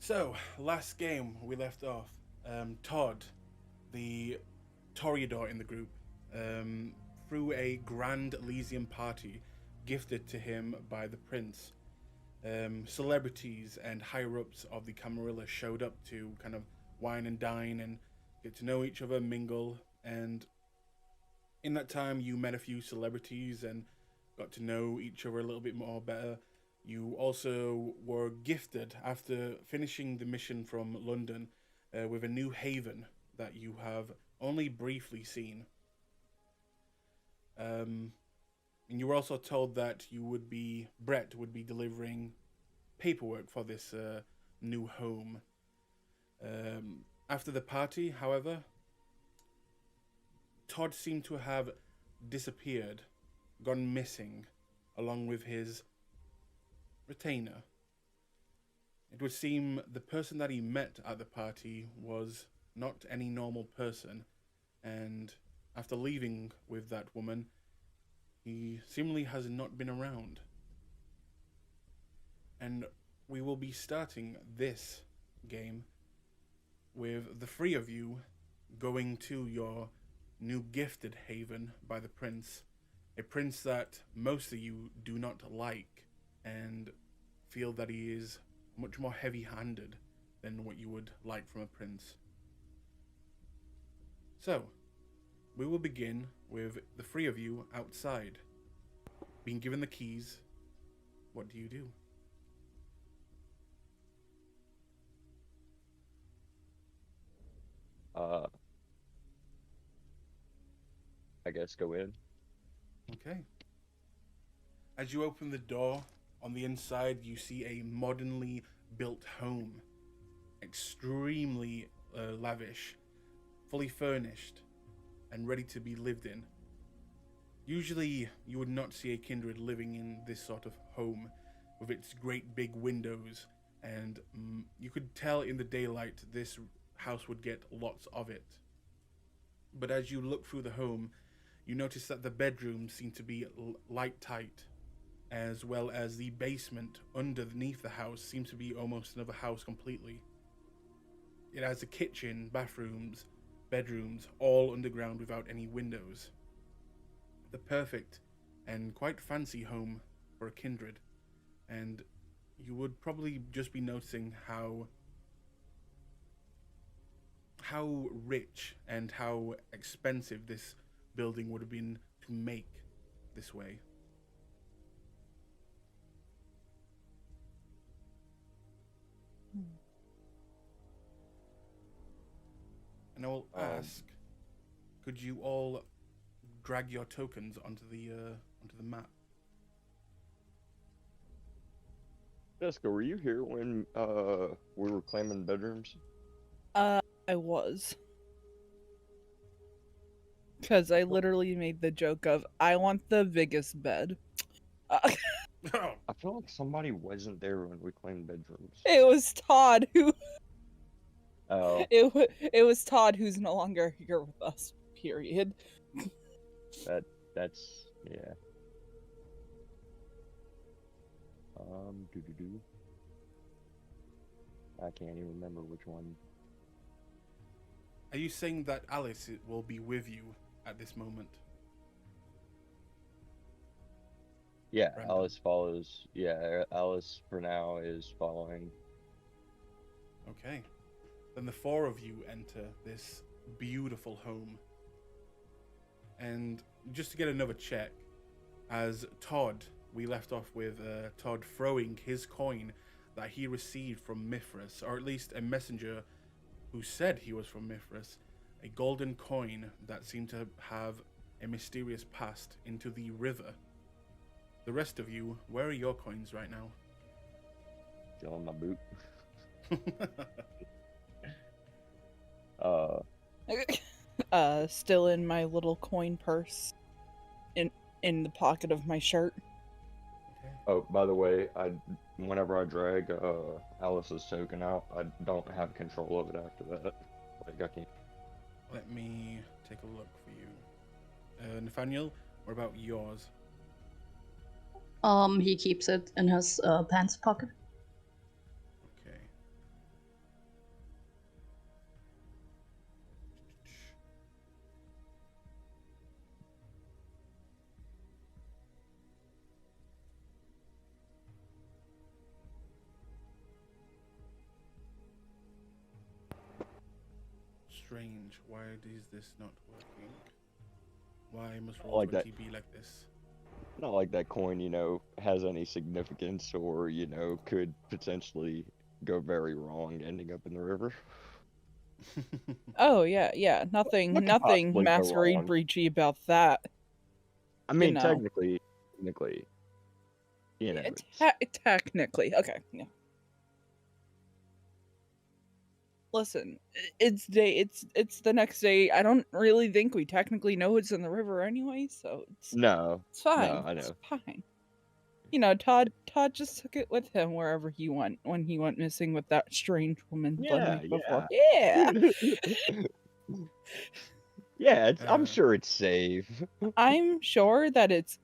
So, last game we left off. Todd, the Toreador in the group, um, threw a grand Elysium party gifted to him by the prince. Celebrities and higher ups of the Camarilla showed up to kind of wine and dine and get to know each other, mingle, and in that time you met a few celebrities and got to know each other a little bit more better. You also were gifted after finishing the mission from London with a new haven that you have only briefly seen. And you were also told that Brett would be delivering paperwork for this new home. After the party, however, Todd seemed to have disappeared, gone missing, along with his retainer. It would seem the person that he met at the party was not any normal person, and after leaving with that woman, he seemingly has not been around. And we will be starting this game with the three of you going to your new gifted haven by the prince. A prince that most of you do not like and feel that he is much more heavy-handed than what you would like from a prince. So, we will begin with the three of you outside. Being given the keys, what do you do? Uh, I guess go in. Okay. As you open the door, on the inside you see a modernly built home. Extremely lavish, fully furnished, and ready to be lived in. Usually, you would not see a kindred living in this sort of home, with its great big windows, and you could tell in the daylight this house would get lots of it. But as you look through the home, you notice that the bedrooms seem to be light tight, as well as the basement underneath the house seems to be almost another house completely. It has a kitchen, bathrooms, bedrooms, all underground without any windows. The perfect and quite fancy home for a kindred, and you would probably just be noticing how rich and how expensive this building would have been to make this way. And I will ask, could you all drag your tokens onto the map? Jessica, were you here when we were claiming bedrooms? I was. Because I literally made the joke of, I want the biggest bed. I feel like somebody wasn't there when we claimed bedrooms. It was Todd who. Oh, It was Todd who's no longer here with us. Period. that's yeah. Do. I can't even remember which one. Are you saying that Alice will be with you at this moment? Yeah, Brandon. Alice follows. Yeah, Alice for now is following. Okay. Then the four of you enter this beautiful home. And just to get another check, as Todd, we left off with Todd throwing his coin that he received from Mithras, or at least a messenger who said he was from Mithras, a golden coin that seemed to have a mysterious past into the river. The rest of you, where are your coins right now? Still in my boot. Still in my little coin purse. In the pocket of my shirt. Okay. Oh, by the way, whenever I drag Alice's token out, I don't have control of it after that. Like I can't. Let me take a look for you. Nathaniel, what about yours? He keeps it in his pants pocket. Okay. strange. Why is this not working? Why must I like that. Roll20 be like this? Not like that coin, has any significance or, could potentially go very wrong ending up in the river. Oh yeah. What could Nothing possibly go masquerade wrong? breachy about that. I You mean, know. technically, Yeah, it's technically. Okay, yeah. Listen, it's the next day. I don't really think we technically know it's in the river anyway, so no, it's fine. I It's know. fine. Todd just took it with him wherever he went when he went missing with that strange woman the Yeah, night before. yeah. Yeah. Yeah, I'm Uh, sure it's safe. I'm sure that it's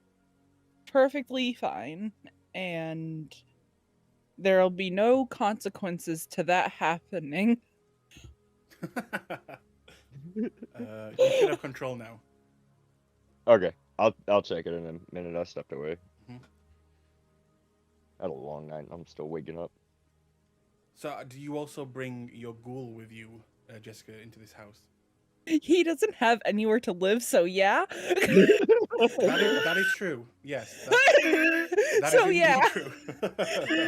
perfectly fine and there'll be no consequences to that happening. you should have control now. Okay, I'll check it in a minute. I stepped away. Mhm. Had a long night. I'm still waking up. So, do you also bring your ghoul with you, Jessica, into this house? He doesn't have anywhere to live, so yeah. That is true. Yes, that is So indeed yeah. true.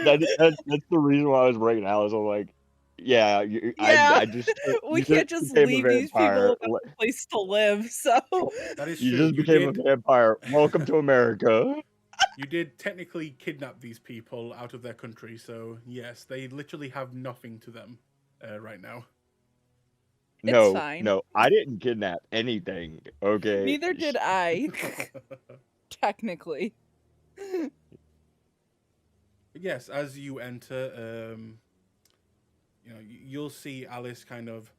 That's the reason why I was breaking Alice. I'm like, yeah, Yeah. I just We you just can't just became a leave these people vampire. without a place to live, so That is You true. just became a vampire. Welcome to America. You did technically kidnap these people out of their country, so yes, they literally have nothing to them right now. it's No, fine. no, I didn't kidnap anything. Okay. Neither did I, technically. Yes, as you enter, you'll see Alice kind of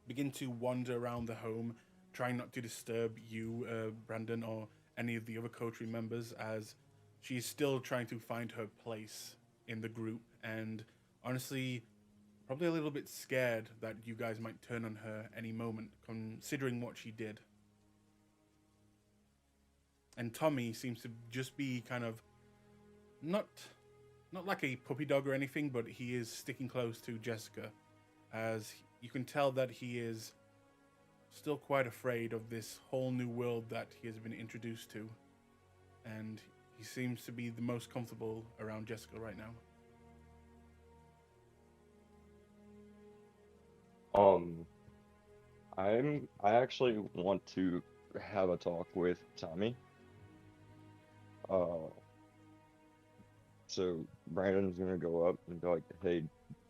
begin to wander around the home, trying not to disturb you, Brandon, or any of the other coterie members, as she's still trying to find her place in the group, and honestly, probably a little bit scared that you guys might turn on her any moment, considering what she did. And Tommy seems to just be kind of not not like a puppy dog or anything, but he is sticking close to Jessica, as you can tell that he is still quite afraid of this whole new world that he has been introduced to, and he seems to be the most comfortable around Jessica right now. Um, I actually want to have a talk with Tommy. Uh, so Brandon's gonna go up and be like, "Hey,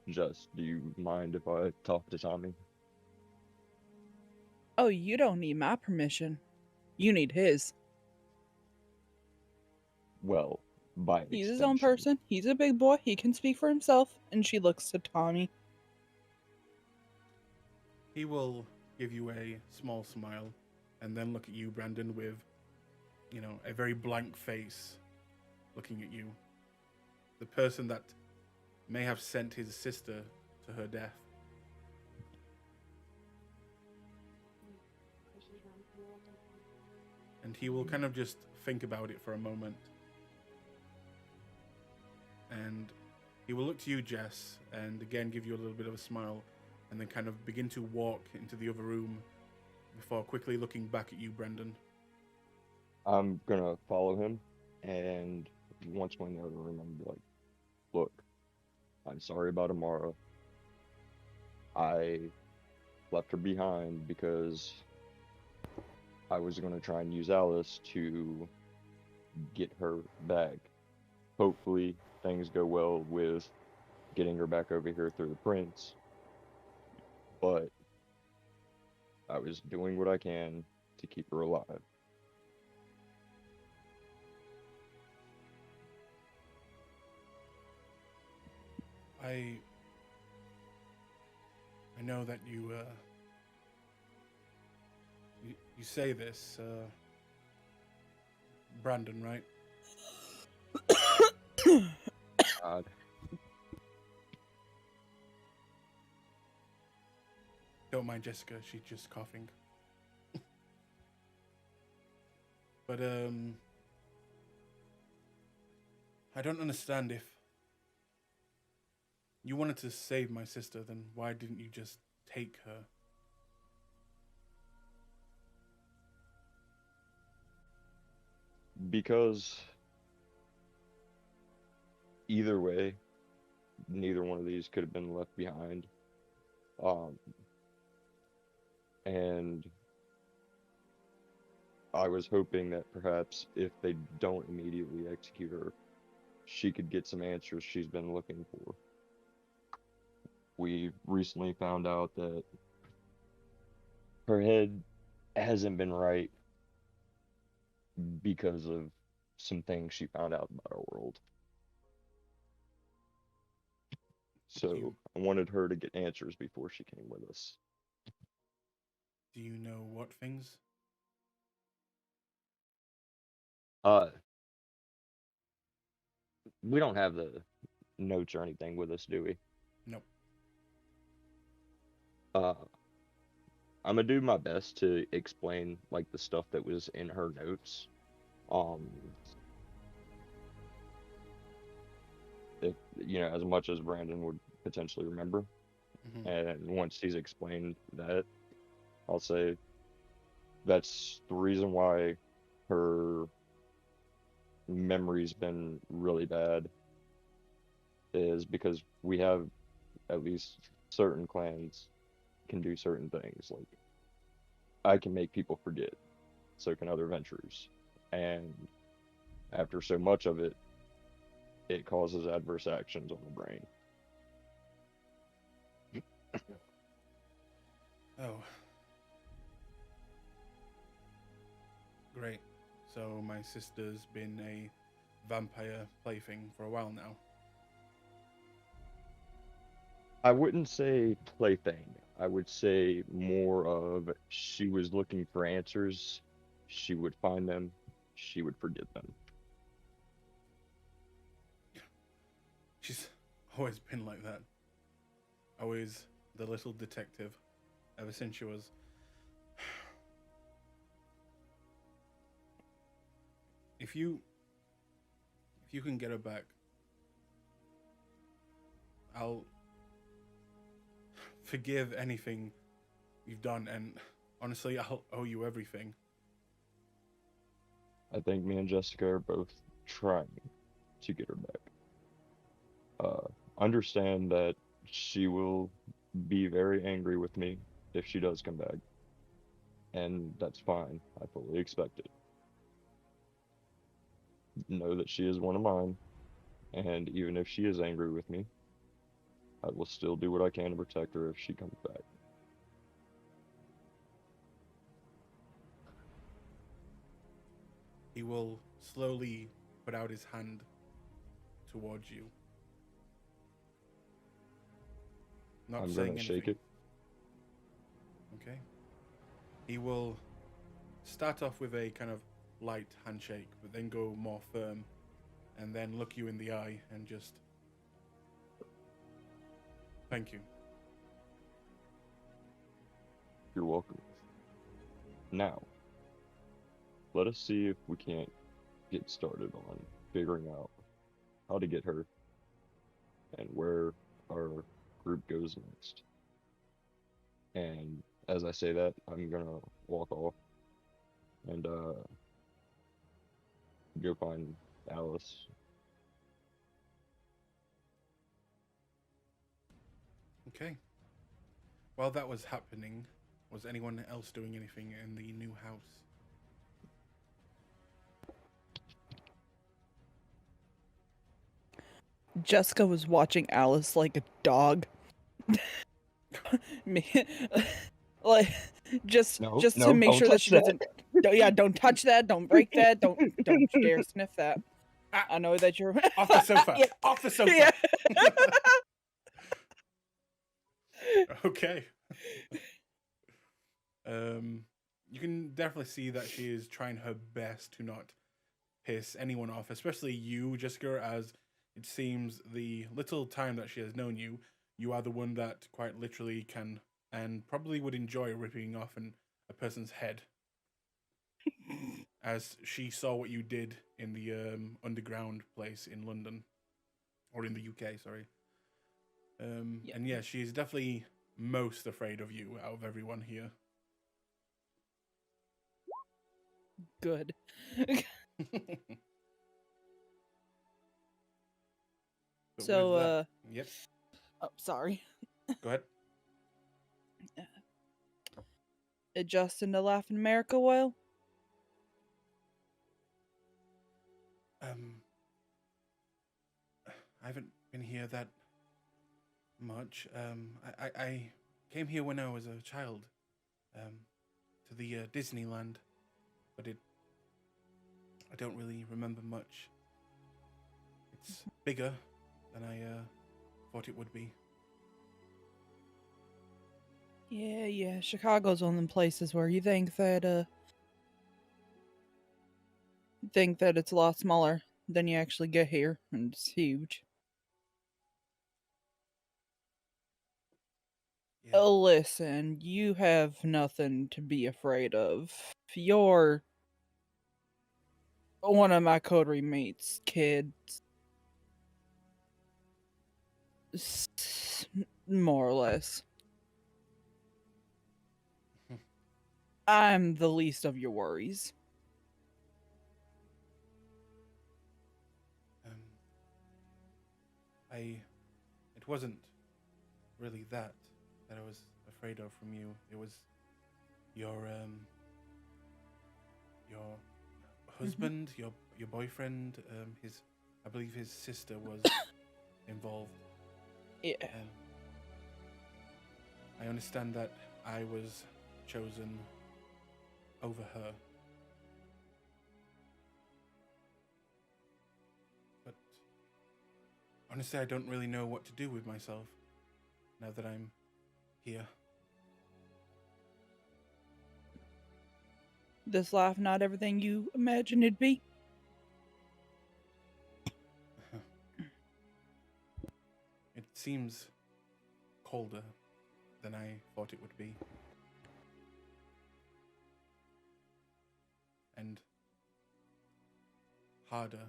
Jess, do you mind if I talk to Tommy?" Oh, you don't need my permission. You need his. Well, by He's his own extension. person. He's a big boy. He can speak for himself. And she looks to Tommy. He will give you a small smile and then look at you, Brandon, with, a very blank face looking at you. The person that may have sent his sister to her death. And he will kind of just think about it for a moment. And he will look to you, Jess, and again give you a little bit of a smile, and then kind of begin to walk into the other room before quickly looking back at you, Brendan. I'm gonna follow him, and once we're in the other room, I'm gonna be like, "Look, I'm sorry about Amara. I left her behind because I was gonna try and use Alice to get her back. Hopefully, things go well with getting her back over here through the prince, but I was doing what I can to keep her alive." I know that you you say this, Brandon, right? God. Don't mind Jessica, she's just coughing. But I don't understand. If you wanted to save my sister, then why didn't you just take her? Because either way, neither one of these could have been left behind. Um, and I was hoping that perhaps if they don't immediately execute her, she could get some answers she's been looking for. We recently found out that her head hasn't been right because of some things she found out about our world. So I wanted her to get answers before she came with us. Do you know what things? Uh, we don't have the notes or anything with us, do we? Nope. I'm gonna do my best to explain like the stuff that was in her notes. Um, if as much as Brandon would potentially remember, Mm-hmm. and once he's explained that, I'll say that's the reason why her memory's been really bad, is because we have at least certain clans can do certain things. Like I can make people forget, so can other venturers. And after so much of it, it causes adverse actions on the brain. Oh. Great. So my sister's been a vampire plaything for a while now. I wouldn't say plaything. I would say more of she was looking for answers. She would find them. She would forget them. She's always been like that. Always the little detective. Ever since she was... If you can get her back, I'll forgive anything you've done, and honestly, I'll owe you everything. I think me and Jessica are both trying to get her back. Understand that she will be very angry with me if she does come back. And that's fine. I fully expect it. Know that she is one of mine, and even if she is angry with me, I will still do what I can to protect her if she comes back. He will slowly put out his hand towards you. Not I'm saying gonna shake anything. it. Okay. He will start off with a kind of light handshake, but then go more firm, and then look you in the eye and just... Thank you. You're welcome. Now, let us see if we can't get started on figuring out how to get her and where our group goes next. And as I say that, I'm gonna walk off and go find Alice. Okay. While that was happening, was anyone else doing anything in the new house? Jessica was watching Alice like a dog. Me, like just No, to make don't sure that touch she that. doesn't. Don't touch that. Don't break that. Don't dare sniff that. Ah, I know that you're off the sofa! Yeah. Off the sofa! Yeah. Okay. You can definitely see that she is trying her best to not piss anyone off, especially you, Jessica, as it seems the little time that she has known you, you are the one that quite literally can and probably would enjoy ripping off a person's head. As she saw what you did in the underground place in London, or in the UK, sorry. Yeah. And yeah, she is definitely most afraid of you out of everyone here. Good. But So, with that, yep. oh, sorry. Go ahead. Adjusting to life in America well? I haven't been here that much. I came here when I was a child, to the Disneyland, but I don't really remember much. It's bigger than I thought it would be. Yeah. Chicago's one of them places where you think that it's a lot smaller than you actually get here, and it's huge. Yeah. Oh, listen, you have nothing to be afraid of. You're one of my coterie mates' kids. More or less. I'm the least of your worries. Um, it wasn't really that I was afraid of from you. It was your husband, your boyfriend, I believe his sister was involved. Yeah. I understand that I was chosen over her. But honestly, I don't really know what to do with myself now that I'm here. This life not everything you imagine it'd be. It seems colder than I thought it would be. And harder.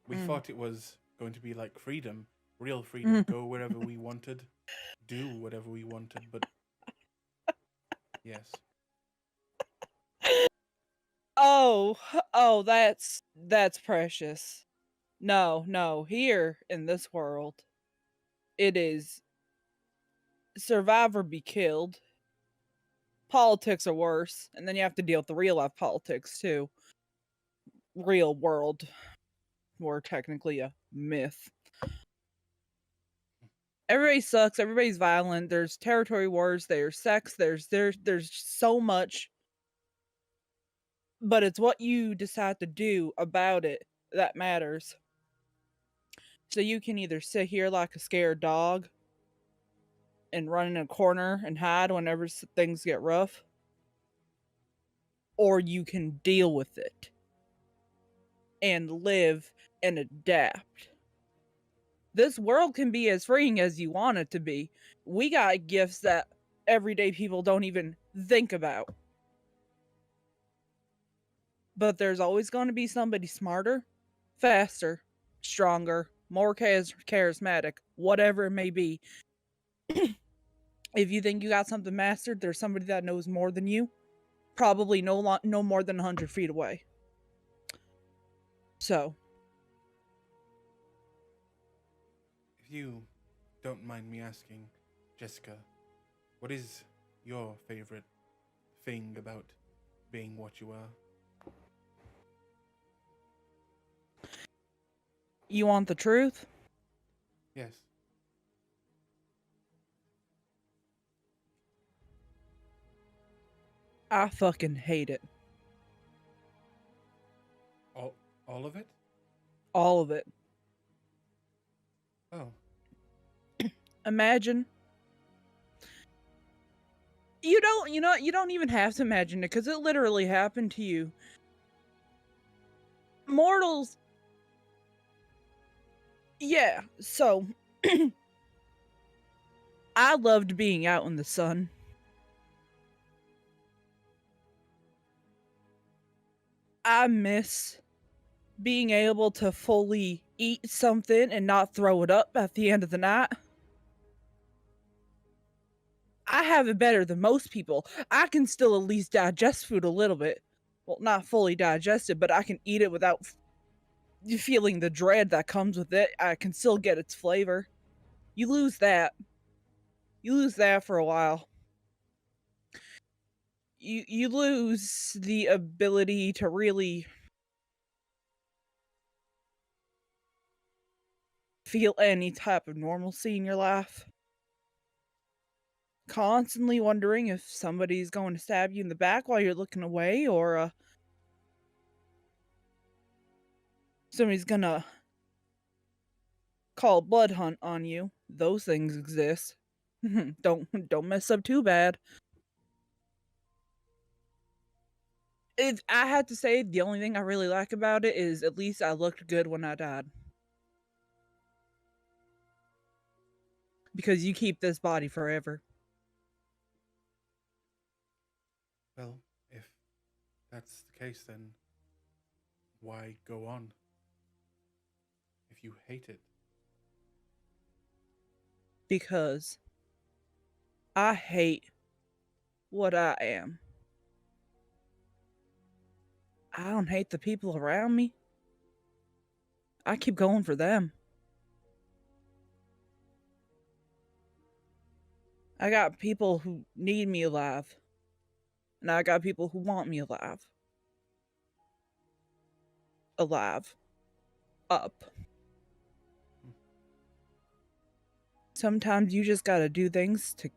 We thought it was going to be like freedom, real freedom, go wherever we wanted, do whatever we wanted, but yes. Oh, that's precious. No, here in this world, it is survive or be killed. Politics are worse, and then you have to deal with the real life politics too. Real world, we're technically a myth. Everybody sucks. Everybody's violent. There's territory wars. There's sex. There's so much. But it's what you decide to do about it that matters. So you can either sit here like a scared dog and run in a corner and hide whenever things get rough, or you can deal with it and live and adapt. This world can be as freeing as you want it to be. We got gifts that everyday people don't even think about. But there's always going to be somebody smarter, faster, stronger, more charismatic, whatever it may be. If you think you got something mastered, there's somebody that knows more than you, probably no more than 100 feet away. So, If you don't mind me asking, Jessica, what is your favorite thing about being what you are? you want the truth? Yes. I fucking hate it. All of it? All of it. Oh. Imagine. You don't even have to imagine it because it literally happened to you. Mortals. Yeah, so I loved being out in the sun. I miss being able to fully eat something and not throw it up at the end of the night. I have it better than most people. I can still at least digest food a little bit. well, not fully digested, but I can eat it without feeling the dread that comes with it. I can still get its flavor. You lose that. You lose that for a while. You lose the ability to really feel any type of normalcy in your life. Constantly wondering if somebody's going to stab you in the back while you're looking away, or somebody's gonna call a blood hunt on you. Those things exist. Don't mess up too bad. I had to say, the only thing I really like about it is at least I looked good when I died. Because you keep this body forever. Well, if that's the case, then why go on? If you hate it. Because I hate what I am. I don't hate the people around me. I keep going for them. I got people who need me alive. And I got people who want me alive. Alive. Up. Sometimes you just gotta do things to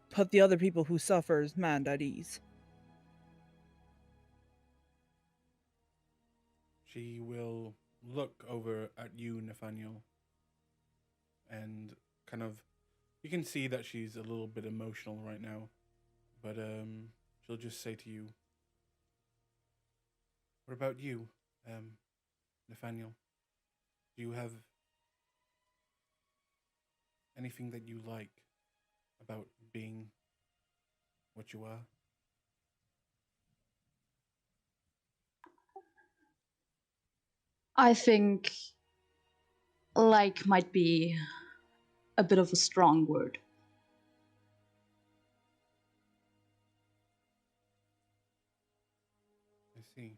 put the other people who suffer's mind at ease. She will look over at you, Nathaniel, and kind of, you can see that she's a little bit emotional right now, but she'll just say to you, "What about you, Nathaniel? Do you have anything that you like about being what you are?" I think like might be a bit of a strong word. I see.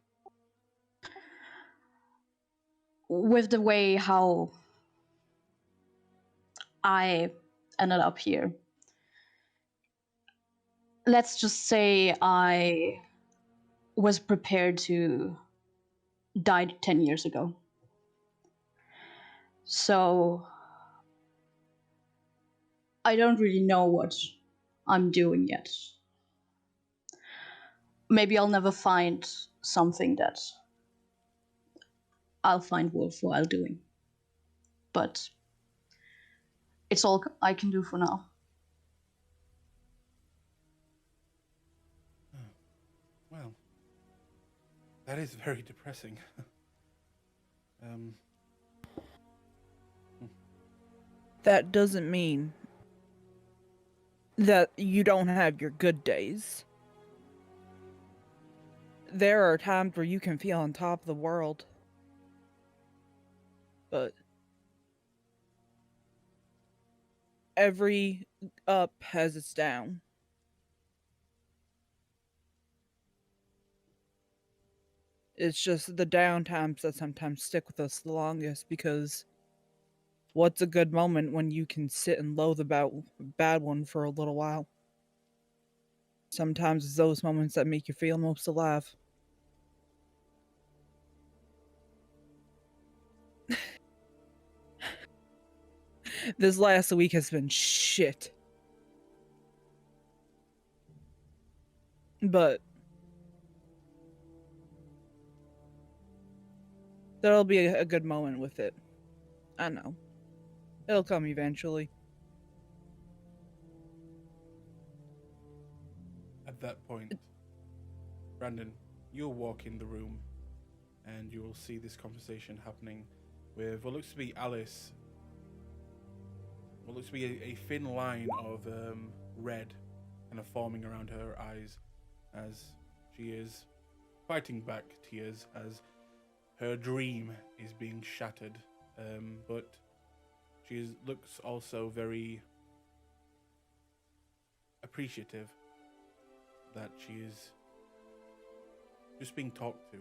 With the way how I ended up here, let's just say I was prepared to die 10 years ago. So I don't really know what I'm doing yet. Maybe I'll never find something that I'll find worthwhile doing. But it's all I can do for now. Oh, well, that is very depressing. um, That doesn't mean that you don't have your good days. There are times where you can feel on top of the world. But every up has its down. It's just the down times that sometimes stick with us the longest, because what's a good moment when you can sit and loathe about a bad one for a little while? Sometimes it's those moments that make you feel most alive. This last week has been shit. But there'll be a good moment with it. I know. It'll come eventually. at that point, Brandon, you'll walk in the room and you will see this conversation happening with what looks to be Alice. What looks to be a thin line of red kind of forming around her eyes as she is fighting back tears as her dream is being shattered. But she looks also very appreciative that she is just being talked to.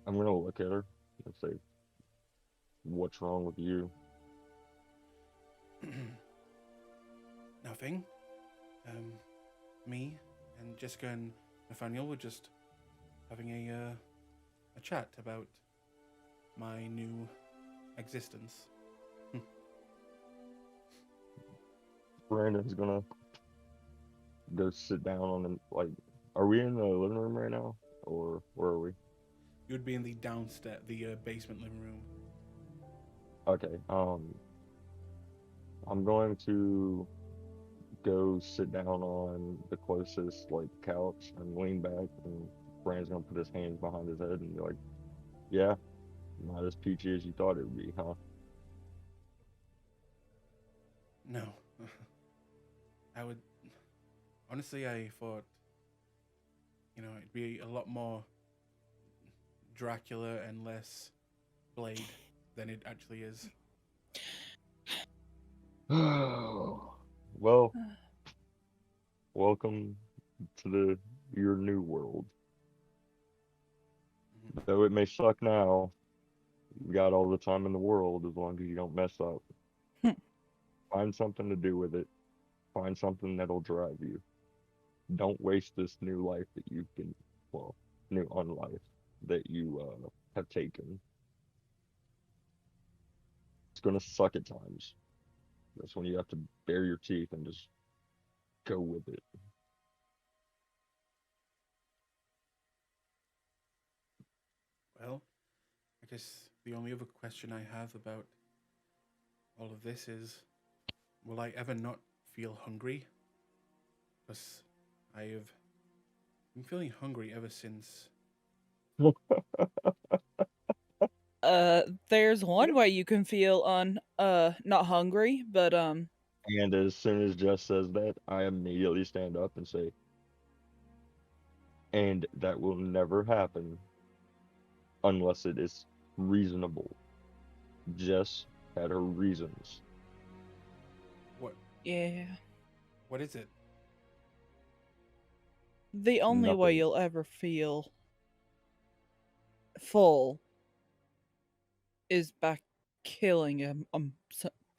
I'm gonna look at her and say, "What's wrong with you?" Nothing. Me and Jessica and Nathaniel were just having a chat about my new existence. Brandon's gonna go sit down on the, like, are we in the living room right now, or where are we? You would be in the downstairs, the basement living room. Okay. I'm going to go sit down on the closest like couch and lean back, and Brandon's gonna put his hands behind his head and be like, "Yeah, not as peachy as you thought it would be, huh?" No. I would. Honestly, I thought, it'd be a lot more Dracula and less Blade than it actually is. Well, welcome to your new world. Though it may suck now, you got all the time in the world as long as you don't mess up. Find something to do with it. Find something that'll drive you. Don't waste this new life that you can, well, new unlife that you have taken. It's gonna suck at times. That's when you have to bare your teeth and just go with it. Well, I guess the only other question I have about all of this is, will I ever not feel hungry? Because I have been feeling hungry ever since. There's one way you can feel not hungry, but And as soon as Jess says that, I immediately stand up and say, and that will never happen unless it is reasonable. Jess had her reasons. What? yeah. What is it? The only way Nothing. you'll ever feel full is by killing him.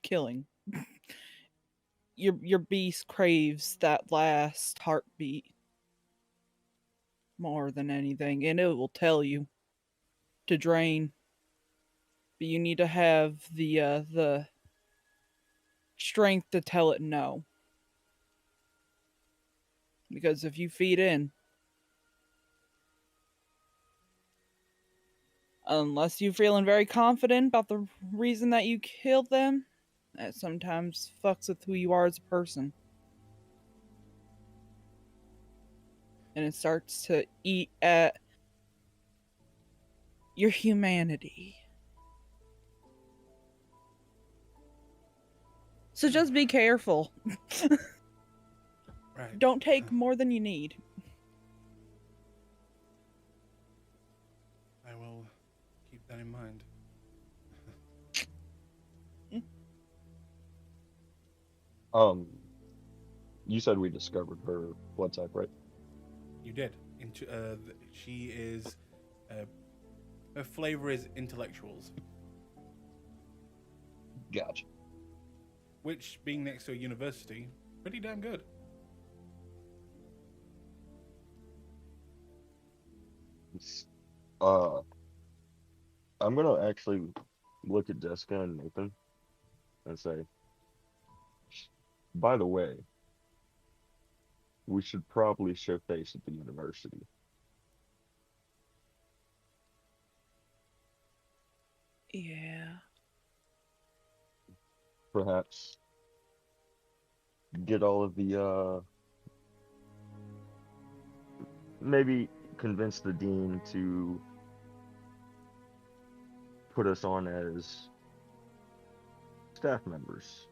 Killing. Your beast craves that last heartbeat more than anything, and it will tell you to drain. But you need to have the strength to tell it no. Because if you feed in, unless you're feeling very confident about the reason that you killed them, that sometimes fucks with who you are as a person. And it starts to eat at your humanity. So just be careful. Right. Don't take more than you need. I will keep that in mind. You said we discovered her blood type, right? You did. She is. Her flavor is intellectuals, Gotcha. which, being next to a university, pretty damn good. Uh, I'm gonna actually look at Jessica and Nathan and say, by the way, we should probably show face at the university. Yeah. Perhaps get all of the maybe convince the dean to put us on as staff members,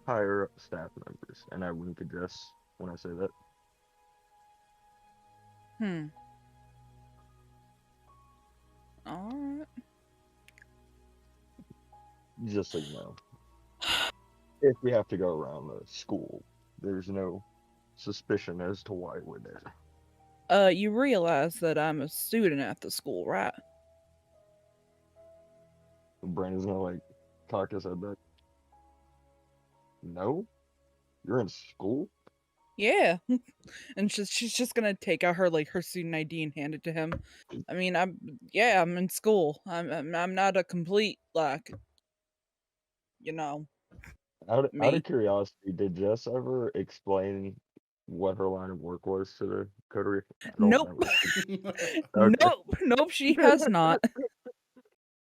higher up staff members, and I wink at Jess when I say that. Alright. Just so you know. if we have to go around the school, there's no suspicion as to why we're there. You realize that I'm a student at the school, right? Brandon's gonna like cock his head back. No, you're in school. Yeah. And she's just gonna take out her student ID and hand it to him. I mean, I'm in school. I'm not a complete like, you know, Out of me. curiosity, did Jess ever explain what her line of work was to the coterie? I don't Nope. remember. Okay. Nope, she has not.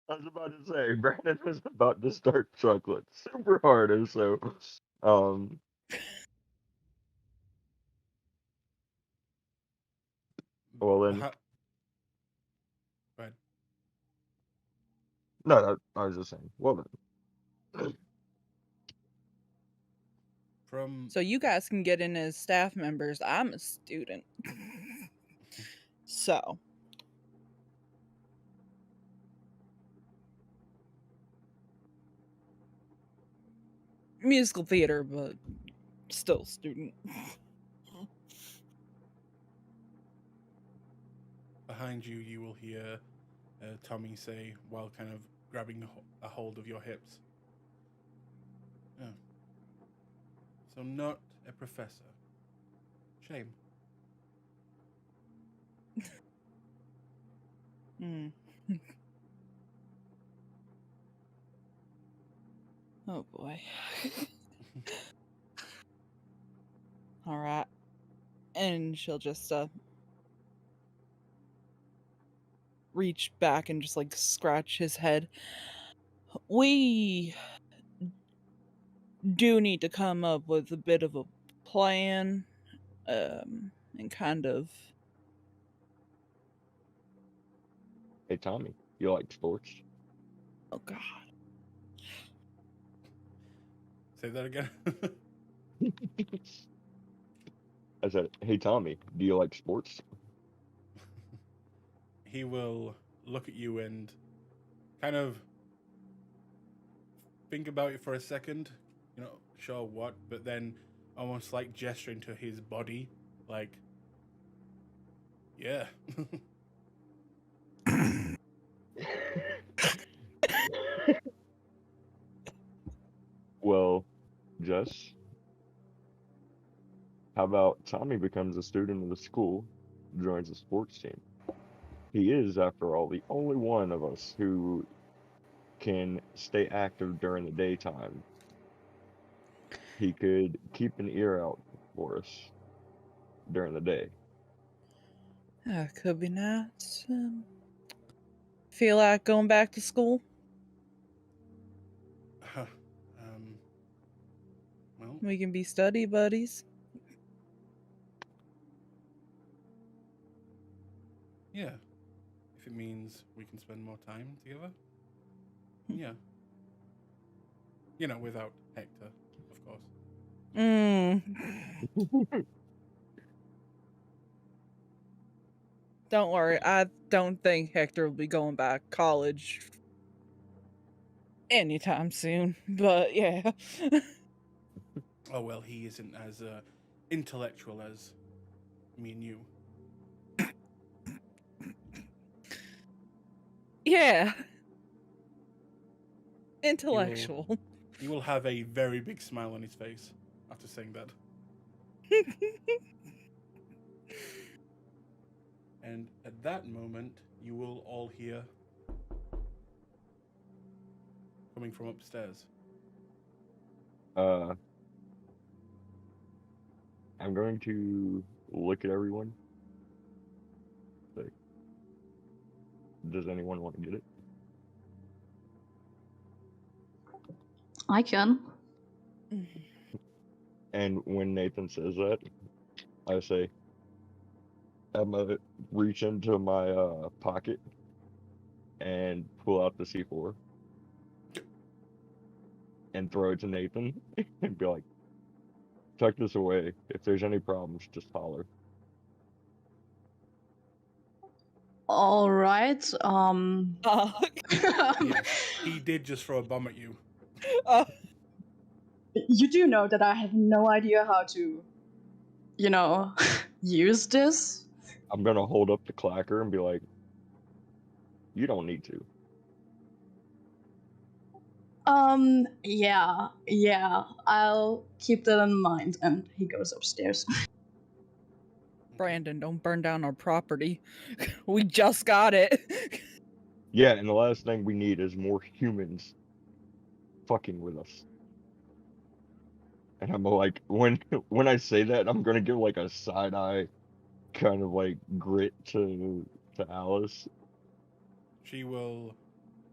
I was about to say Brandon was about to start chuckling super hard, and so um well then Right. no, I was just saying. Well then. From So you guys can get in as staff members. I'm a student. So, musical theater, but still student. behind you, you will hear Tommy say, while kind of grabbing a hold of your hips. Oh. So not a professor. Shame. Hmm. Oh boy. All right. And she'll just reach back and just like scratch his head. We do need to come up with a bit of a plan, and kind of. Hey Tommy, you like sports? Oh god. Say that again. I said, hey Tommy, do you like sports? He will look at you and kind of think about it for a second. You're not sure what, but then almost like gesturing to his body, like, yeah. Well, Jess, how about Tommy becomes a student of the school, joins the sports team? He is, after all, the only one of us who can stay active during the daytime. He could keep an ear out for us during the day. That could be nice. Feel like going back to school? um, well, We can be study buddies. yeah. If it means we can spend more time together, yeah. You know, without Hector, of course. Don't worry, I don't think Hector will be going back to college anytime soon. But yeah. Oh well, he isn't as intellectual as me and you. Yeah. Intellectual. He will have a very big smile on his face after saying that. And at that moment, you will all hear coming from upstairs. I'm going to look at everyone. Like, does anyone want to get it? I can. And when Nathan says that, I say, I'm gonna reach into my pocket and pull out the C4 and throw it to Nathan and be like, tuck this away. If there's any problems, just holler. All right. Yes, he did just throw a bomb at you. You do know that I have no idea how to, use this. I'm gonna hold up the clacker and be like, you don't need to. Yeah, I'll keep that in mind. And he goes upstairs. Brandon, don't burn down our property. We just got it. Yeah, and the last thing we need is more humans fucking with us. And I'm like, when I say that, I'm gonna give like a side eye kind of like grit to Alice. She will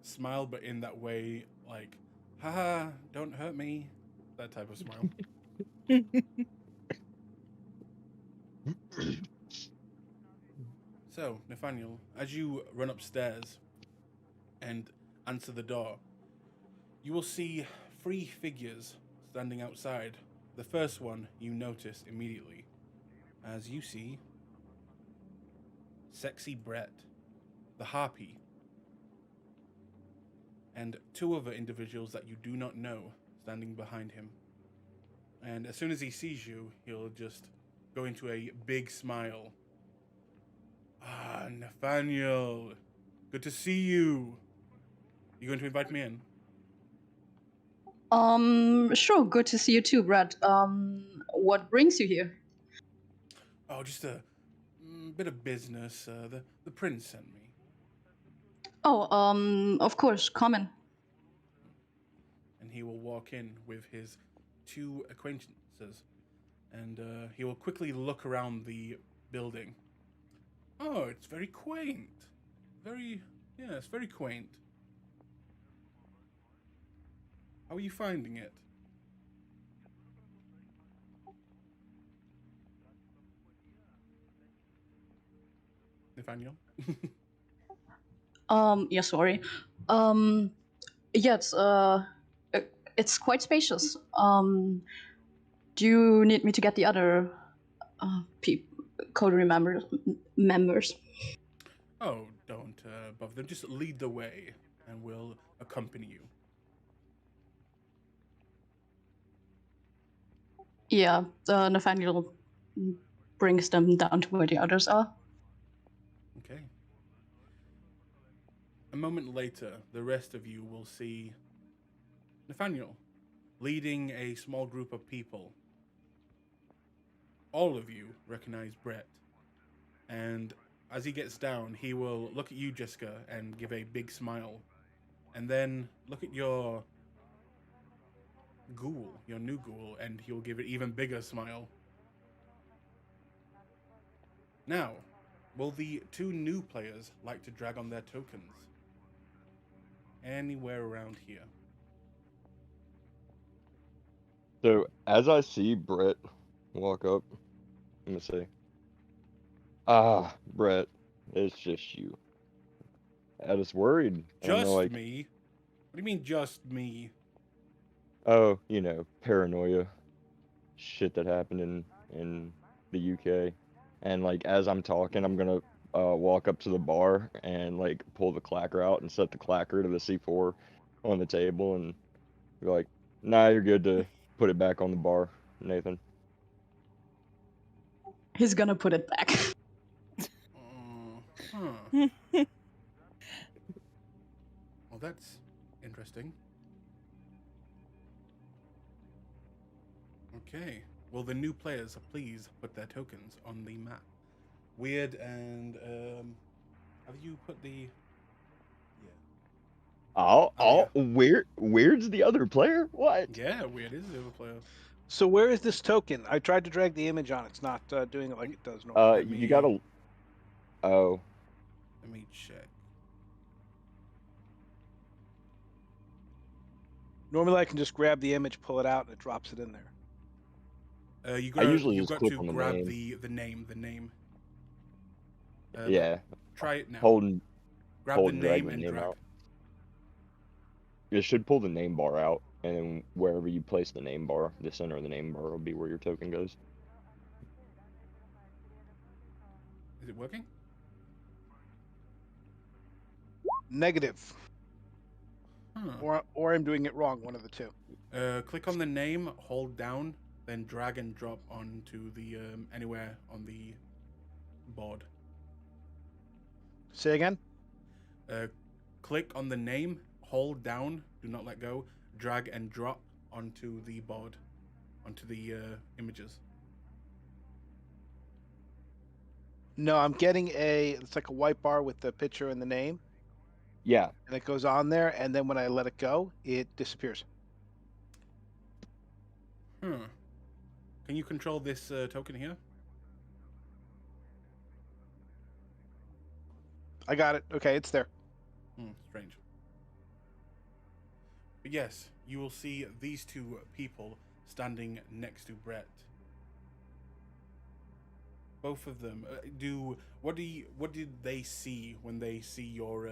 smile, but in that way, like, haha, don't hurt me. That type of smile. So, Nathaniel, as you run upstairs and answer the door, you will see 3 figures standing outside. The first one you notice immediately, as you see Sexy Brett, the harpy, and 2 other individuals that you do not know standing behind him. And as soon as he sees you, he'll just go into a big smile. Ah, Nathaniel, good to see you. You going to invite me in? Sure, good to see you too, Brad. What brings you here? Oh, just a bit of business. The prince sent me. Oh, of course, come in. And he will walk in with his 2 acquaintances, and he will quickly look around the building. Oh, it's very quaint. It's very quaint. How are you finding it? Nathaniel? Yeah, sorry. Yeah, it's quite spacious. Do you need me to get the other coterie members? Oh, don't bother them. Just lead the way, and we'll accompany you. Yeah, Nathaniel brings them down to where the others are. Okay. A moment later, the rest of you will see Nathaniel leading a small group of people. All of you recognize Brett, and as he gets down, he will look at you, Jessica, and give a big smile, and then look at your ghoul, your new ghoul, and he'll give an even bigger smile. Now, will the 2 new players like to drag on their tokens? Anywhere around here. So as I see Brett walk up, I'm gonna say, "Ah, Brett, it's just you." I was worried. And I'm Just like, me? What do you mean, just me? oh, paranoia, shit that happened in the UK, and like as I'm talking, I'm gonna walk up to the bar and like pull the clacker out and set the clacker to the C4 on the table and be like, "Nah, you're good to put it back on the bar, Nathan." He's gonna put it back. Huh. Well, that's interesting. Okay. Will the new players please put their tokens on the map? Weird and have you put the? Oh, Oh Weird's the other player? What? yeah. Weird is the other player. So where is this token? I tried to drag the image on. It's not doing it like it does normally. Let You gotta. Oh, Let me check. Normally I can just grab the image, pull it out, and it drops it in there. You I got usually you just got click to on the grab name. the name. Yeah, Try it now. hold and Grab the drag name the and name drag. out. You should pull the name bar out, and then wherever you place the name bar, the center of the name bar will be where your token goes. Is it working? Negative. Huh. or I'm doing it wrong. One of the two. Click on the name, hold down, then drag and drop onto the anywhere on the board. Say again. Click on the name, hold down, do not let go, drag and drop onto the board, onto the images. No, I'm getting it's like a white bar with the picture and the name, Yeah. and it goes on there, and then when I let it go, it disappears. Can you control this token here? I got it. Okay, it's there. Strange. But yes, you will see these two people standing next to Brett. Both of them what did they see when they see your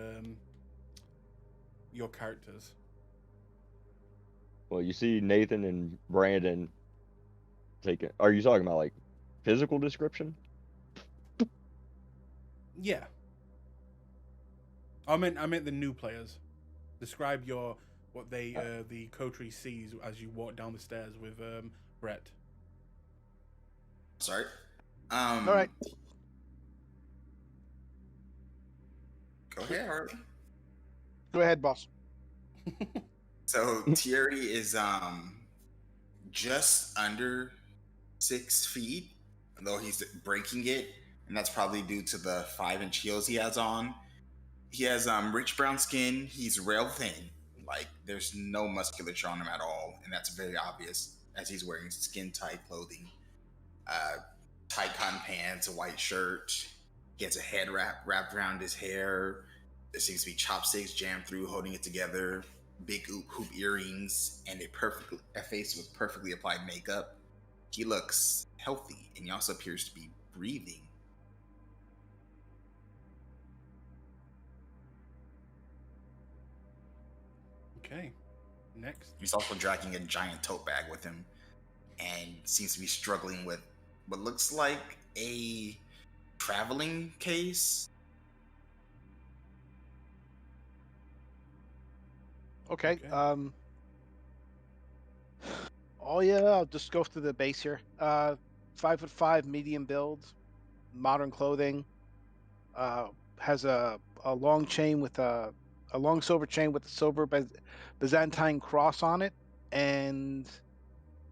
characters? Well, you see Nathan and Brandon taking. Are you talking about like physical description? Yeah. I meant the new players. Describe what the coterie sees as you walk down the stairs with Brett. Sorry. All right. Go ahead, Harley. Go ahead, boss. So Thierry is just under 6 feet, though he's breaking it, and that's probably due to the 5-inch heels he has on. He has rich brown skin. He's rail thin, like there's no musculature on him at all, and that's very obvious as he's wearing skin tight clothing, tight cotton pants, a white shirt. He has a head wrapped around his hair. There seems to be chopsticks jammed through, holding it together. Big hoop earrings, and a face with perfectly applied makeup. He looks healthy, and he also appears to be breathing. Okay. Next. He's also dragging a giant tote bag with him, and seems to be struggling with what looks like a traveling case. Okay. Oh yeah, I'll just go through the base here. 5'5", medium build, modern clothing. Has a long chain with a long silver chain with a silver Byzantine cross on it, and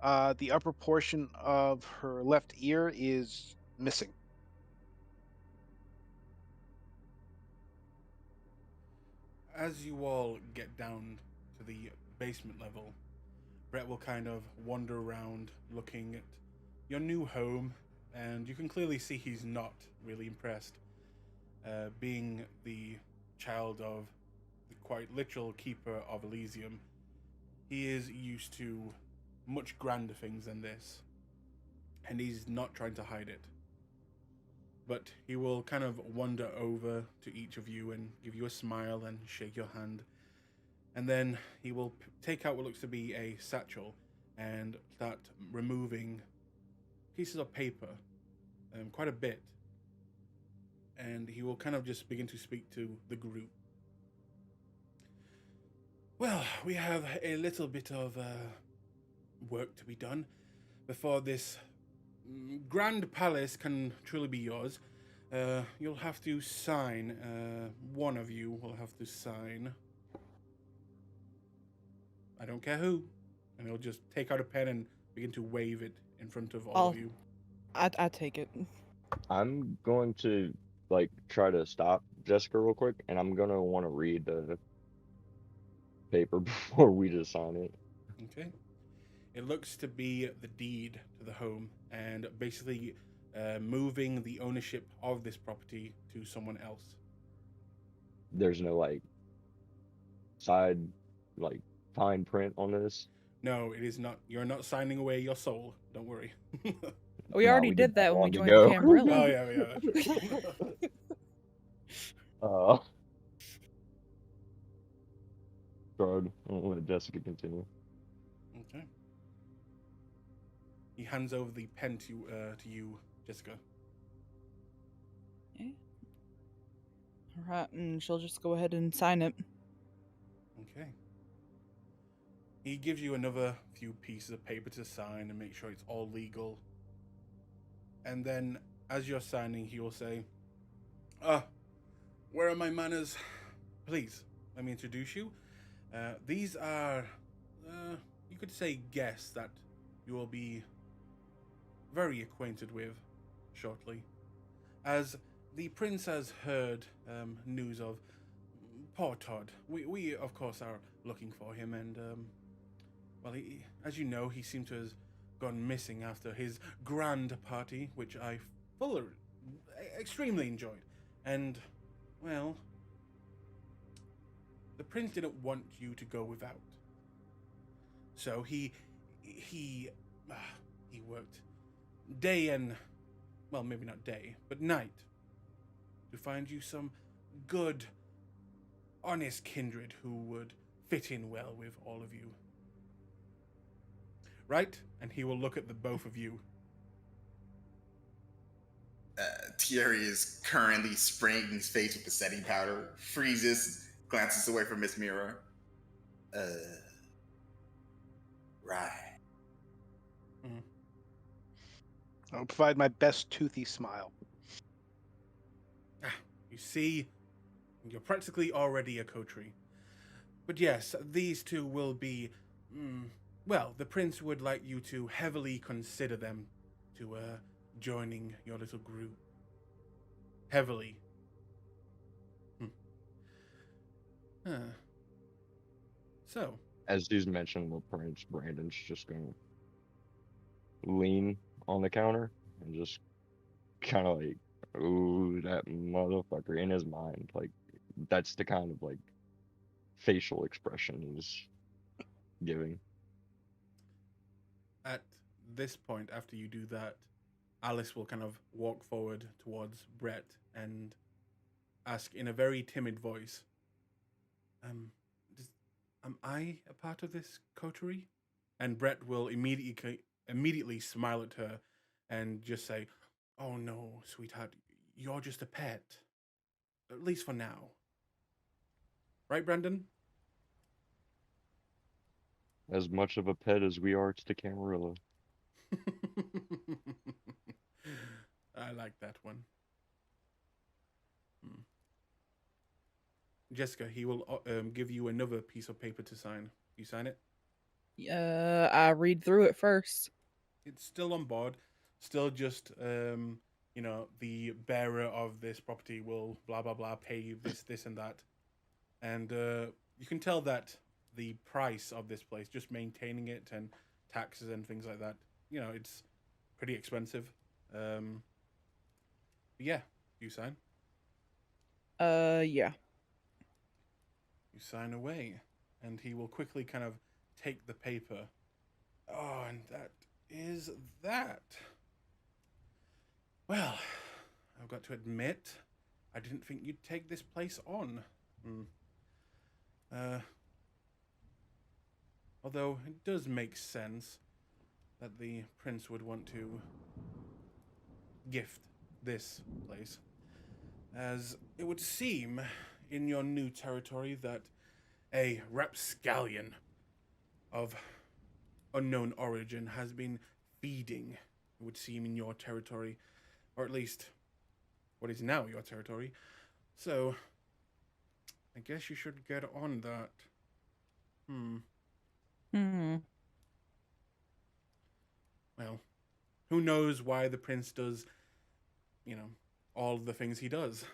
the upper portion of her left ear is missing. As you all get down to the basement level, Brett will kind of wander around looking at your new home, and you can clearly see he's not really impressed. Being the child of the quite literal keeper of Elysium, he is used to much grander things than this, and he's not trying to hide it. But he will kind of wander over to each of you and give you a smile and shake your hand. And then he will take out what looks to be a satchel and start removing pieces of paper, quite a bit. And he will kind of just begin to speak to the group. Well, we have a little bit of work to be done before this grand palace can truly be yours. You'll have to sign. One of you will have to sign. I don't care who. And he'll just take out a pen and begin to wave it in front of all of you. I take it. I'm going to try to stop Jessica real quick, and I'm gonna want to read the paper before we just sign it. Okay. It looks to be the deed to the home, and basically moving the ownership of this property to someone else. There's no side fine print on this. No, it is not. You're not signing away your soul. Don't worry. We already did that when we joined the ago. Camarilla. Oh yeah. Sorry, I'll let Jessica continue. Okay. He hands over the pen to you, Jessica. Yeah. All right, and she'll just go ahead and sign it. Okay. He gives you another few pieces of paper to sign and make sure it's all legal. And then, as you're signing, he will say, where are my manners? Please, let me introduce you. These are, you could say, guests that you will be very acquainted with shortly. As the prince has heard news of poor Todd, we of course are looking for him, and well, as you know, he seemed to have gone missing after his grand party, which I extremely enjoyed. And well, the prince didn't want you to go without, so he worked day and, well, maybe not day, but night, to find you some good, honest kindred who would fit in well with all of you. Right? And he will look at the both of you. Thierry is currently spraying his face with the setting powder, freezes, glances away from Miss Mira. Right. I'll provide my best toothy smile. You see, you're practically already a coterie. But yes, these two will be, well, the prince would like you to heavily consider them to joining your little group. Heavily. So, As he's mentioned the prince, Brandon's just gonna lean on the counter and just kind of like, ooh, that motherfucker in his mind. Like, that's the kind of like facial expression he's giving. at this point, after you do that, Alice will kind of walk forward towards Brett and ask in a very timid voice, am I a part of this coterie? And Brett will immediately smile at her and just say, oh no, sweetheart, you're just a pet. At least for now. Right, Brandon? As much of a pet as we are to the Camarilla. I like that one. Jessica, he will give you another piece of paper to sign. You sign it? I read through it first. It's still on board. Still just, the bearer of this property will blah, blah, blah, pay you this, and that. And you can tell that the price of this place, just maintaining it and taxes and things like that, it's pretty expensive. Yeah, you sign. Yeah. You sign away, and he will quickly kind of take the paper. Oh, and that is that. Well, I've got to admit, I didn't think you'd take this place on. Although it does make sense that the prince would want to gift this place, as it would seem in your new territory that a rapscallion of unknown origin has been feeding, it would seem, in your territory, or at least what is now your territory. So, I guess you should get on that. Well, who knows why the prince does, all the things he does.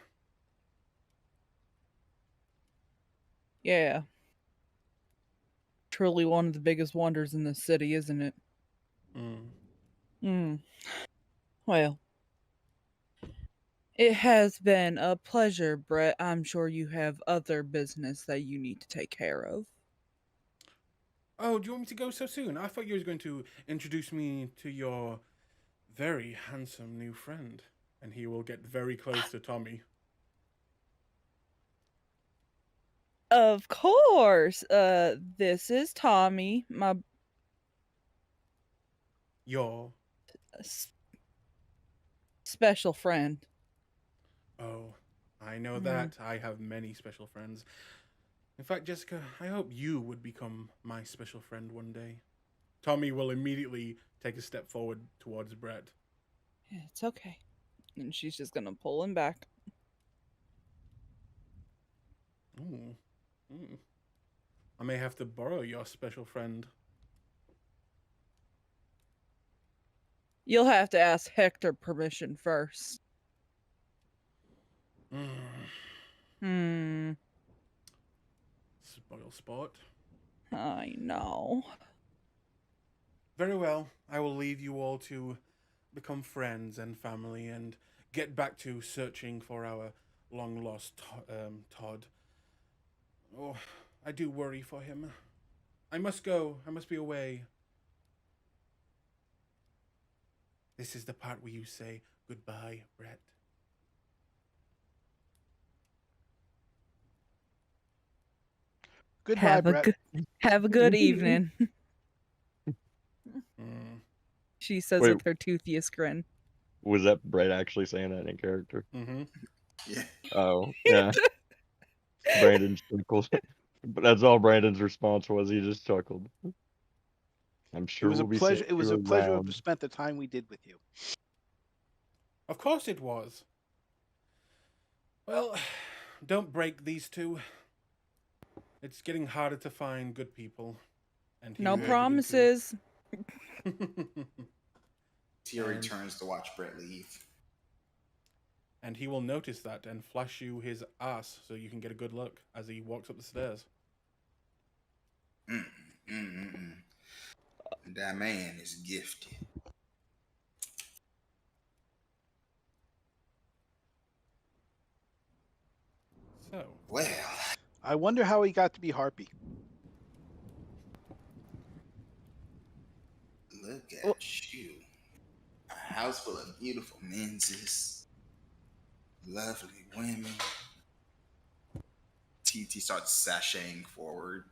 Yeah. Truly one of the biggest wonders in this city, isn't it? Well, it has been a pleasure, Brett. I'm sure you have other business that you need to take care of. Oh, do you want me to go so soon? I thought you were going to introduce me to your very handsome new friend. And he will get very close to Tommy. Of course. This is Tommy, my Your special friend. Oh, I know that. I have many special friends. In fact, Jessica, I hope you would become my special friend one day. Tommy will immediately take a step forward towards Brett. Yeah, it's okay. And she's just gonna pull him back. Ooh. Mm. I may have to borrow your special friend. You'll have to ask Hector permission first. Mm. Hmm. Spoil sport. I know. Very well. I will leave you all to become friends and family and get back to searching for our long lost Todd. Oh, I do worry for him. I must go. I must be away. This is the part where you say goodbye, Brett. Goodbye, Brett. Have a good evening. Mm. She says Wait. with her toothiest grin. Was that Brett actually saying that in character? Mm-hmm. Yeah. Oh, yeah. Brandon chuckled. But that's all Brandon's response was. He just chuckled. I'm It sure was a we'll be pleasure. seeing It was you a pleasure to around. have spent the time we did with you. Of course it was. Well, don't break these two. It's getting harder to find good people. And he No will begin to- promises. Tia And- returns to watch Brett leave. And he will notice that and flash you his ass so you can get a good look as he walks up the stairs. That man is gifted. So, Well, I wonder how he got to be Harpy. look at you. A house full of beautiful menses, lovely women. TT starts sashaying forward,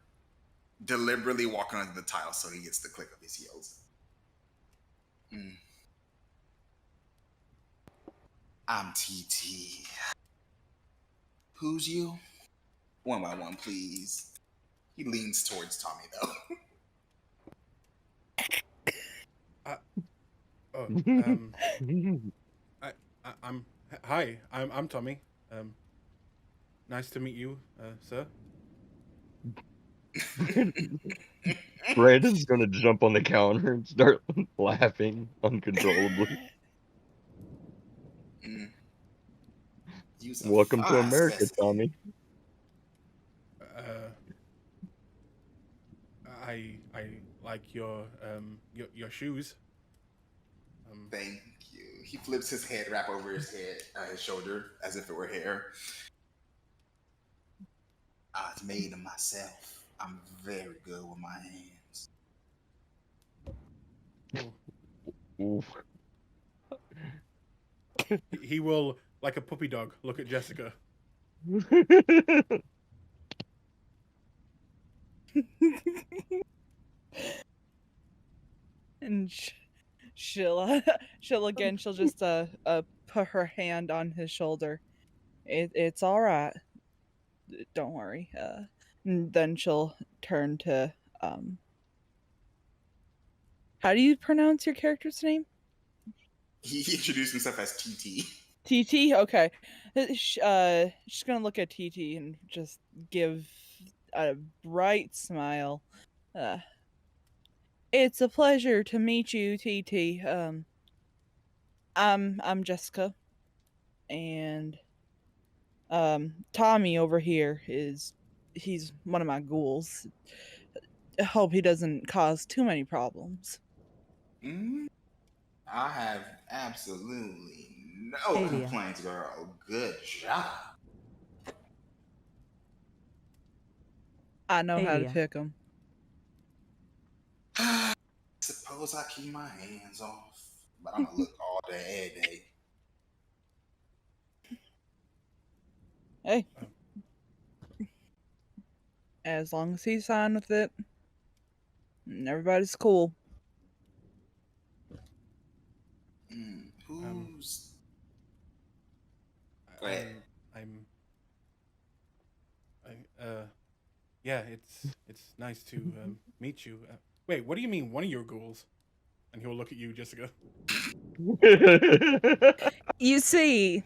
deliberately walking onto the tile so he gets the click of his heels. I'm TT. Who's you? One by one, please. He leans towards Tommy, though. Hi, I'm Tommy. Nice to meet you, sir. Brandon's gonna jump on the counter and start laughing uncontrollably. Use a Welcome to fine America, specimen. Tommy. I like your shoes. Thank you. He flips his head wrap over his head, his shoulder, as if it were hair. I've made them myself. I'm very good with my hands. Oof. He will, like a puppy dog, look at Jessica. And she'll just put her hand on his shoulder. It's all right. Don't worry. And then she'll turn to how do you pronounce your character's name? He introduced himself as TT. TT? Okay. She's gonna look at TT and just give a bright smile. It's a pleasure to meet you, TT. I'm Jessica, and Tommy over here he's one of my ghouls. I hope he doesn't cause too many problems. I have absolutely no complaints, girl. Good job. I know how to pick them. Suppose I keep my hands off, but I'm gonna look all day, every day. Hey, as long as he's fine with it, and everybody's cool. Who's? Go ahead. Yeah, it's nice to meet you. Wait, what do you mean one of your ghouls? And he'll look at you, Jessica. You see,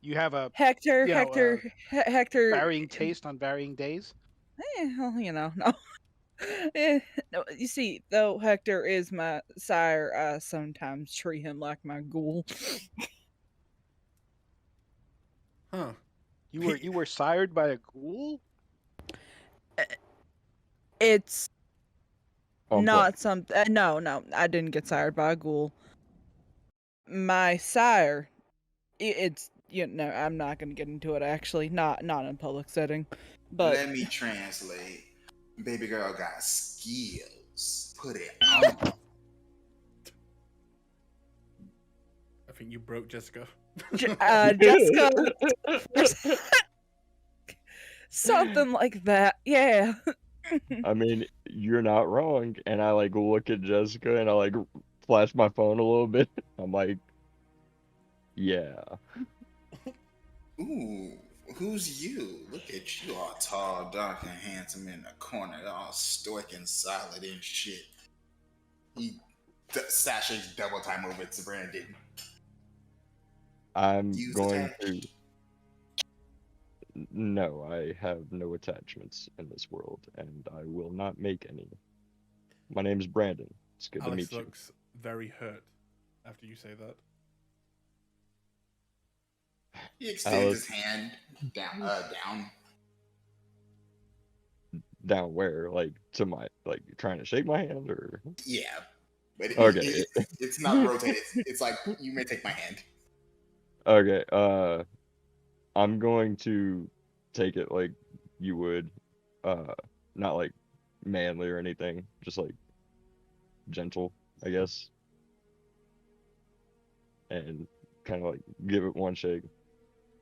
You have a Hector, you know Hector. varying taste on varying days. Well, no. No, you see, though Hector is my sire, I sometimes treat him like my ghoul. Huh. You were sired by a ghoul? It's On point. not some. No, I didn't get sired by a ghoul. My sire, it's I'm not gonna get into it. Actually, not in a public setting, but Let me translate. Baby girl got skills. Put it on. I think you broke Jessica. Jessica, something like that. Yeah. I mean, you're not wrong. And I like look at Jessica and I like flash my phone a little bit. I'm like, yeah. Ooh, who's you? Look at you, all tall, dark, and handsome in the corner, all stoic and solid and shit. He sashays double time over to Brandon. I'm Use going attack. to. No, I have no attachments in this world, and I will not make any. My name's Brandon. It's good to Alice meet you. looks very hurt after you say that. He extends Alice, his hand down. down where? Like to my like trying to shake my hand or? Yeah, but Okay. it's not rotated. It's like you may take my hand. Okay. I'm going to take it like you would, not like manly or anything, just like gentle, I guess, and kind of like give it one shake.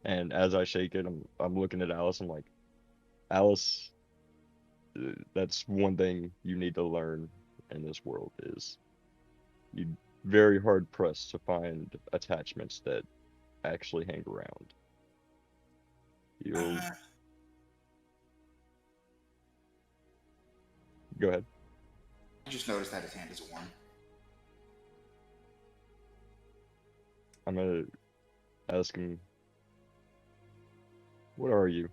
And as I shake it, I'm looking at Alice. I'm like, Alice, that's one thing you need to learn in this world is you very hard pressed to find attachments that actually hang around. You'll go ahead. I just noticed that his hand is warm. I'm gonna ask him, what are you?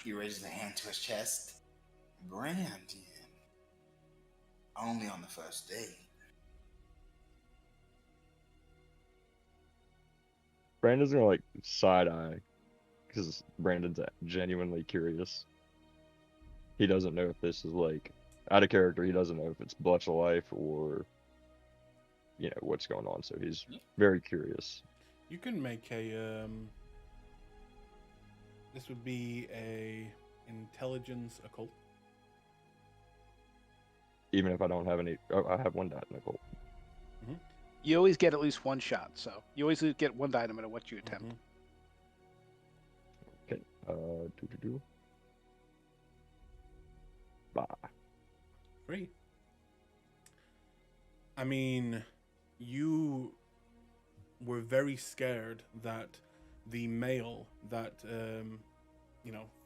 He raises a hand to his chest. Brandon. Only on the first date. Brandon's gonna like side eye because Brandon's genuinely curious. He doesn't know if this is like out of character. He doesn't know if it's Blush of Life or what's going on. So he's very curious. You can make a this would be a intelligence occult. Even if I don't have any, I have one dot in occult. You always get at least one shot, so you always get one die no matter what you attempt. Okay. Bah. 3. I mean, you were very scared that the male that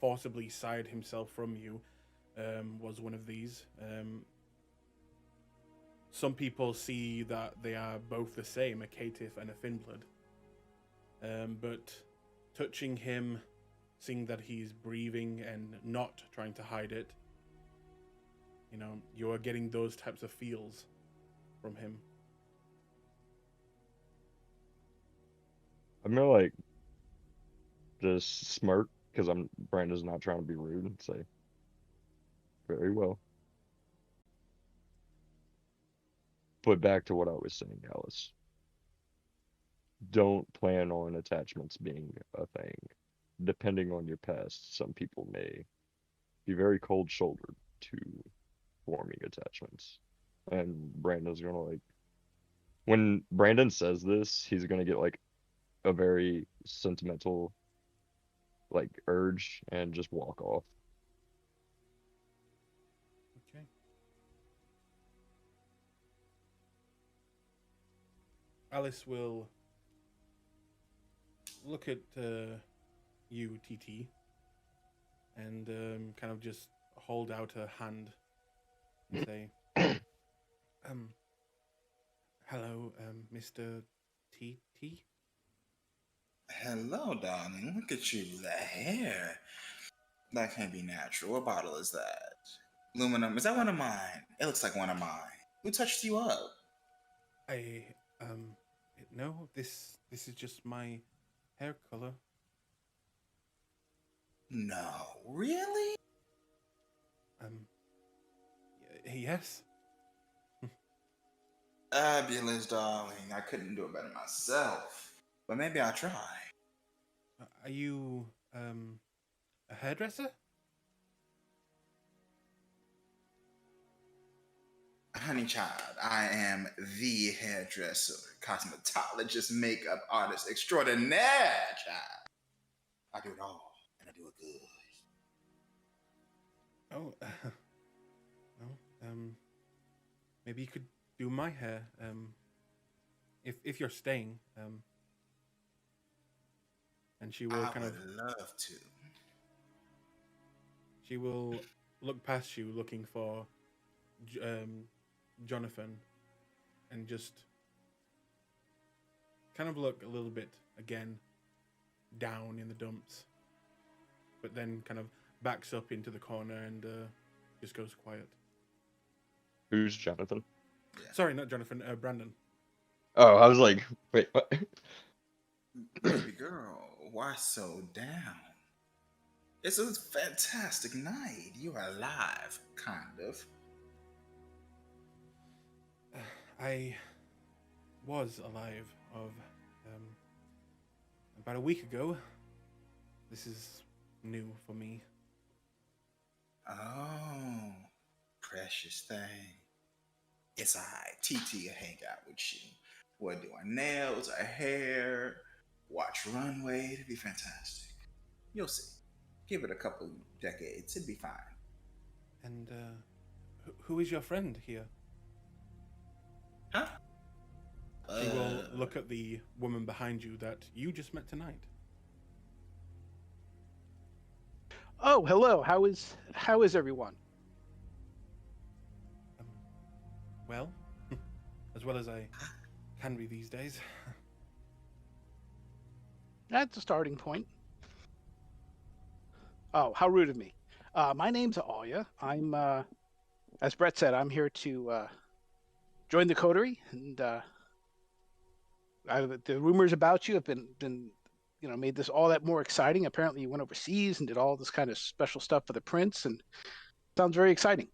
forcibly sired himself from you was one of these. Some people see that they are both the same, a caitiff and a Finblood. But touching him, seeing that he's breathing and not trying to hide it, you are getting those types of feels from him. I'm gonna like just smirk because Brandon's not trying to be rude and say, very well. But back to what I was saying, Alice. Don't plan on attachments being a thing. Depending on your past, some people may be very cold-shouldered to forming attachments. And Brandon's gonna like, when Brandon says this, he's gonna get like a very sentimental like urge and just walk off. Okay. Alice will look at you, TT, and kind of just hold out her hand and say, hello, Mr. TT? Hello, darling. Look at you. That hair. That can't be natural. What bottle is that? Aluminum. Is that one of mine? It looks like one of mine. Who touched you up? I, no, this is just my hair color. No. Really? Yes. Fabulous, darling. I couldn't do it better myself. But maybe I'll try. Are you, a hairdresser? Honey child, I am the hairdresser, cosmetologist, makeup artist extraordinaire, child. I do it all, and I do it good. Oh, well, maybe you could do my hair, if you're staying, and she will I kind of, would love to. she will look past you looking for, Jonathan, and just kind of look a little bit again down in the dumps, but then kind of backs up into the corner and just goes quiet. Who's Jonathan? Yeah. Sorry, not Jonathan, Brandon. Oh, I was like, wait, what? Baby girl, why so down? It's a fantastic night. You're alive, kind of. I was alive of about a week ago. This is new for me. Oh, precious thing. It's alright. TT will hang out with you. We'll do our nails, our hair, watch runway. It'd be fantastic. You'll see. Give it a couple decades. It'd be fine. And who is your friend here? Huh? She will look at the woman behind you that you just met tonight. Oh, hello. How is everyone? Well, as well as I can be these days. That's a starting point. Oh, how rude of me. My name's Alia. I'm, as Brett said, I'm here to join the coterie, and the rumors about you have been made this all that more exciting. Apparently, you went overseas and did all this kind of special stuff for the prince, and sounds very exciting.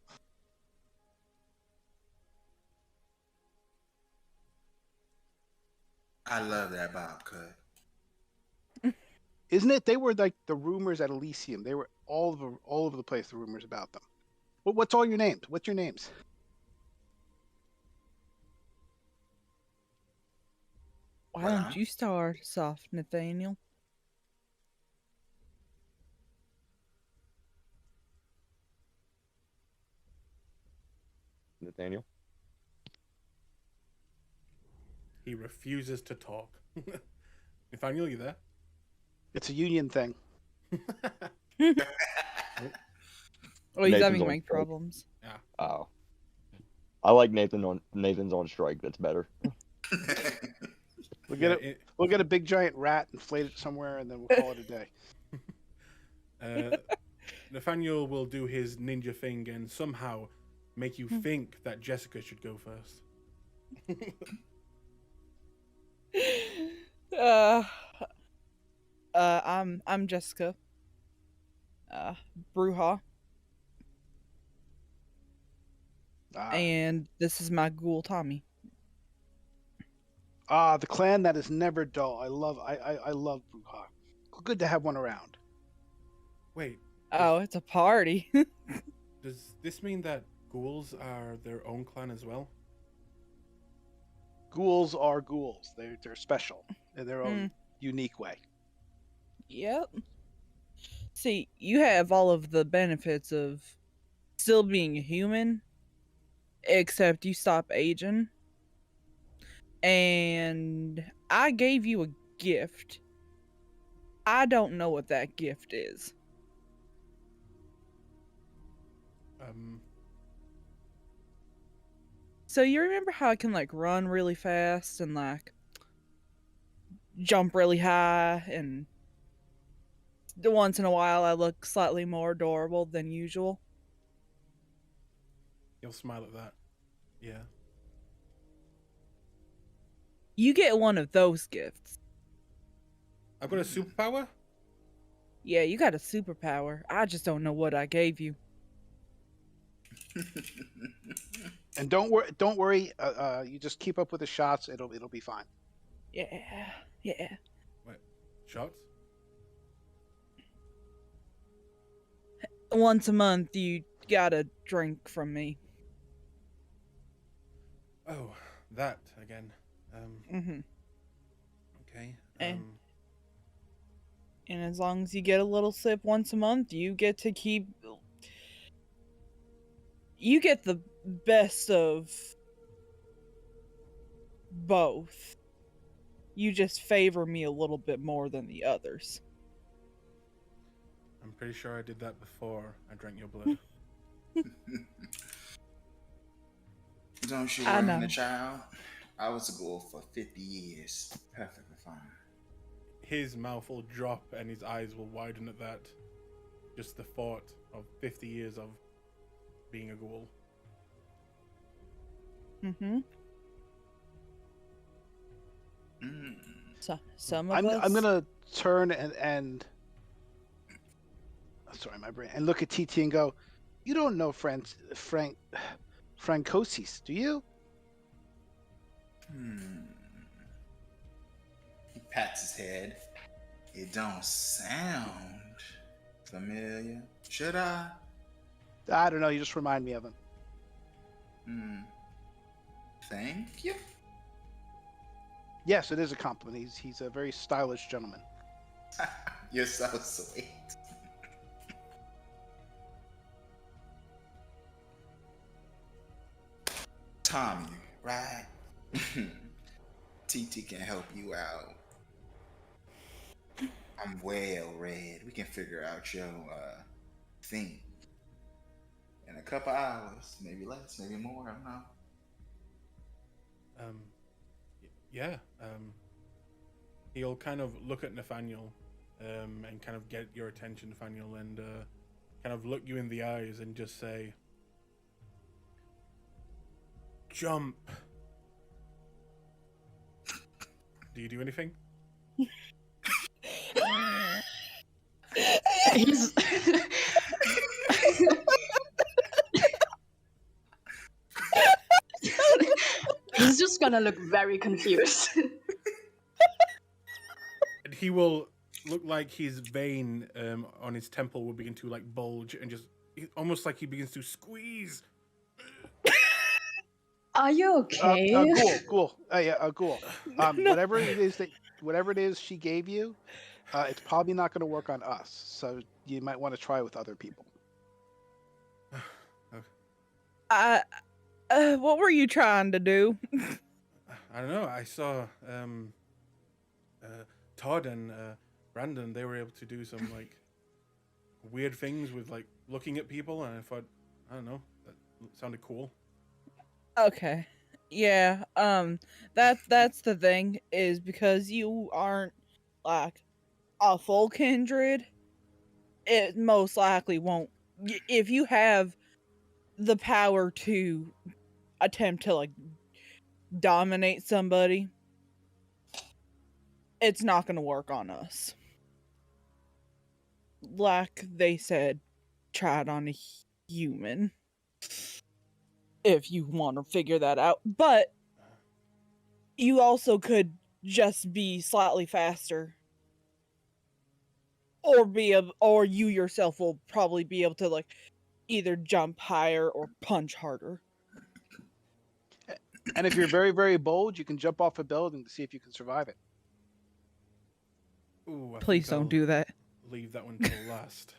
I love that bob cut. Isn't it? They were like the rumors at Elysium. They were all over the place. The rumors about them. What's all your names? What's your names? Why don't you start us off, Nathaniel? Nathaniel? He refuses to talk. Nathaniel, you there? It's a union thing. Oh, he's Nathan's having on mic strike. problems. Oh. I like Nathan's on strike. That's better. We'll get a big giant rat, inflate it somewhere, and then we'll call it a day. Nathaniel will do his ninja thing and somehow make you think that Jessica should go first. I'm Jessica. Bruja. And this is my ghoul, Tommy. The clan that is never dull. I love Bruja. Good to have one around. Wait, Oh, it's a party. does this mean that ghouls are their own clan as well? Ghouls are ghouls. They're special in their own unique way. Yep. See, you have all of the benefits of still being a human, except you stop aging. And I gave you a gift I don't know what that gift is. So you remember how I can like run really fast and like jump really high, and once in a while I look slightly more adorable than usual? He'll smile at that. Yeah. You get one of those gifts. I've got a superpower? Yeah, you got a superpower. I just don't know what I gave you. And don't worry. You just keep up with the shots. It'll be fine. Yeah. Wait, shots? Once a month, you got a drink from me. Oh, that again. Mm-hmm. Okay. And as long as you get a little sip once a month, you get to keep. You get the best of both. You just favor me a little bit more than the others. I'm pretty sure I did that before I drank your blood. Don't you I worry, know. my child. I was a ghoul for 50 years. Perfectly fine. His mouth will drop and his eyes will widen at that. Just the thought of 50 years of being a ghoul. Mm-hmm. Mm. So, some of us. I'm gonna turn and sorry, my brain, and look at TT and go, "You don't know Francosis, do you?" He pats his head. It don't sound familiar. Should I? I don't know. You just remind me of him. Thank you. Yes, it is a compliment. He's a very stylish gentleman. You're so sweet. Tommy, right? TT can help you out. I'm well read. We can figure out your thing in a couple hours, maybe less, maybe more. I don't know. Yeah. He'll kind of look at Nathaniel, and kind of get your attention, Nathaniel, and kind of look you in the eyes and just say, "Jump." Do you do anything? He's he's just gonna look very confused. And he will look like his vein on his temple will begin to like bulge and just almost like he begins to squeeze. Are you okay? Ghoul. Ghoul. Whatever it is she gave you, it's probably not going to work on us. So you might want to try with other people. What were you trying to do? I don't know. I saw Todd and Brandon. They were able to do some like weird things with like looking at people, and I thought, I don't know, that sounded cool. Okay. Yeah, that's the thing, is because you aren't like a full kindred, it most likely won't. If you have the power to attempt to like dominate somebody, it's not going to work on us. Like they said, try it on a human. If you want to figure that out. But you also could just be slightly faster. Or you yourself will probably be able to like either jump higher or punch harder. And if you're very, very bold, you can jump off a building to see if you can survive it. Ooh, I Please think don't I'll do that. Leave that one till last.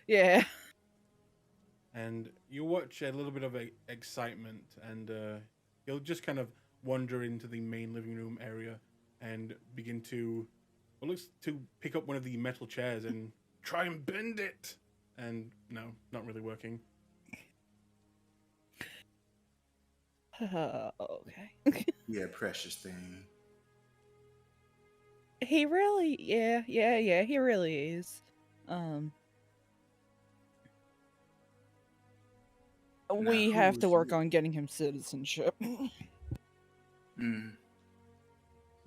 Yeah. And you watch a little bit of excitement, and you'll just kind of wander into the main living room area and begin to Well, looks to pick up one of the metal chairs and try and bend it. And no, not really working. Okay. Yeah, precious thing. He really, yeah, he really is. We have to work on getting him citizenship.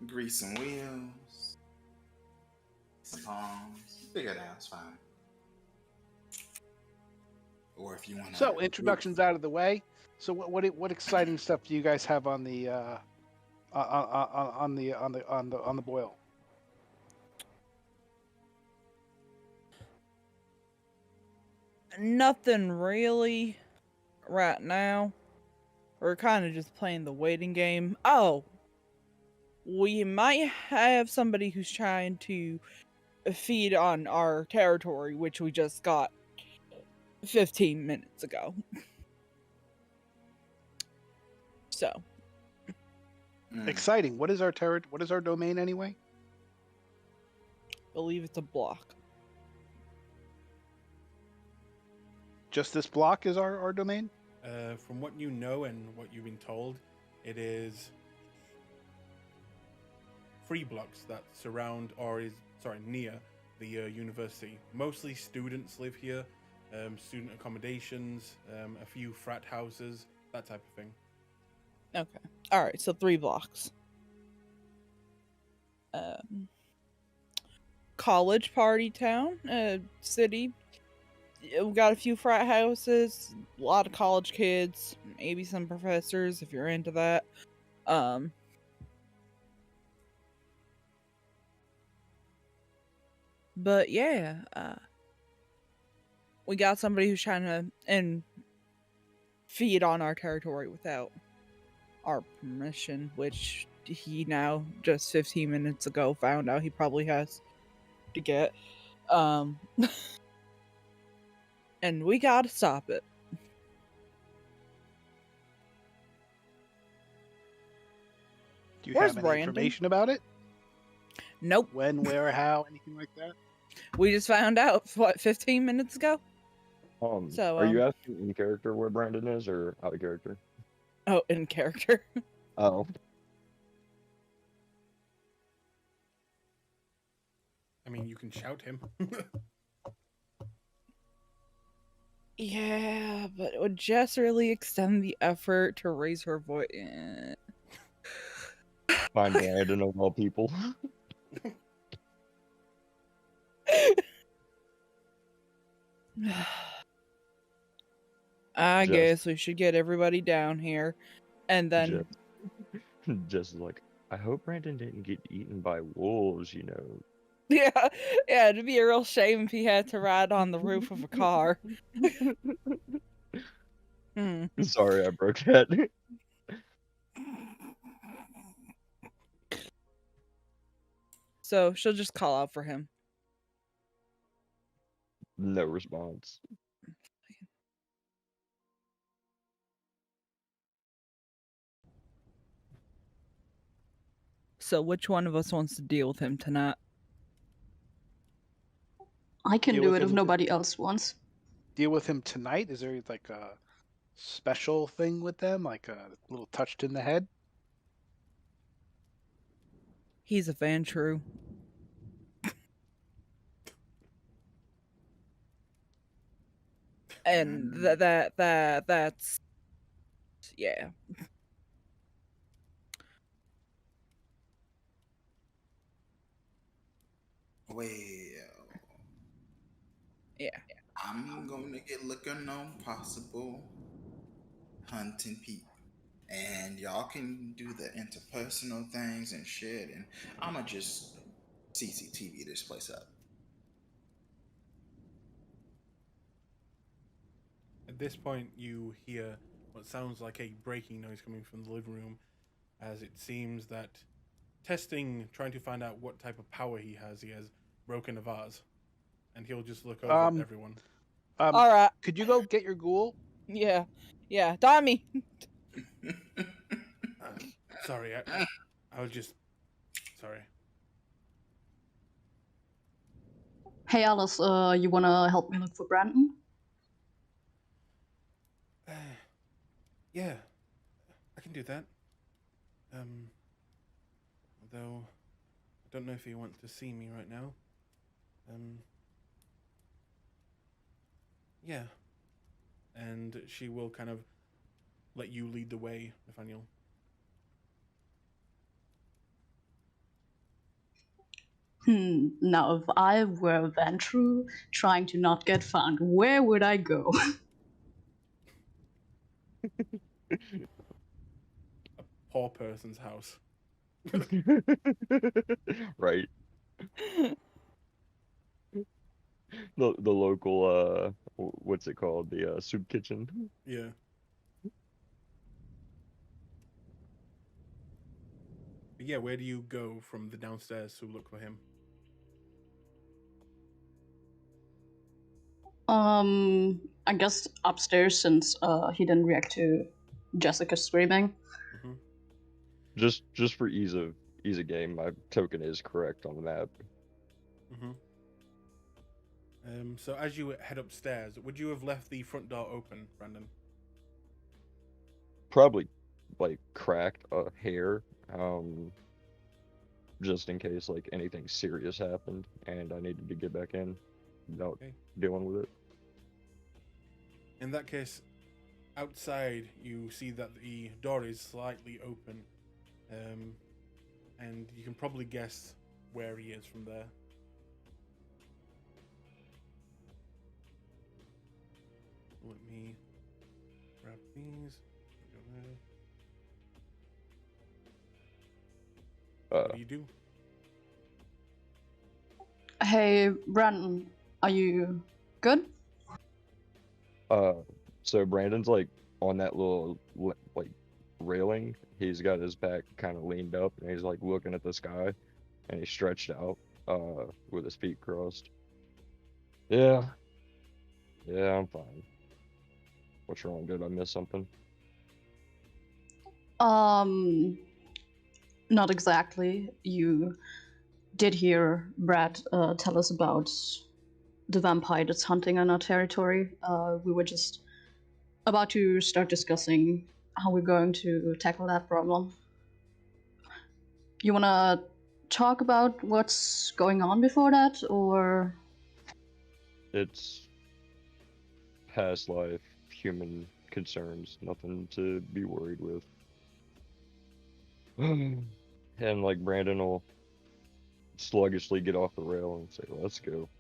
Grease some wheels. Some palms. Figure it out, it's fine. Or if you want to. So introductions out of the way. So what exciting stuff do you guys have on the boil? Nothing really right now. We're kind of just playing the waiting game. Oh, we might have somebody who's trying to feed on our territory, which we just got 15 minutes ago. So Exciting. What is our What is our domain anyway? believe it's a block. Just this block is our domain? From what you know and what you've been told, it is 3 blocks that surround or is near the university. Mostly students live here, student accommodations, a few frat houses, that type of thing. Okay. All right. So 3 blocks. College party town, city. We got a few frat houses, a lot of college kids, maybe some professors if you're into that. But yeah, we got somebody who's trying to feed on our territory without our permission, which he now just 15 minutes ago found out he probably has to get. And we gotta stop it. Do you Where's have any Brandon? information about it? Nope. When, where, how, anything like that? We just found out, what, 15 minutes ago? So, Are you asking in character where Brandon is, or out of character? Oh, in character. Oh. I mean, you can shout him. Yeah, but it would just really extend the effort to raise her voice. Find Brandon of all people. I Just- guess we should get everybody down here. And then Just like, I hope Brandon didn't get eaten by wolves, you know. yeah, it'd be a real shame if he had to ride on the roof of a car. Sorry, I broke that. So she'll just call out for him. No response. So which one of us wants to deal with him tonight? I can Deal do with it if him- nobody else wants. Deal with him tonight? Is there like a special thing with them, like a little touched in the head? He's a fan true. And that's yeah. Well, Yeah. I'm gonna get looking on possible hunting people. And y'all can do the interpersonal things and shit, and I'ma just CCTV this place up. At this point, you hear what sounds like a breaking noise coming from the living room, as it seems that trying to find out what type of power he has broken a vase, and he'll just look over at everyone. All right. Could you go get your ghoul? Yeah. Tommy. Sorry, I was just sorry. Hey Alice, you wanna help me look for Brandon? Yeah, I can do that. Although I don't know if you want to see me right now. Yeah. And she will kind of let you lead the way, Nathaniel. Now if I were Ventru trying to not get found, where would I go? A poor person's house. Right. The local what's it called? The soup kitchen. Yeah. But yeah, where do you go from the downstairs to look for him? I guess upstairs since he didn't react to Jessica screaming. Mm-hmm. Just for ease of game, my token is correct on the map. Mm-hmm. So as you head upstairs, would you have left the front door open, Brandon? Probably like cracked a hair, just in case like anything serious happened and I needed to get back in without Okay. dealing with it. In that case, outside you see that the door is slightly open, and you can probably guess where he is from there. Let me grab these. Go there. What do you do? Hey, Brandon, are you good? So Brandon's like on that little like railing. He's got his back kind of leaned up and he's like looking at the sky and he's stretched out with his feet crossed. Yeah, I'm fine. What's wrong? Did I miss something? Not exactly. You did hear Brad tell us about the vampire that's hunting on our territory. We were just about to start discussing how we're going to tackle that problem. You wanna talk about what's going on before that, or? It's past life human concerns, nothing to be worried with. And like Brandon will sluggishly get off the rail and say, "Let's go."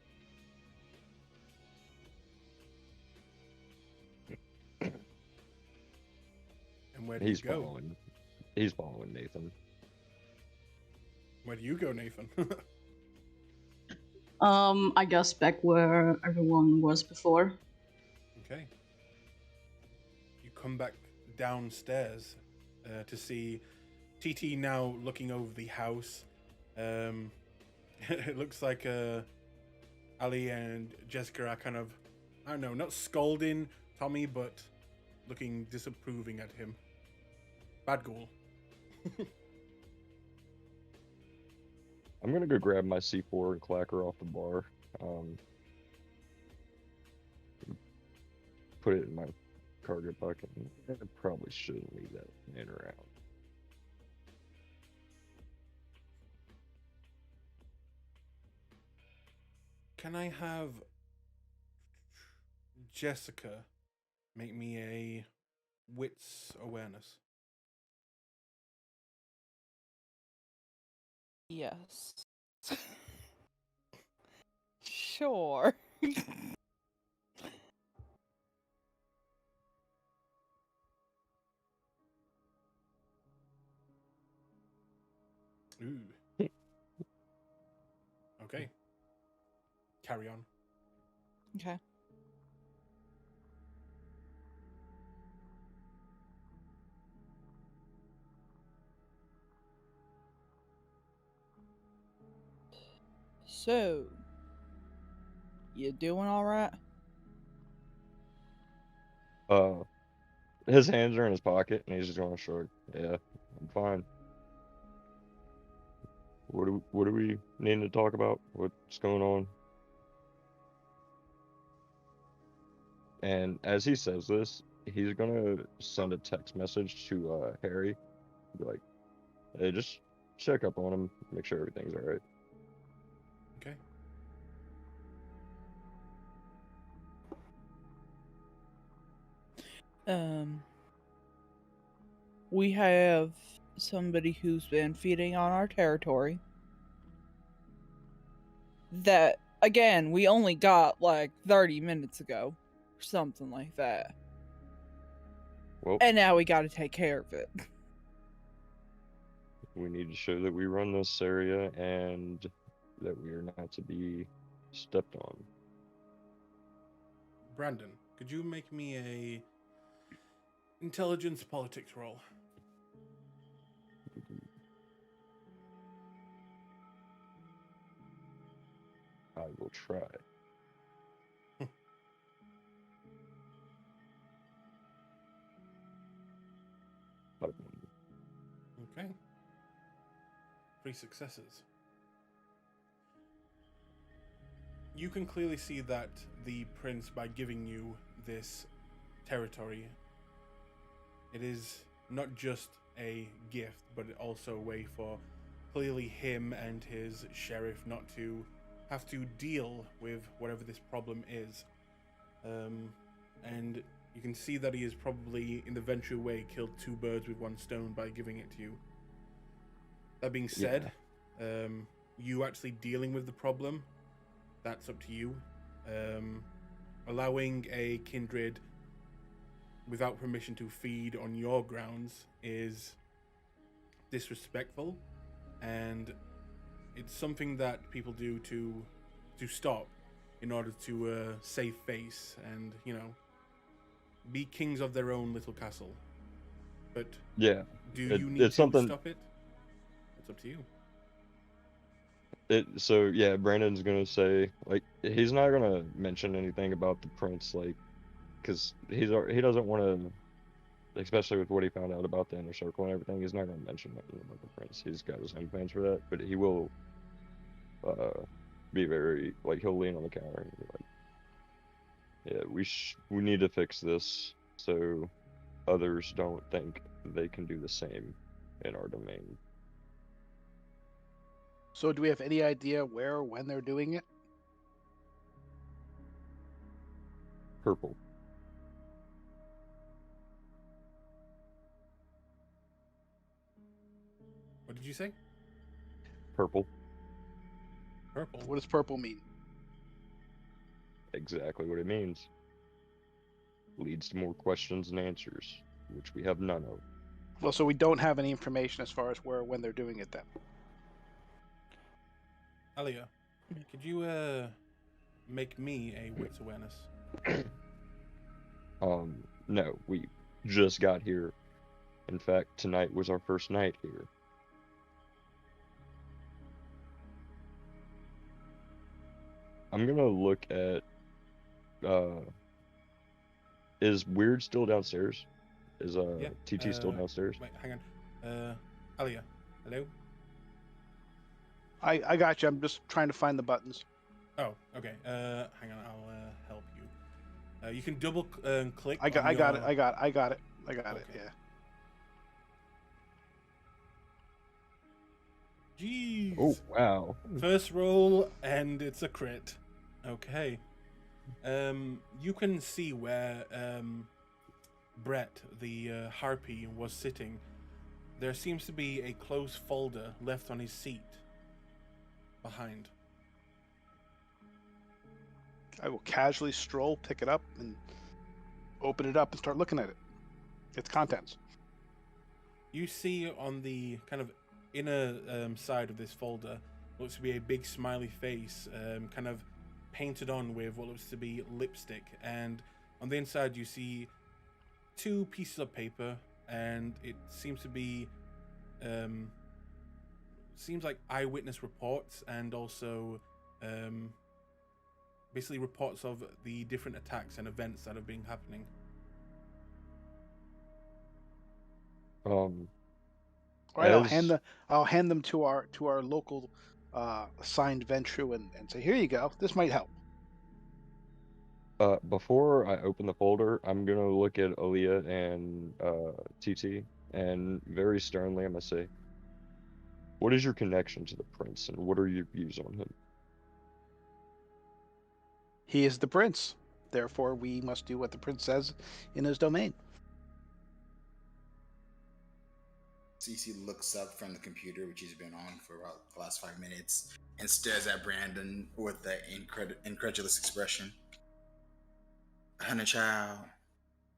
And where do you go? He's following Nathan. Where do you go, Nathan? I guess back where everyone was before. Okay. You come back downstairs to see TT now looking over the house. It looks like Ali and Jessica are kind of, I don't know, not scolding Tommy, but looking disapproving at him. Bad ghoul. I'm gonna go grab my C4 and clack her off the bar. Put it in my cargo bucket. I probably shouldn't leave that in around. Can I have Jessica make me a wits awareness? Yes. Sure. Ooh. Okay. Carry on. Okay. So, you doing all right? His hands are in his pocket and he's just going shrug. Yeah, I'm fine. What do we need to talk about? What's going on? And as he says this, he's gonna send a text message to Harry, be like, "Hey, just check up on him, make sure everything's all right." Okay. We have somebody who's been feeding on our territory. That, again, we only got like 30 minutes ago, or something like that. Well, And now we gotta take care of it. we need to show that we run this area and that we are not to be stepped on. Brandon, could you make me a intelligence politics roll? I will try. But Okay. 3 successes. You can clearly see that the prince, by giving you this territory, it is not just a gift, but also a way for clearly him and his sheriff not to have to deal with whatever this problem is. And you can see that he has probably, in the venture way, killed 2 birds with 1 stone by giving it to you. That being said, you actually dealing with the problem, that's up to you. Allowing a kindred without permission to feed on your grounds is disrespectful, and it's something that people do to stop in order to save face and, you know, be kings of their own little castle. But yeah, do you need it's to something. stop it? It's up to you. So yeah, Brandon's gonna say, like, he's not gonna mention anything about the prince, like, because he doesn't want to, especially with what he found out about the inner circle and everything. He's not gonna mention anything about the prince. He's got his own plans for that, but he will be very, like, he'll lean on the counter and be like, yeah, we need to fix this so others don't think they can do the same in our domain. So, do we have any idea where or when they're doing it? Purple. What did you say? Purple. Purple. What does purple mean? Exactly what it means. Leads to more questions than answers, which we have none of. Well, so we don't have any information as far as where or when they're doing it then. Alia, could you make me a wits awareness? No, we just got here. In fact, tonight was our first night here. I'm gonna look at, is Weird still downstairs? Is Yeah, TT still downstairs? Wait, hang on. Alia, hello? I got you. I'm just trying to find the buttons. Oh, okay. Hang on, I'll help you. You can double click. I got on it. I got it. Okay. Yeah. Jeez. Oh, wow. First roll, and it's a crit. Okay. You can see where Brett, the harpy, was sitting. There seems to be a closed folder left on his seat behind. I will casually stroll, pick it up, and open it up and start looking at it. Its contents. You see on the kind of inner side of this folder looks to be a big smiley face, kind of painted on with what looks to be lipstick, and on the inside you see 2 pieces of paper, and it seems to be seems like eyewitness reports, and also basically reports of the different attacks and events that have been happening. All right, I'll hand them to our local assigned Ventru and say, here you go. This might help. Before I open the folder, I'm gonna look at Aaliyah and TT, and very sternly, I'm gonna say, "What is your connection to the prince, and what are your views on him?" He is the prince. Therefore, we must do what the prince says in his domain. Cece looks up from the computer, which he's been on for about the last 5 minutes, and stares at Brandon with the incredulous expression. Honey child,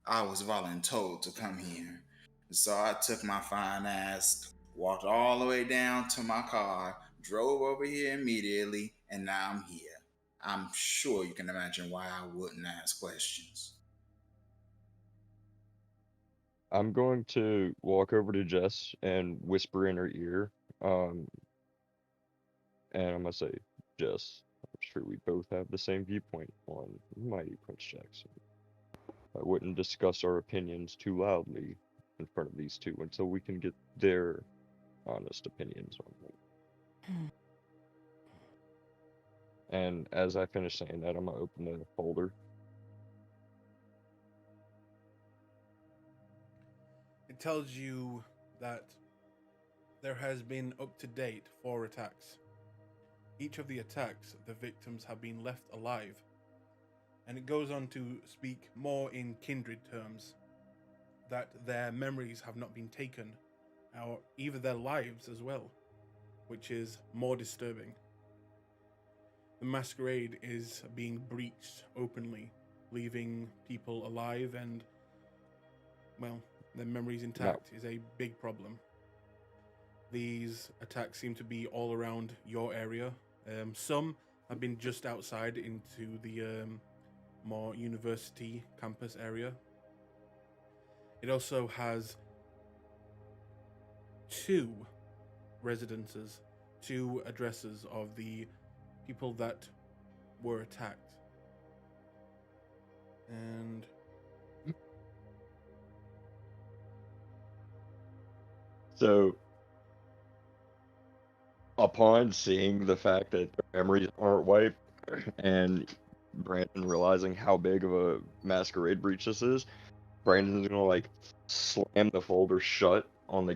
I was voluntold to come here. So I took my fine ass, walked all the way down to my car, drove over here immediately, and now I'm here. I'm sure you can imagine why I wouldn't ask questions. I'm going to walk over to Jess and whisper in her ear, and I'm gonna say, "Jess, I'm sure we both have the same viewpoint on Mighty Prince Jackson. I wouldn't discuss our opinions too loudly in front of these two until we can get their honest opinions on them." And as I finish saying that, I'm gonna open the folder. It tells you that there has been up to date 4 attacks. Each of the attacks, the victims have been left alive. And it goes on to speak more in kindred terms, that their memories have not been taken, or even their lives as well, which is more disturbing. The masquerade is being breached openly, leaving people alive and, well, their memories intact is a big problem. These attacks seem to be all around your area. Some have been just outside into the more university campus area. It also has 2 residences, 2 addresses of the people that were attacked. And So, upon seeing the fact that their memories aren't wiped, and Brandon realizing how big of a masquerade breach this is, Brandon's gonna like slam the folder shut on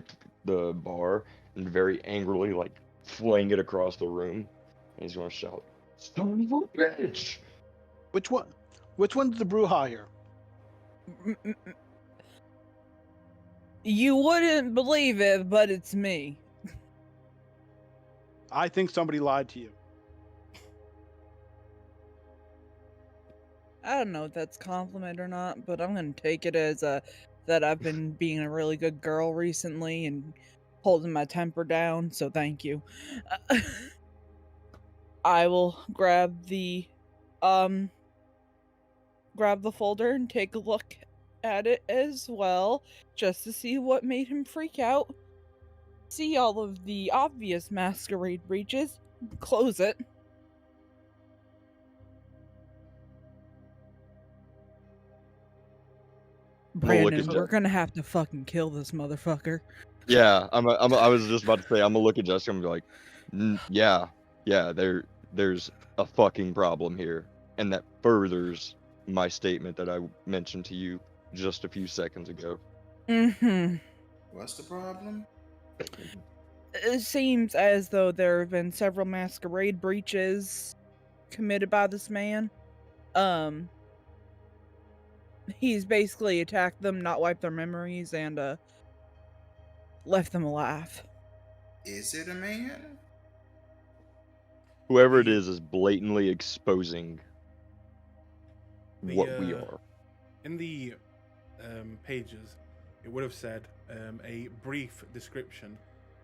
the bar and very angrily like fling it across the room. And he's gonna shout, "Son of a bitch!" Which one? Which one's the brouhaha here? You wouldn't believe it, but it's me. I think somebody lied to you. I don't know if that's a compliment or not, but I'm gonna take it as that I've been being a really good girl recently and holding my temper down, so thank you. I will grab the folder and take a look at it as well, just to see what made him freak out. See all of the obvious masquerade breaches, close it. Brandon, we're gonna have to fucking kill this motherfucker. Yeah, I was just about to say, I'm gonna look at Jessica and be like, yeah, there's a fucking problem here. And that furthers my statement that I mentioned to you just a few seconds ago. Mm-hmm. What's the problem? It seems as though there have been several masquerade breaches committed by this man. He's basically attacked them, not wiped their memories, and left them alive. Is it a man? Whoever it is blatantly exposing what we are. In the pages, it would have said a brief description,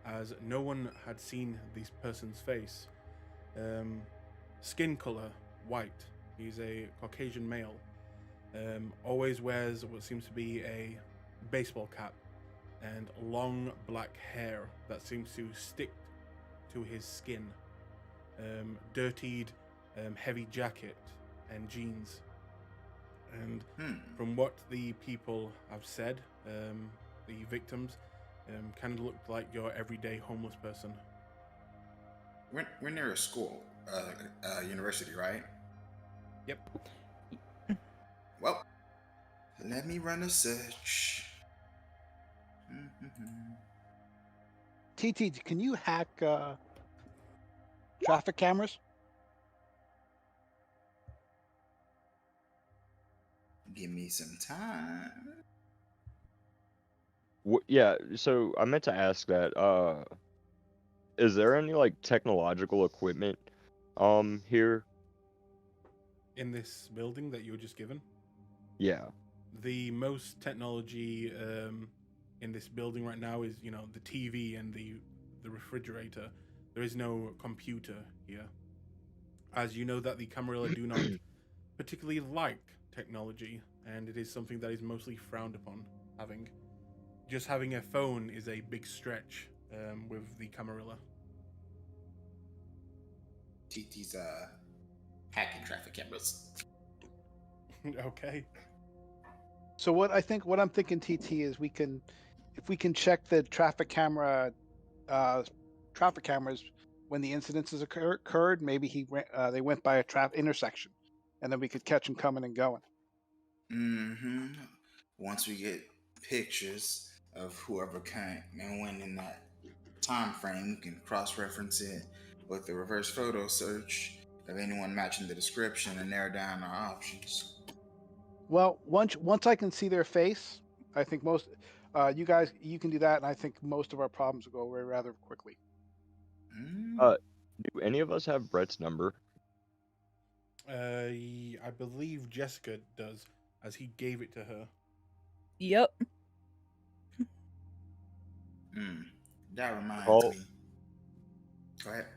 as no one had seen this person's face. Skin color, white. He's a Caucasian male. Always wears what seems to be a baseball cap and long black hair that seems to stick to his skin. Dirtied, heavy jacket and jeans. And from what the people have said, the victims kind of looked like your everyday homeless person. We're near a school, university, right? Yep. Let me run a search. Mhm. TT, can you hack traffic cameras? Give me some time. Yeah, so I meant to ask that. Is there any like technological equipment here? In this building that you were just given, Yeah. the most technology in this building right now is, the TV and the refrigerator. There is no computer here, as you know that the Camarilla do not particularly like technology, and it is something that is mostly frowned upon. Having a phone is a big stretch with the Camarilla. TT's hacking traffic cameras. Okay. So what I'm thinking, TT, is if we can check the traffic cameras when the incidences occurred, maybe they went by a traffic intersection, and then we could catch them coming and going. Mm-hmm. Once we get pictures of whoever came and went in that time frame, we can cross-reference it with the reverse photo search of anyone matching the description and narrow down our options. Well, once I can see their face, I think you can do that, and I think most of our problems will go away rather quickly. Do any of us have Brett's number? I believe Jessica does, as he gave it to her. Yep. That reminds Oh. me. Go ahead.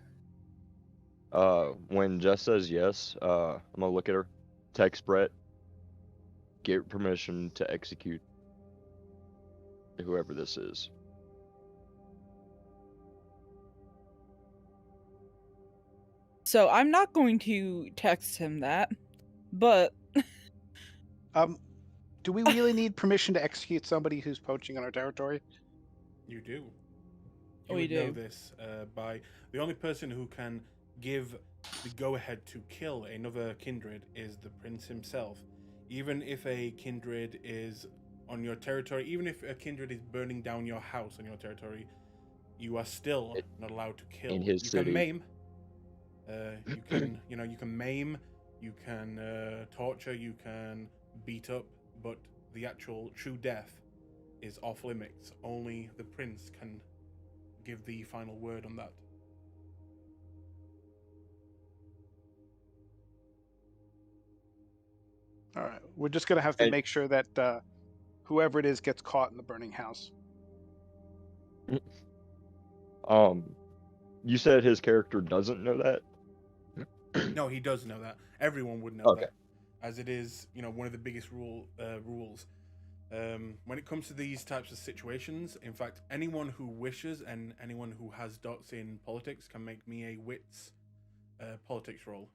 When Jess says yes, I'm gonna look at her, text Brett, get permission to execute whoever this is. So I'm not going to text him that, but Do we really need permission to execute somebody who's poaching on our territory? You do. You We would know do. this by the only person who can give the go-ahead to kill another kindred is the prince himself. Even if a kindred is on your territory, even if a kindred is burning down your house on your territory, you are still not allowed to kill. In his you city. can maim. You can, you can maim. You can torture. You can beat up. But the actual true death is off limits. Only the prince can give the final word on that. All right, we're just gonna have to make sure that whoever it is gets caught in the burning house. You said his character doesn't know that? No, he does know that. Everyone would know Okay. that, as it is, one of the biggest rules. When it comes to these types of situations, in fact, anyone who wishes and anyone who has dots in politics can make me a wits politics roll.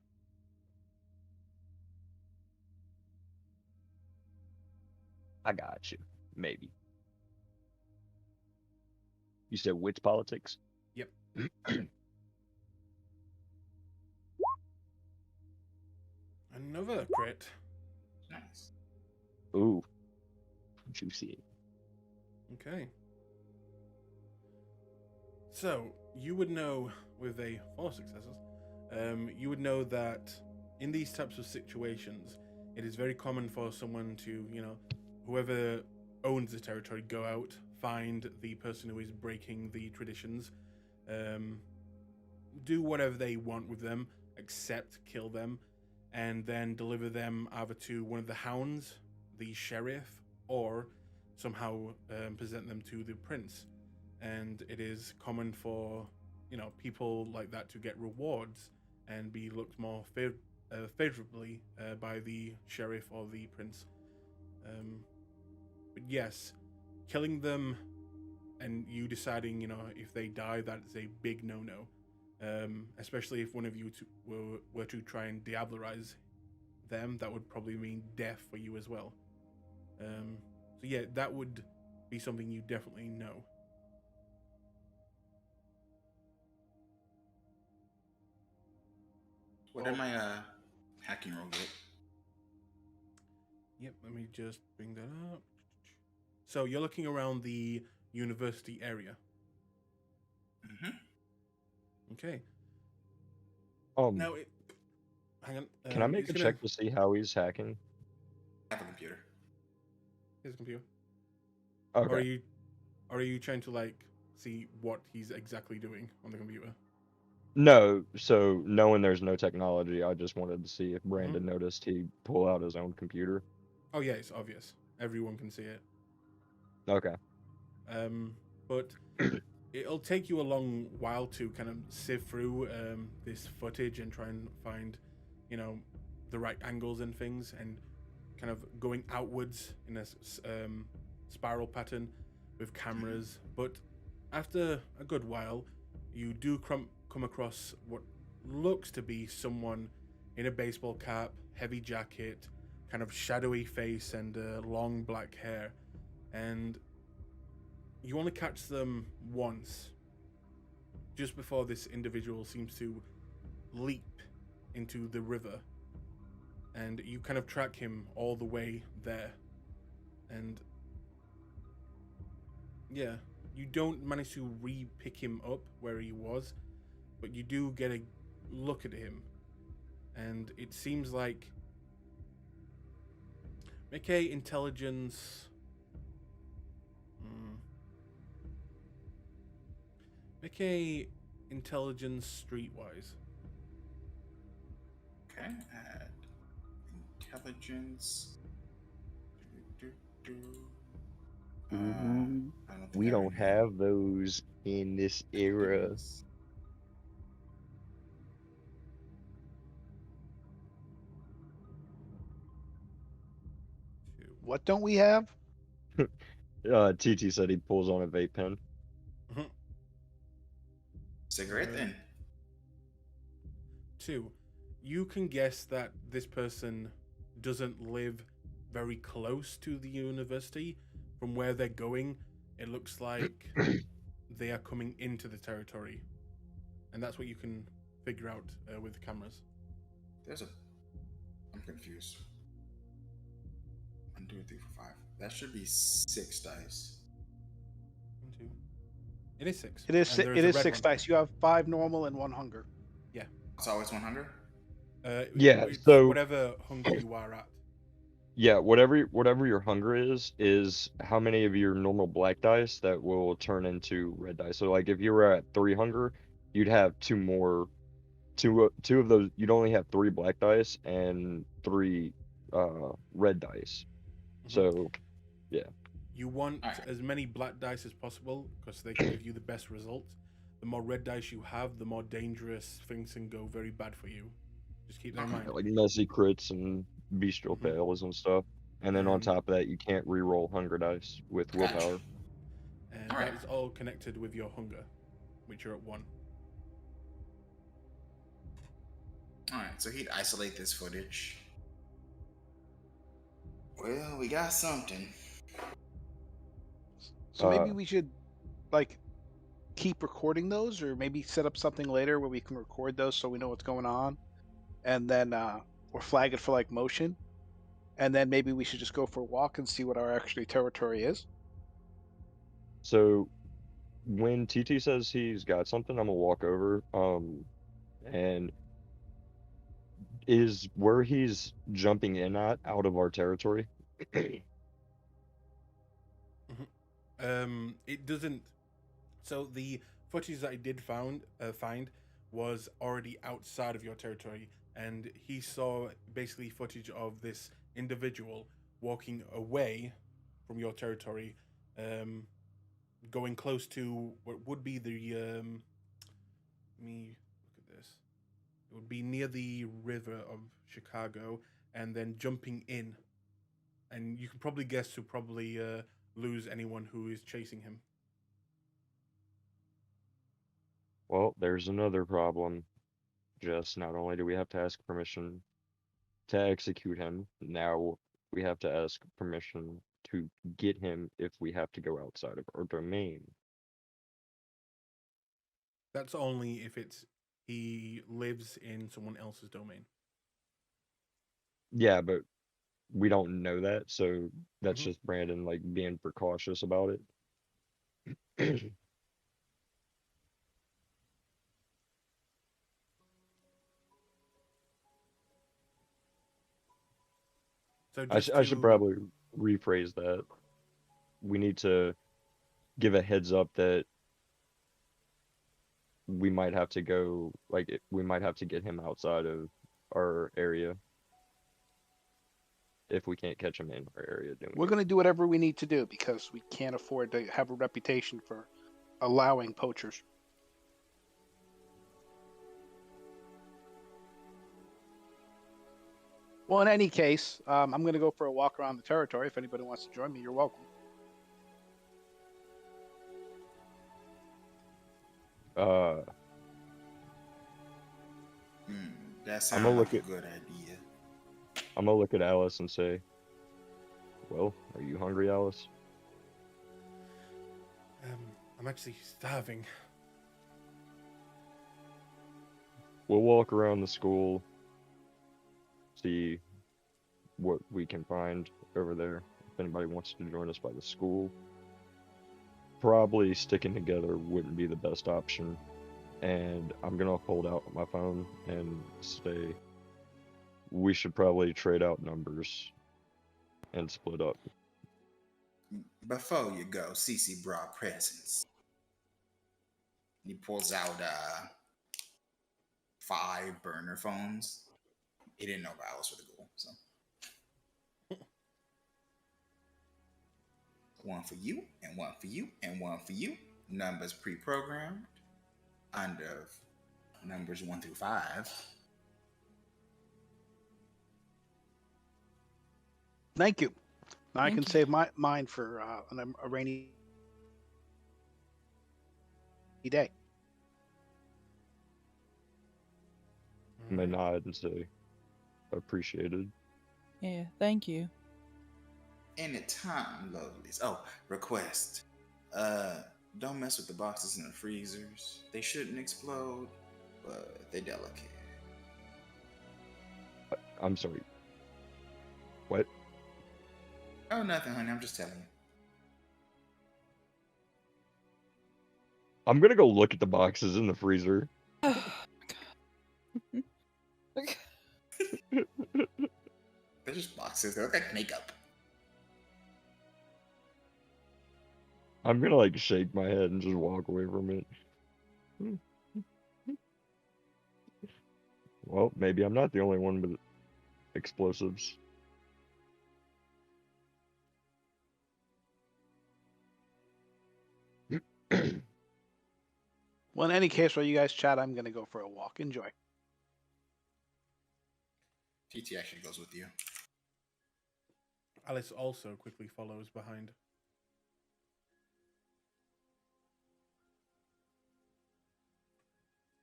I got you. Maybe. You said which politics? Yep. Another crit. Nice. Ooh. Juicy. Okay. So, you would know with a 4 successes, you would know that in these types of situations, it is very common for someone to, whoever owns the territory, go out, find the person who is breaking the traditions, do whatever they want with them, except kill them, and then deliver them either to one of the hounds, the sheriff, or somehow present them to the prince. And it is common for people like that to get rewards and be looked more favorably by the sheriff or the prince. But yes, killing them and you deciding if they die, that's a big no-no. Especially if one of you were to try and diablerize them, that would probably mean death for you as well. So yeah, that would be something you definitely know. What did my hacking roll get? Yep, let me just bring that up. So you're looking around the university area. Mm-hmm. Okay. Um, Now, hang on. can I make it's a gonna. check to see how he's hacking? I have a computer. Here's a computer. Okay. Or are you trying to like see what he's exactly doing on the computer? No, so knowing there's no technology, I just wanted to see if Mm-hmm. Brandon noticed he pull out his own computer. Oh yeah, it's obvious. Everyone can see it. Okay. But it'll take you a long while to kind of sift through this footage and try and find, you know, the right angles and things, and kind of going outwards in a spiral pattern with cameras. But after a good while, you do come across what looks to be someone in a baseball cap, heavy jacket, kind of shadowy face, and long black hair. And you only catch them once, just before this individual seems to leap into the river. And you kind of track him all the way there. And yeah, you don't manage to re-pick him up where he was, but you do get a look at him. And it seems like make a intelligence. Make a intelligence streetwise. Okay. Add intelligence. I don't think We I don't already have those in this era. is. What don't we have? TT said he pulls on a vape pen. Cigarette then. 2, you can guess that this person doesn't live very close to the university. From where they're going, it looks like they are coming into the territory, and that's what you can figure out with the cameras. I'm confused. 1, 2, 3, 4, 5. That should be 6 dice. 1, 2. It is 6. It is. And there It a is red 6 one. dice. You have 5 normal and 1 hunger. Yeah. It's always 1 hunger. Yeah, It's so- whatever hunger you are at. Yeah, whatever your hunger is how many of your normal black dice that will turn into red dice. So like if you were at 3 hunger, you'd have 2 more, two of those. You'd only have 3 black dice and 3 red dice. Mhm. So yeah. You want Alright. as many black dice as possible because they can give you the best results. The more red dice you have, the more dangerous things can go very bad for you. Just keep that in mind. Like messy crits and bestial Mhm. fails and stuff. And then on And- top of that, you can't re-roll hunger dice with Gotcha. willpower. And Alright. that is all connected with your hunger, which you're at 1. Alright, so he'd isolate this footage. Well, we got something. So maybe we should like keep recording those, or maybe set up something later where we can record those so we know what's going on, and then or flag it for like motion, and then maybe we should just go for a walk and see what our actually territory is. So when TT says he's got something, I'm gonna walk over. And is where he's jumping in at out of our territory? It doesn't. So the footage that I did find was already outside of your territory, and he saw basically footage of this individual walking away from your territory, going close to what would be the let me look at this. It would be near the river of Chicago, and then jumping in, and you can probably guess to probably lose anyone who is chasing him. Well, there's another problem. Just not only do we have to ask permission to execute him, now we have to ask permission to get him if we have to go outside of our domain. That's only if he lives in someone else's domain. Yeah, but we don't know that, so that's Mhm. just Brandon like being precautious about it. So I, just I should to probably rephrase that. We need to give a heads up that we might have to go, like, we might have to get him outside of our area if we can't catch him in our area doing We're it. going to do whatever we need to do because we can't afford to have a reputation for allowing poachers. Well, in any case, I'm going to go for a walk around the territory. If anybody wants to join me, you're welcome. Uh, That I'm sounds gonna like look a at good idea. I'm gonna look at Alice and say, "Well, are you hungry, Alice?" I'm actually starving. We'll walk around the school, see what we can find over there. If anybody wants to join us by the school, probably sticking together wouldn't be the best option. And I'm gonna hold out my phone and say we should probably trade out numbers and split up. Before you go, Cece brought presents. He pulls out 5 burner phones. He didn't know if Alice was the goal, so one for you, and one for you, and one for you. Numbers pre-programmed under numbers 1 through 5. Thank you. Now I Thank can you. save mine for a rainy day. I may nod and say appreciated. Yeah, thank you. Anytime, lovelies. Oh, request. Uh, don't mess with the boxes in the freezers. They shouldn't explode, but they're delicate. I'm sorry. What? Oh, nothing, honey. I'm just telling you. I'm gonna go look at the boxes in the freezer. They're just boxes. They look like makeup. I'm gonna like shake my head and just walk away from it. Well, maybe I'm not the only one with explosives. Well, in any case, while you guys chat, I'm going to go for a walk. Enjoy. TT actually goes with you. Alice also quickly follows behind.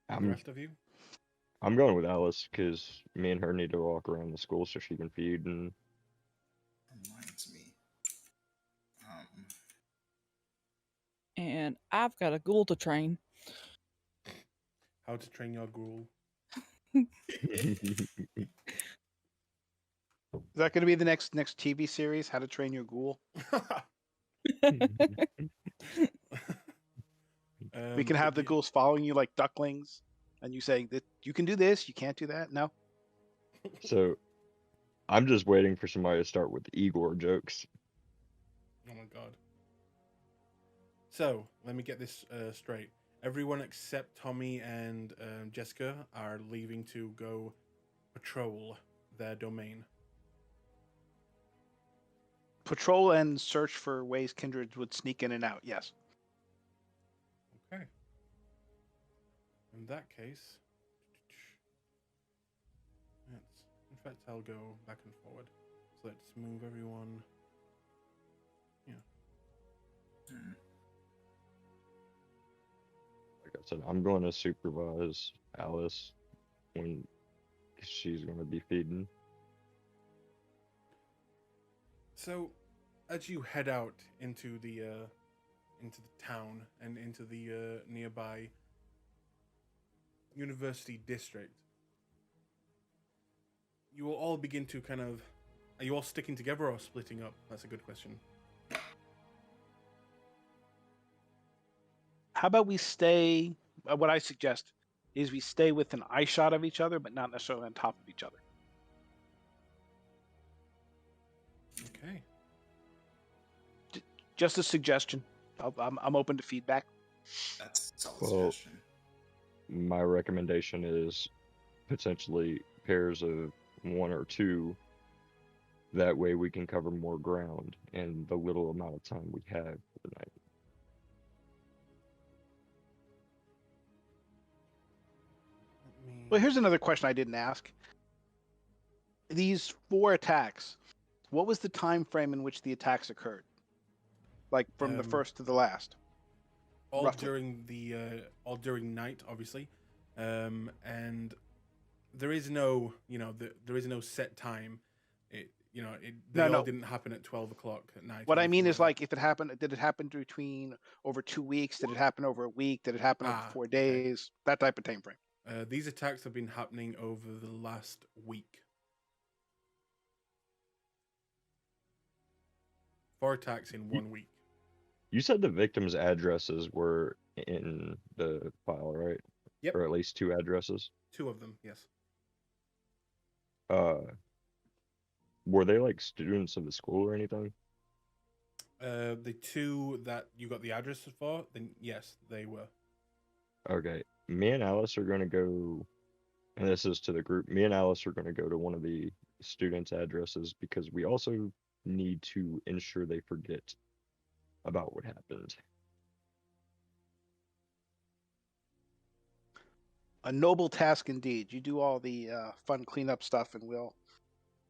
And the rest of you? I'm going with Alice because me and her need to walk around the school so she can feed and Reminds me. And I've got a ghoul to train. How to train your ghoul. Is that going to be the next TV series? How to Train Your Ghoul? We can have the ghouls following you like ducklings, and you saying that you can do this, you can't do that. No. So I'm just waiting for somebody to start with Igor jokes. Oh my god. So, let me get this straight. Everyone except Tommy and Jessica are leaving to go patrol their domain. Patrol and search for ways kindred would sneak in and out. Yes. Okay. In that case, in fact, I'll go back and forward. So let's move everyone. Yeah. Like I said, I'm going to supervise Alice when she's going to be feeding. So, as you head out into the town and into the nearby university district, you will all begin to kind of Are you all sticking together or splitting up? That's a good question. How about we stay? What I suggest is we stay within eye shot of each other, but not necessarily on top of each other. Okay. Just a suggestion. I'm open to feedback. That's a solid Well, suggestion. My recommendation is potentially pairs of 1 or 2. That way we can cover more ground in the little amount of time we have for the night. Well, here's another question I didn't ask. These 4 attacks, what was the time frame in which the attacks occurred? Like from the first to the last? all roughly. during night, obviously, and there is no there is no set time. They all didn't happen at 12 o'clock at night. What or I mean anything is, that. like, if it happened, did it happen between over 2 weeks? Did it happen over a week? Did it happen over 4 okay. days? That type of time frame. These attacks have been happening over the last week. 4 attacks in 1 week. You said the victims' addresses were in the file, right? Yep. Or at least 2 addresses. 2 of them, yes. Were they like students of the school or anything? The 2 that you got the addresses for, then yes, they were. Okay. Me and Alice are going to go, and this is to the group, me and Alice are going to go to one of the students' addresses because we also need to ensure they forget about what happened. A noble task indeed. You do all the fun cleanup stuff, and we'll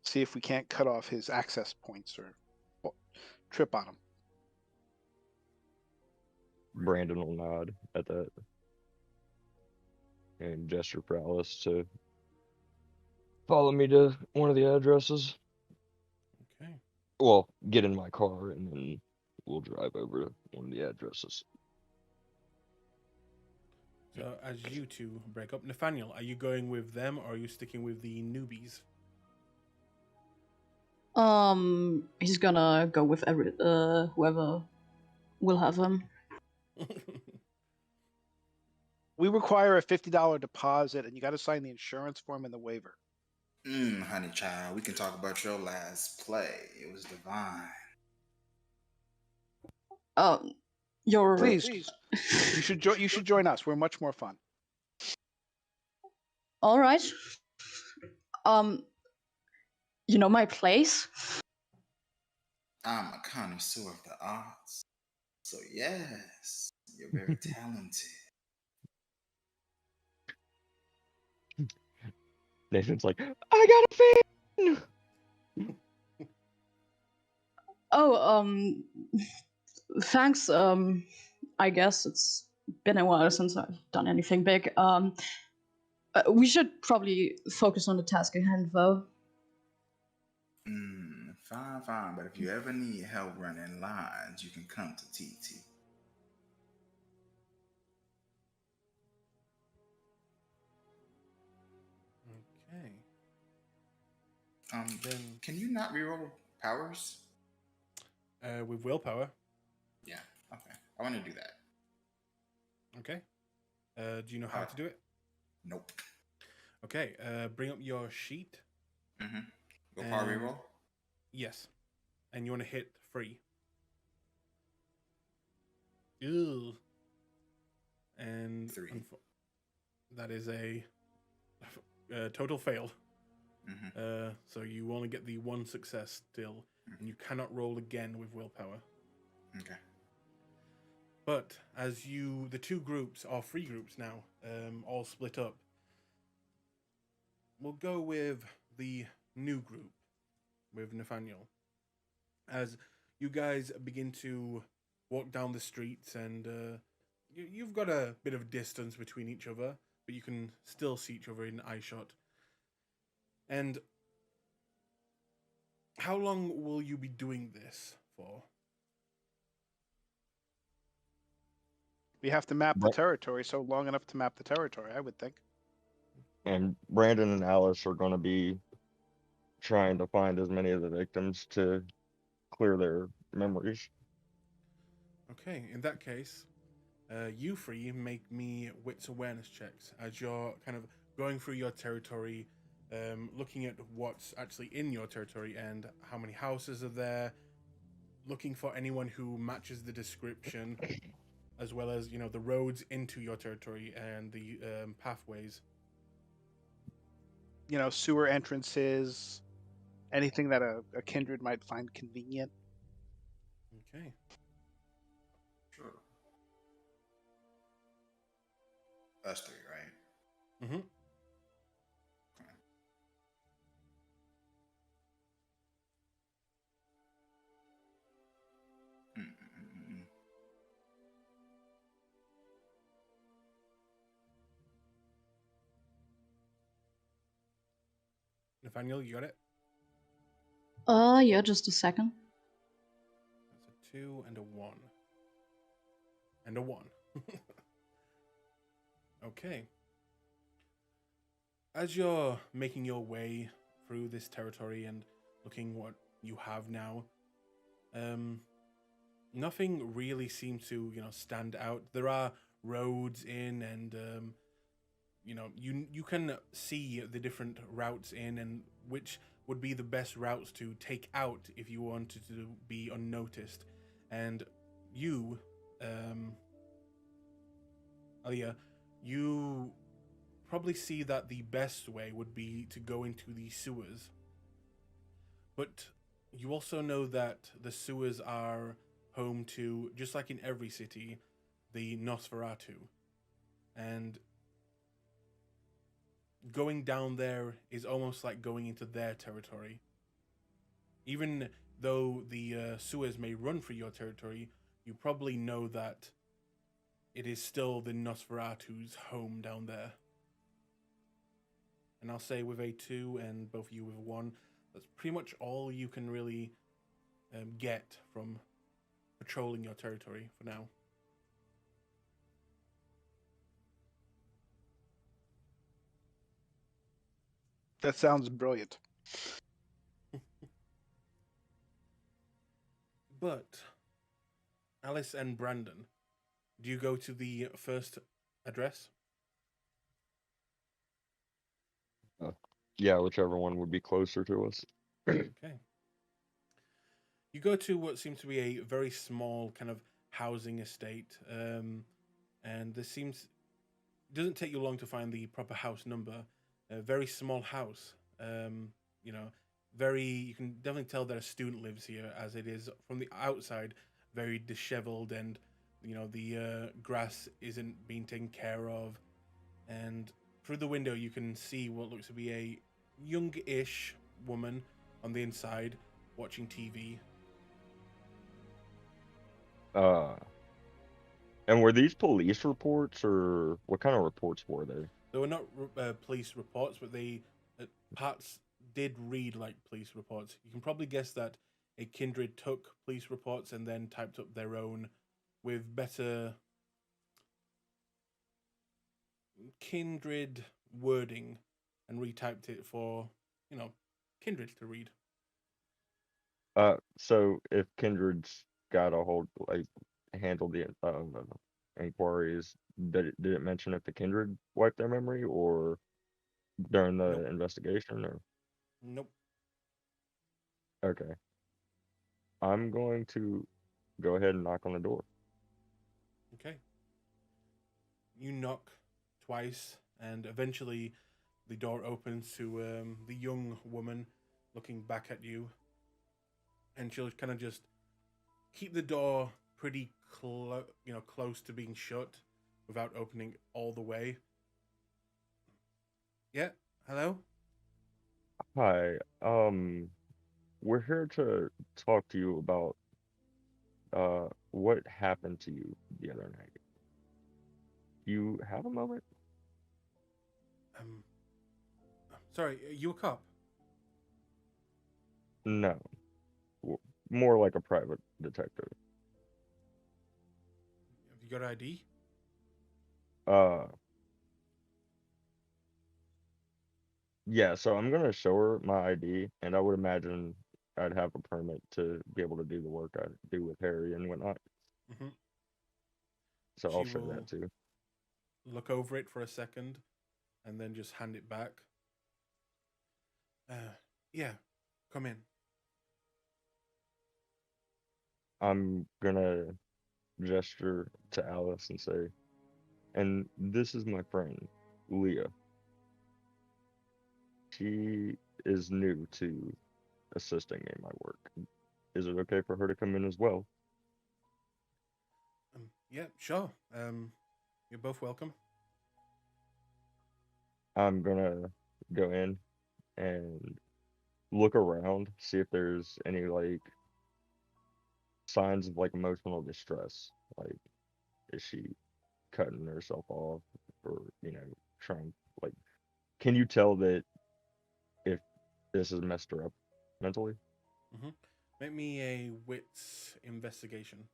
see if we can't cut off his access points or trip on him. Brandon will nod at that and gesture for Alice to follow me to one of the addresses. Okay. Well, get in my car and then we'll drive over to one of the addresses. So as you 2 break up, Nathaniel, are you going with them or are you sticking with the newbies? He's gonna go with whoever will have him. We require a $50 deposit, and you got to sign the insurance form and the waiver. Honey child, we can talk about your last play. It was divine. Please. You should join us. We're much more fun. All right. You know my place? I'm a connoisseur of the arts. So yes, you're very talented. Nathan's like, I got a fan! Oh, thanks. I guess it's been a while since I've done anything big. We should probably focus on the task at hand, though. Fine. But if you ever need help running lines, you can come to TT. Okay. Then can you not reroll powers? with willpower. Yeah. Okay. I want to do that. Okay. Do you know how to do it? Nope. Okay. Bring up your sheet. Willpower reroll? Yes. And you want to hit 3. Ew. And 3. That is a total fail. So you only get the 1 success still, and you cannot roll again with willpower. Okay. But as the 2 groups, or 3 groups now, all split up, we'll go with the new group, with Nathaniel. As you guys begin to walk down the streets, and you've got a bit of distance between each other, but you can still see each other in eye shot. And how long will you be doing this for? We have to map the territory, so long enough to map the territory, I would think. And Brandon and Alice are going to be trying to find as many of the victims to clear their memories. Okay, in that case, you three make me wits awareness checks as you're kind of going through your territory, looking at what's actually in your territory and how many houses are there, looking for anyone who matches the description, as well as the roads into your territory and the pathways. Sewer entrances, anything that a kindred might find convenient. Okay. Sure. Us three, right? Mm-hmm. Mm-mm-mm. Nathaniel, you got it? Yeah, just a second. That's a 2 and a 1. And a 1. Okay. As you're making your way through this territory and looking what you have now, nothing really seems to, stand out. There are roads in and you can see the different routes in and which would be the best routes to take out if you wanted to be unnoticed. And you, Alia, you probably see that the best way would be to go into the sewers. But you also know that the sewers are home to, just like in every city, the Nosferatu. And going down there is almost like going into their territory. Even though the sewers may run through your territory, you probably know that it is still the Nosferatu's home down there. And I'll say with a 2 and both of you with a 1, that's pretty much all you can really get from patrolling your territory for now. That sounds brilliant. But Alice and Brandon, do you go to the first address? Yeah, whichever one would be closer to us. Okay. You go to what seems to be a very small kind of housing estate, and this seems doesn't take you long to find the proper house number. A very small house, you know, very. You can definitely tell that a student lives here, as it is from the outside very disheveled, and the grass isn't being taken care of, and through the window you can see what looks to be a young-ish woman on the inside watching TV. Uh, and were these police reports, or what kind of reports were they? They were not police reports, but they parts did read like police reports. You can probably guess that a kindred took police reports and then typed up their own with better kindred wording and retyped it for kindred to read. So if Kindred's got a hold, like, handle the inquiries, did it mention if the Kindred wiped their memory or during the Nope. investigation, or Nope. okay? I'm going to go ahead and knock on the door. Okay. You knock twice, and eventually the door opens to the young woman looking back at you, and she'll kind of just keep the door pretty close to being shut without opening all the way. Yeah, hello? Hi, we're here to talk to you about what happened to you the other night. You have a moment? Um, sorry, you a cop? No, more like a private detective. Have you got ID? Uh, Yeah, so I'm gonna show her my ID, and I would imagine I'd have a permit to be able to do the work I do with Harry and whatnot. Hmm. So I'll She show that will too. look over it for a second and then just hand it back. Yeah, come in. I'm gonna gesture to Alice and say, and this is my friend, Leah. She is new to assisting me in my work. Is it okay for her to come in as well? Yeah, sure. You're both welcome. I'm gonna go in and look around, see if there's any like signs of like emotional distress. Like, is she cutting herself off or, trying like can you tell that if this has messed her up mentally? Hmm. Make me a wits investigation.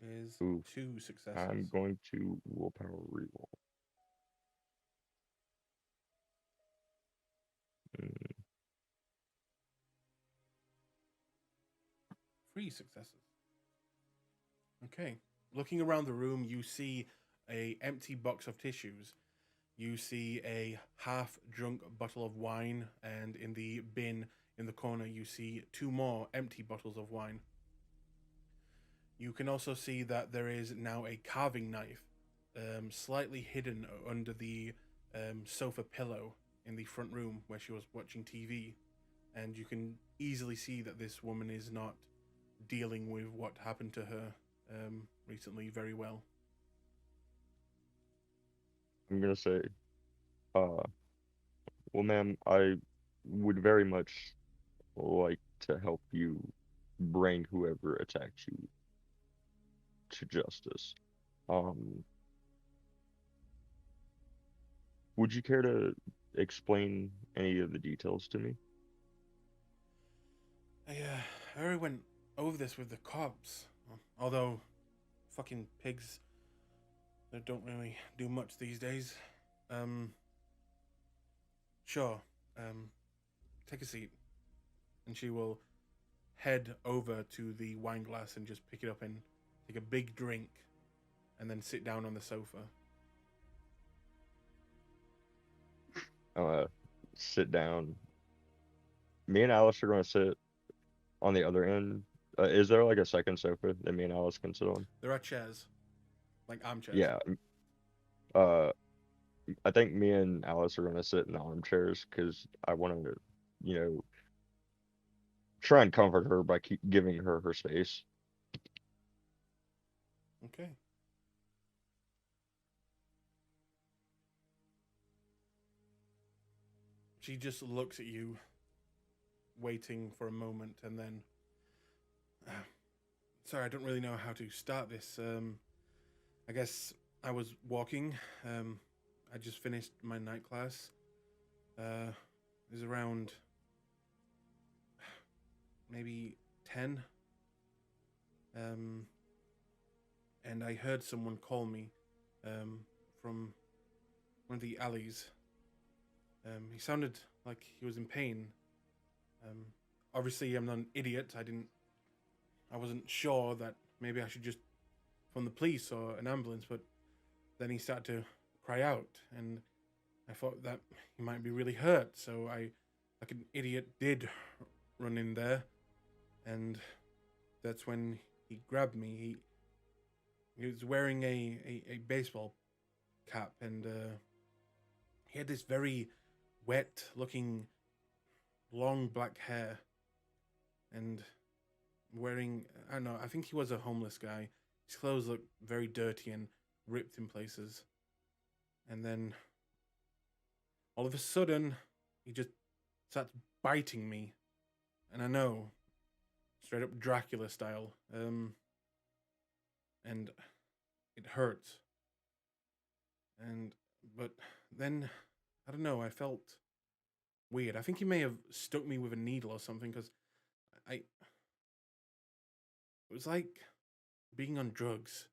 It is Ooh, 2 I'm successes. going to willpower reroll. Mm, 3 successes. Okay. Looking around the room, you see a empty box of tissues. You see a half-drunk bottle of wine, and in the bin in the corner, you see 2 more empty bottles of wine. You can also see that there is now a carving knife, slightly hidden under the sofa pillow in the front room where she was watching TV. And you can easily see that this woman is not dealing with what happened to her recently very well. I'm gonna say, uh, well, ma'am, I would very much like to help you bring whoever attacked you to justice. Um, would you care to explain any of the details to me? I already went over this with the cops. Although, fucking pigs, they don't really do much these days. Um, sure. Take a seat. And she will head over to the wine glass and just pick it up and take a big drink and then sit down on the sofa. Uh, Sit down. Me and Alice are gonna sit on the other end. Is there like a second sofa that me and Alice can sit on? There are chairs, like armchairs. Yeah. Uh, I think me and Alice are gonna sit in armchairs because I want to, you know, try and comfort her by keep giving her her space. Okay. She just looks at you, waiting for a moment, and then. Sorry, I don't really know how to start this. I guess I was walking. I just finished my night class. It was around maybe 10. Um, and I heard someone call me from one of the alleys. He sounded like he was in pain. Um, Obviously, I'm not an idiot. I wasn't sure that maybe I should just phone the police or an ambulance, but then he started to cry out, and I thought that he might be really hurt. So I, like an idiot, did run in there, and that's when he grabbed me. He was wearing a baseball cap, and he had this very wet looking long black hair, and wearing, I don't know, I think he was a homeless guy. His clothes looked very dirty and ripped in places. And then all of a sudden, he just starts biting me. And I know, straight up Dracula style. And it hurts. And, but then, I don't know, I felt weird. I think he may have stuck me with a needle or something because I It was like being on drugs,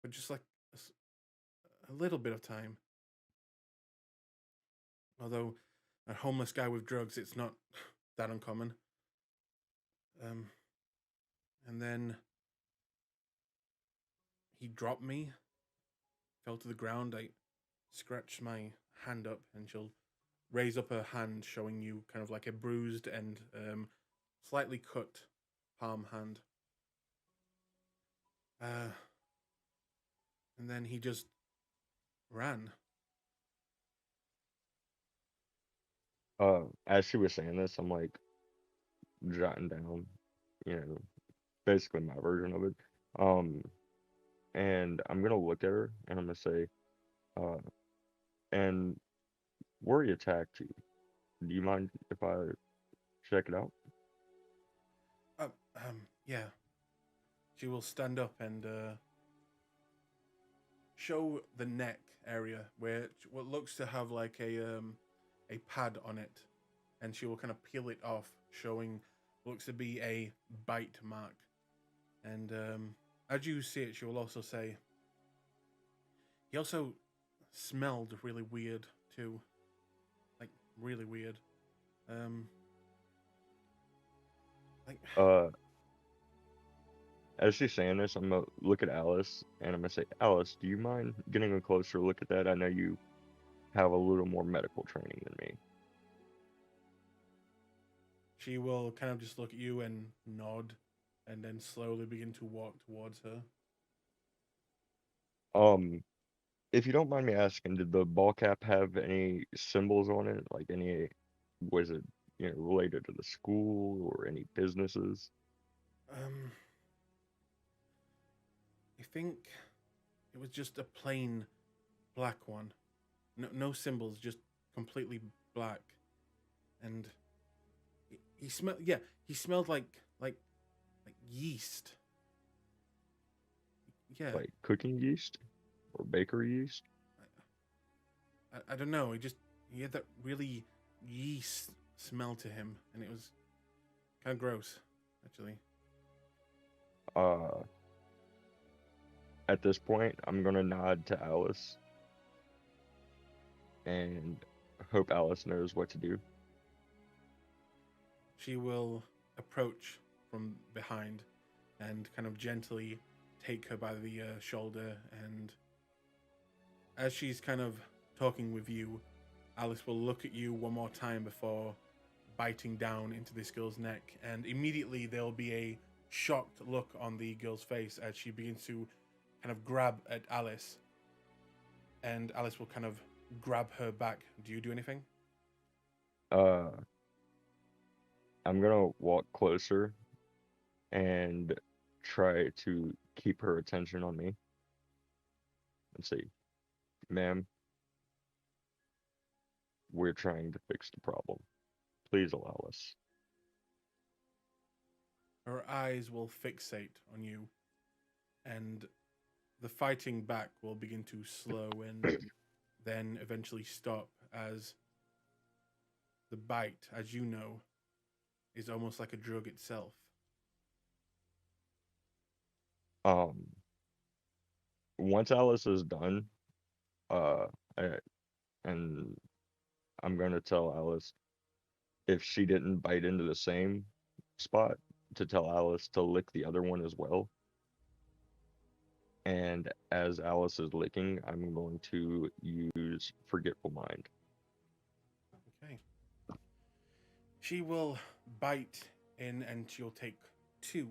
but just like a little bit of time. Although a homeless guy with drugs, it's not that uncommon. And then he dropped me, fell to the ground. I scratched my hand up, and she'll raise up her hand, showing you kind of like a bruised and slightly cut palm hand. And then he just ran. As she was saying this, I'm like jotting down, you know, basically my version of it. Um, and I'm gonna look at her and I'm gonna say, uh, and where he attacked you. Do you mind if I check it out? Yeah. She will stand up and show the neck area where what looks to have like a pad on it, and she will kind of peel it off, showing what looks to be a bite mark. And as you see it, she will also say, he also smelled really weird too, like really weird. Like As she's saying this, I'm gonna look at Alice and I'm gonna say, Alice, do you mind getting a closer look at that? I know you have a little more medical training than me. she will kind of just look at you and nod, and then slowly begin to walk towards her. If you don't mind me asking, did the ball cap have any symbols on it? Like any, was it, related to the school or any businesses? Um, I think it was just a plain black one. No symbols, just completely black. And he smelled. Yeah, he smelled like yeast. Yeah, Like cooking yeast or bakery yeast? I don't know. He had that really yeast smell to him, and it was kind of gross, actually. Uh, at this point, I'm gonna nod to Alice and hope Alice knows what to do. She will approach from behind and kind of gently take her by the shoulder. And as she's kind of talking with you, Alice will look at you one more time before biting down into this girl's neck. And immediately there'll be a shocked look on the girl's face as she begins to kind of grab at Alice. And Alice will kind of grab her back. Do you do anything? Uh, I'm gonna walk closer and try to keep her attention on me and say, ma'am, we're trying to fix the problem. Please allow us. Her eyes will fixate on you, and the fighting back will begin to slow and then eventually stop as the bite, as you know, is almost like a drug itself. Um, Once Alice is done, uh, I, and I'm gonna tell Alice if she didn't bite into the same spot, to tell Alice to lick the other one as well. And as Alice is licking, I'm going to use Forgetful Mind. Okay. She will bite in and she'll take 2.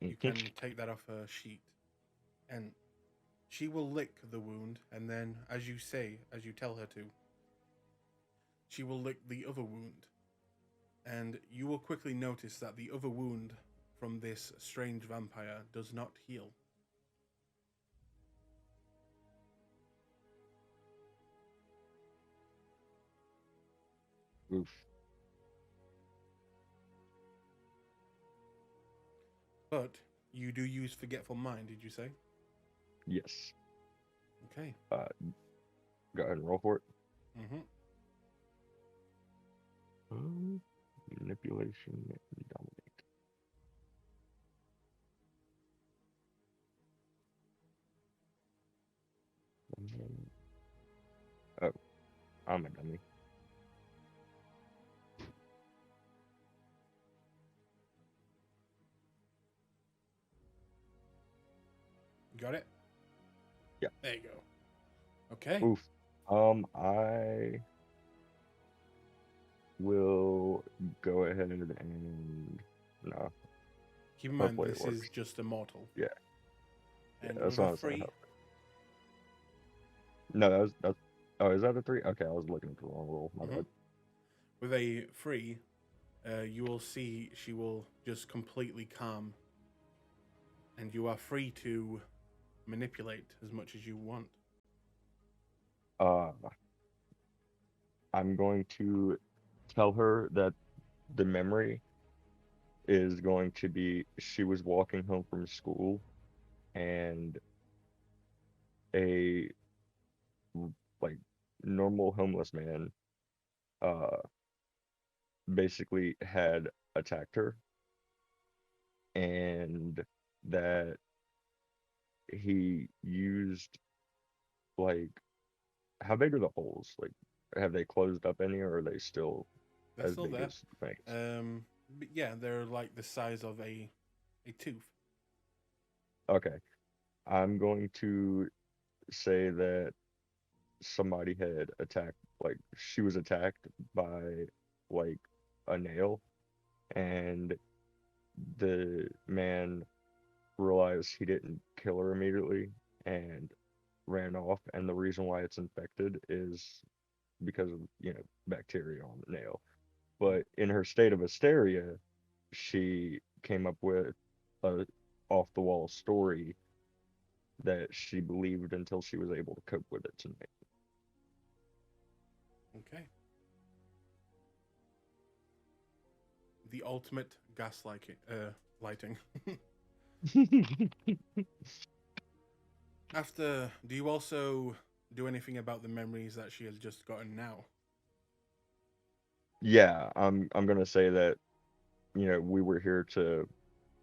You can take that off her sheet. And she will lick the wound, and then, as you tell her to, she will lick the other wound. And you will quickly notice that the other wound from this strange vampire does not heal. Oof. But you do use Forgetful Mind, did you say? Yes. Okay. Go ahead and roll for it. Mm-hmm. Manipulation and dominate. got it? Yeah. There you go. Okay. Oof. I will go ahead and no. Keep in mind, Hopefully it this is works. just a mortal. Yeah. And That's with a what I'm saying. free, No, that's. Oh, is that a 3? Okay, I was looking at the wrong roll. My Mhm. bad. with a free, you will see she will just completely calm, and you are free to manipulate as much as you want. Uh, I'm going to tell her that the memory is going to be she was walking home from school and a like normal homeless man uh basically had attacked her and that he used like how big are the holes? Like have they closed up any or are they still They're as still big there. as things? But yeah, they're like the size of a tooth. Okay. I'm going to say that somebody had attacked like she was attacked by like a nail and the man realized he didn't kill her immediately and ran off and the reason why it's infected is because of bacteria on the nail but in her state of hysteria she came up with a off the wall story that she believed until she was able to cope with it tonight. Okay. The ultimate gaslighting. Lighting. After, do you also do anything about the memories that she has just gotten now? Yeah, I'm gonna say that we were here to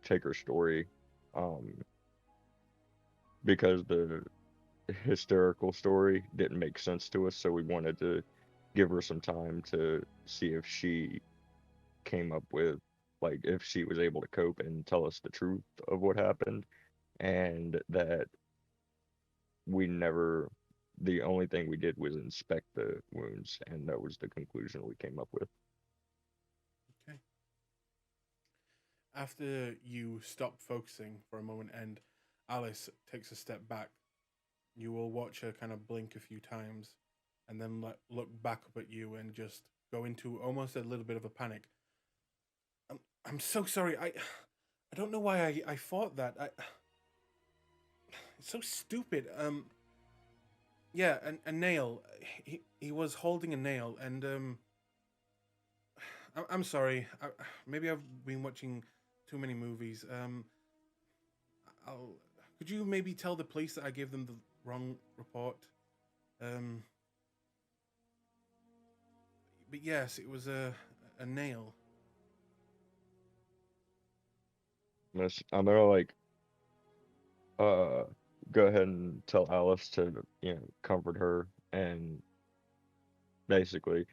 take her story, um, because the hysterical story didn't make sense to us, so we wanted to give her some time to see if she came up with like if she was able to cope and tell us the truth of what happened, and that we never the only thing we did was inspect the wounds, and that was the conclusion we came up with. Okay. After you stop focusing for a moment and Alice takes a step back, you will watch her kind of blink a few times and then look back up at you and just go into almost a little bit of a panic. I'm so sorry. I don't know why I thought that. It's so stupid. Yeah, a nail. He was holding a nail, and I'm sorry. Maybe I've been watching too many movies. I'll. Could you maybe tell the police that I gave them the wrong report? Um. But yes, it was a nail. I'm gonna like uh go ahead and tell Alice to comfort her and basically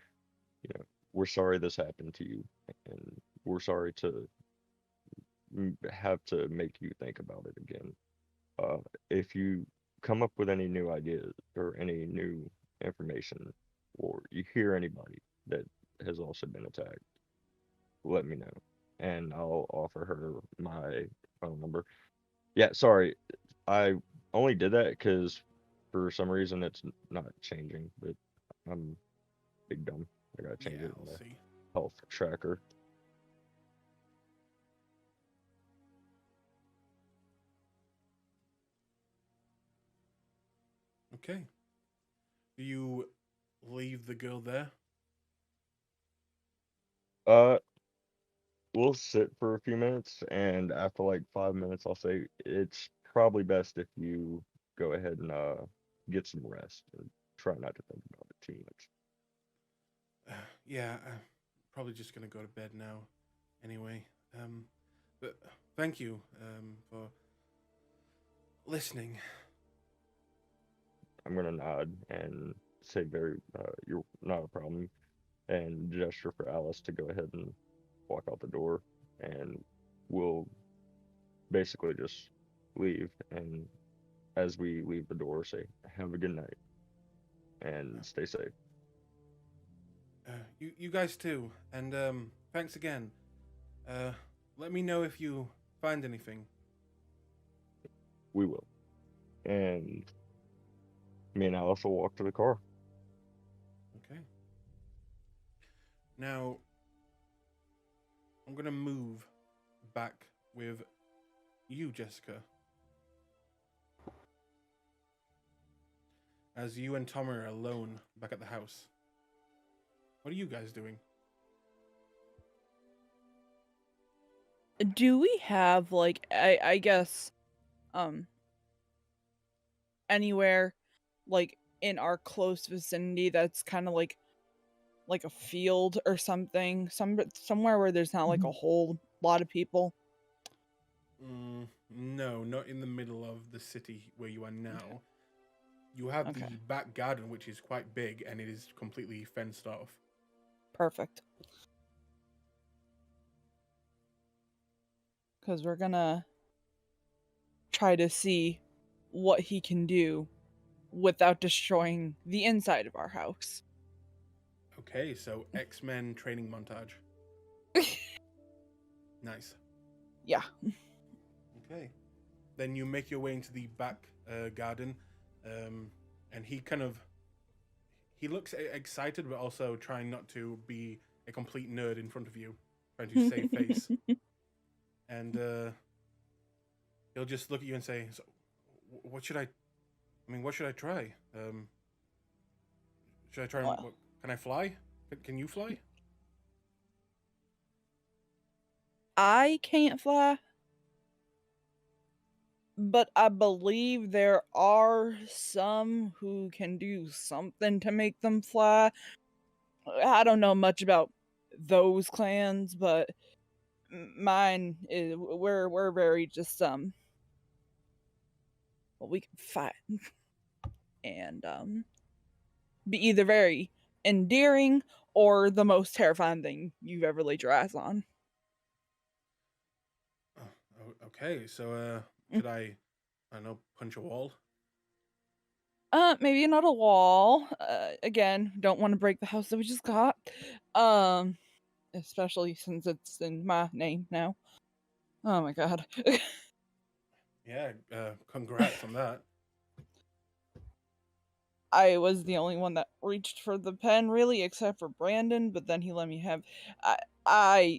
we're sorry this happened to you and we're sorry to have to make you think about it again. If you come up with any new ideas or any new information or you hear anybody that has also been attacked, let me know and I'll offer her my phone number. Yeah, sorry. I only did that because for some reason it's not changing, but I'm big dumb. I gotta change Yeah, it in I'll the see. health tracker. Okay. Do you leave the girl there? Uh, we'll sit for a few minutes, and after like 5 minutes, I'll say it's probably best if you go ahead and get some rest and try not to think about it too much. Yeah, I'm probably just gonna go to bed now. Anyway, but thank you for listening. I'm gonna nod and say very, you're not a problem, and gesture for Alice to go ahead and walk out the door, and we'll basically just leave and as we leave the door, say, "Have a good night and stay safe." You guys too, and thanks again. Uh, Let me know if you find anything. We will. And me and Alice will walk to the car. Okay. Now, I'm gonna move back with you, Jessica. As you and Tom are alone back at the house. What are you guys doing? Do we have like I guess anywhere like in our close vicinity that's kind of like a field or something, somewhere where there's not like a whole lot of people? No, not in the middle of the city where you are now. You have Okay. the back garden, which is quite big, and it is completely fenced off. Perfect. Because we're gonna try to see what he can do without destroying the inside of our house. Okay, so X-Men training montage. Nice. Yeah. Okay. Then you make your way into the back garden, and he looks excited, but also trying not to be a complete nerd in front of you, trying to save face. And he'll just look at you and say, "So, what should I? I mean, what should I try? Should I try? Well. Can I fly? Can you fly?" I can't fly, but I believe there are some who can do something to make them fly. I don't know much about those clans, but mine is we're very just well, we can fight and be either very endearing or the most terrifying thing you've ever laid your eyes on. Okay, so should I don't know, punch a wall? Maybe not a wall. Again, don't want to break the house that we just got. Especially since it's in my name now. Oh my god. Yeah, congrats on that. I was the only one that reached for the pen, really, except for Brandon, but then he let me have.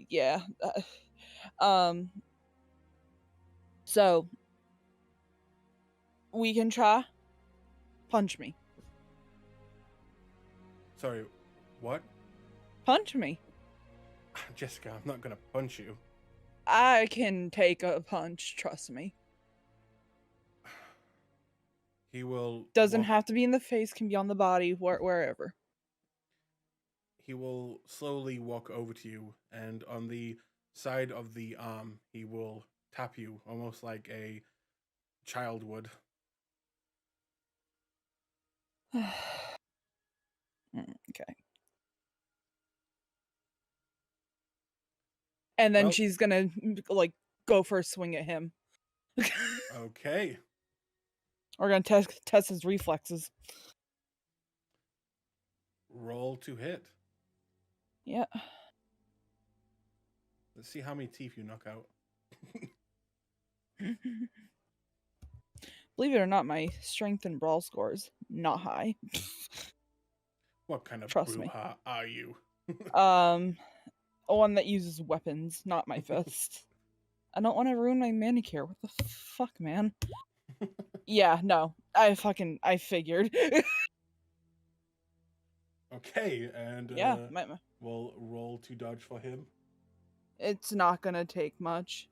Yeah. So we can try. Punch me. Sorry, what? Punch me. Jessica, I'm not gonna punch you. I can take a punch, trust me. He will Doesn't walk, have to be in the face, can be on the body, wherever. he will slowly walk over to you, and on the side of the arm, he will tap you almost like a child would. Okay. And then Well- she's gonna like go for a swing at him. Okay. We're gonna test his reflexes. Roll to hit. Yeah. Let's see how many teeth you knock out. Believe it or not, my strength and brawl score is not high. What kind of Trust me. brouhaha are you? One that uses weapons, not my fist. I don't want to ruin my manicure. What the fuck, man? Yeah, no. I figured. Okay, and Yeah, we'll roll to dodge for him. it's not gonna take much.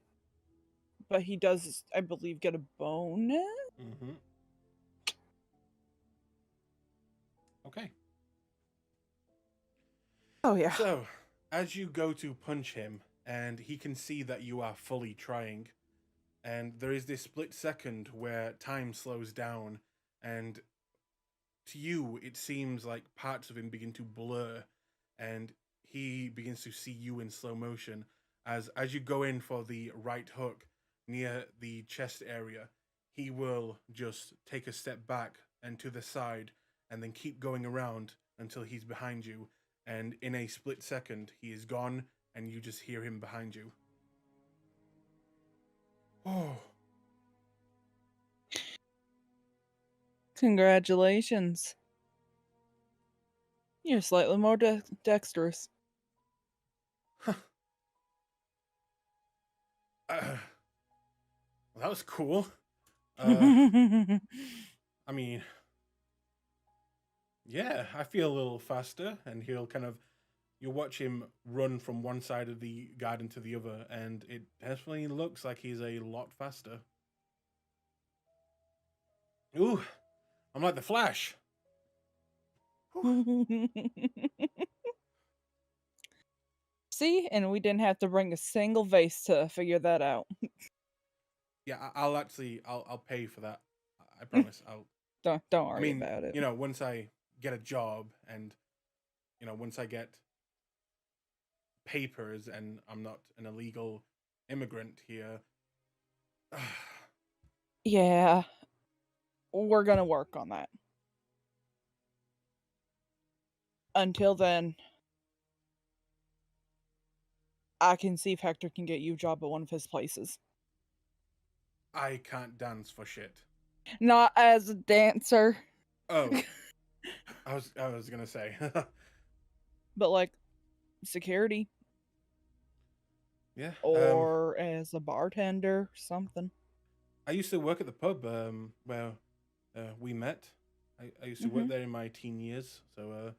But he does, I believe, get a bonus? Mm-hmm. Okay. Oh, yeah. So, as you go to punch him, and he can see that you are fully trying, and there is this split second where time slows down, and to you, it seems like parts of him begin to blur, and he begins to see you in slow motion. As you go in for the right hook near the chest area, he will just take a step back and to the side and then keep going around until he's behind you. And in a split second, he is gone and you just hear him behind you. Oh, Congratulations. You're slightly more dexterous. well, that was cool. I mean, yeah, I feel a little faster, and you'll watch him run from one side of the garden to the other, and it definitely looks like he's a lot faster. Ooh, I'm like the Flash. See, and we didn't have to bring a single vase to figure that out. Yeah, I'll pay for that. I promise. Don't worry about it. Once I get a job and, once I get papers and I'm not an illegal immigrant here. Yeah, we're gonna work on that. Until then, I can see if Hector can get you a job at one of his places. I can't dance for shit. Not as a dancer. Oh, I was gonna say. But like security. Yeah. Or as a bartender, something. I used to work at the pub where we met. I used to work there in my teen years, so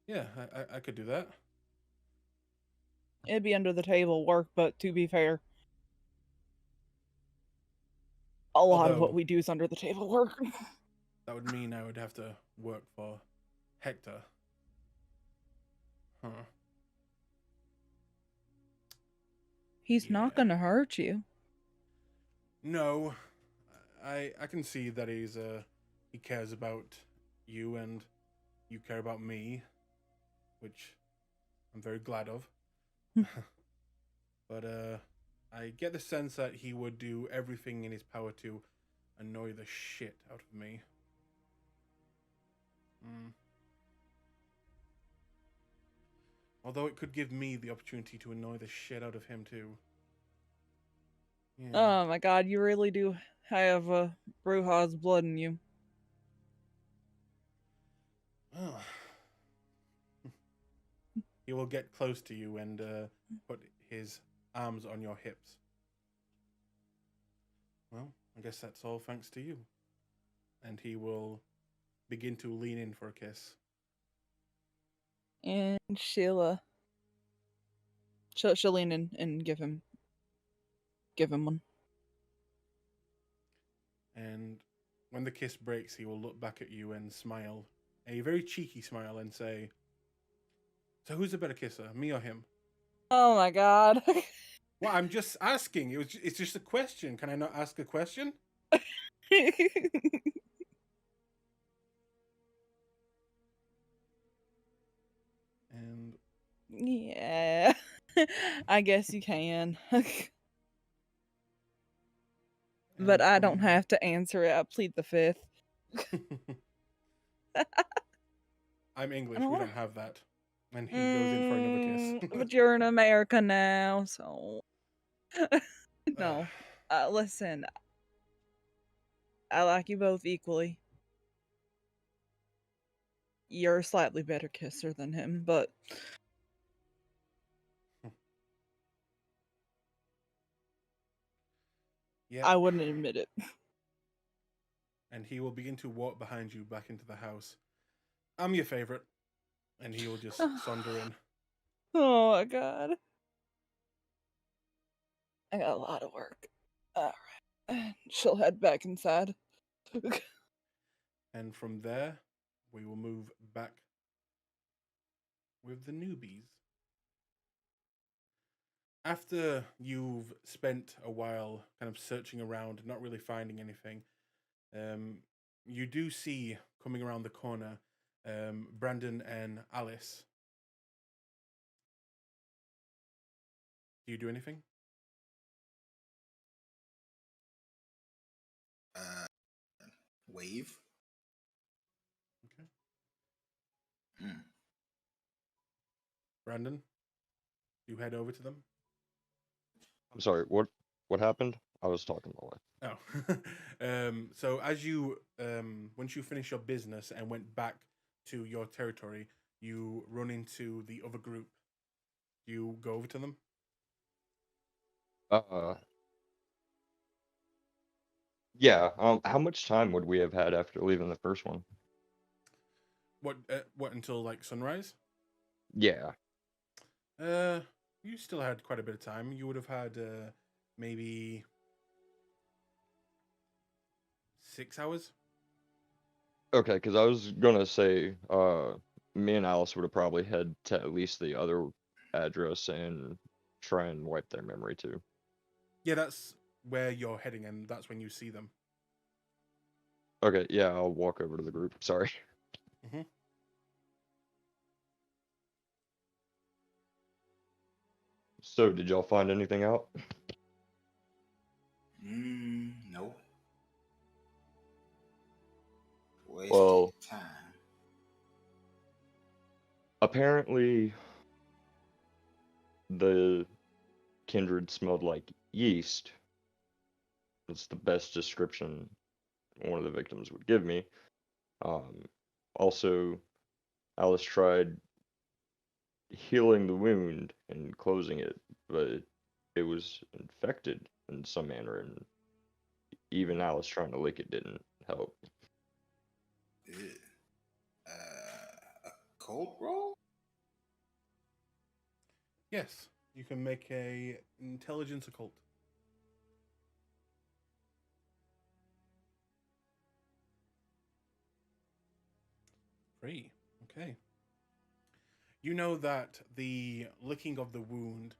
yeah, I could do that. It'd be under the table work, but to be fair, a lot of what we do is under the table work. That would mean I would have to work for Hector. Huh. He's not gonna hurt you. No, I can see that he cares about you and you care about me, which I'm very glad of. But I get the sense that he would do everything in his power to annoy the shit out of me. Although it could give me the opportunity to annoy the shit out of him too. Yeah. Oh my god, you really do have Bruja's blood in you. Oh. He will get close to you and put his arms on your hips. Well, I guess that's all thanks to you. And he will begin to lean in for a kiss. And she'll lean in and give him one. And when the kiss breaks, he will look back at you and smile, a very cheeky smile, and say, "So who's a better kisser, me or him?" Oh my god. Well, I'm just asking. It's just a question. Can I not ask a question? And yeah, I guess you can. But I don't have to answer it. I plead the fifth. I'm English. We don't have that. And he goes in for another kiss. But you're in America now, so no. Listen, I like you both equally. You're a slightly better kisser than him, but yeah. I wouldn't admit it. And he will begin to walk behind you back into the house. I'm your favorite. And he will just saunter in. Oh my god. I got a lot of work. Alright. She'll head back inside. And from there, we will move back with the newbies. After you've spent a while kind of searching around, not really finding anything, you do see coming around the corner Brandon and Alice. Do you do anything? Wave. Okay. Hmm. Brandon, you head over to them. I'm sorry, what happened? I was talking my way. Oh, so as you once you finish your business and went back to your territory, you run into the other group. You go over to them. Yeah, how much time would we have had after leaving the first one? What until like sunrise? Yeah. You still had quite a bit of time. You would have had maybe 6 hours. Okay, because I was gonna say, me and Alice would have probably head to at least the other address and try and wipe their memory too. Yeah, that's where you're heading, and that's when you see them. Okay, yeah, I'll walk over to the group. Sorry. Mm-hmm. So, did y'all find anything out? No. Wasted Well, time. apparently the kindred smelled like yeast. That's the best description one of the victims would give me. Um, Also, Alice tried healing the wound and closing it, but it was infected in some manner, and even Alice trying to lick it didn't help. Ew. A cold roll? Yes, you can make a intelligence occult. 3. Okay. You know that the licking of the wound,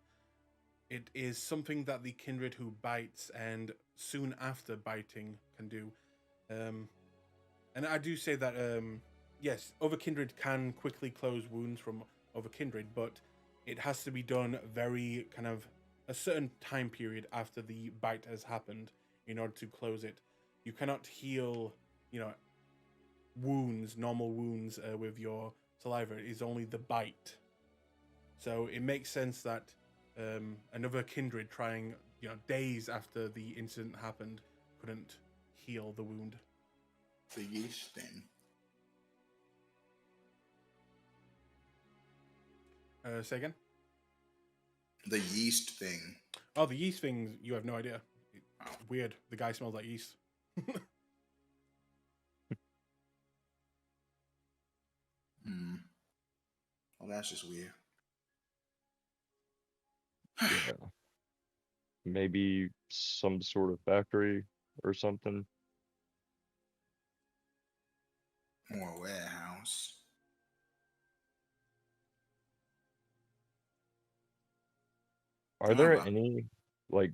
it is something that the kindred who bites and soon after biting can do. And I do say that yes, other kindred can quickly close wounds from other kindred, but it has to be done very kind of a certain time period after the bite has happened in order to close it. You cannot heal, wounds, normal wounds with your saliva. It is only the bite. So it makes sense that another kindred trying, days after the incident happened, couldn't heal the wound. The yeast thing. Say again? The yeast thing. Oh, the yeast thing, you have no idea. Weird. The guy smells like yeast. Well, that's just weird. Yeah. Maybe some sort of factory or something. Or a warehouse. Are How there about any, like,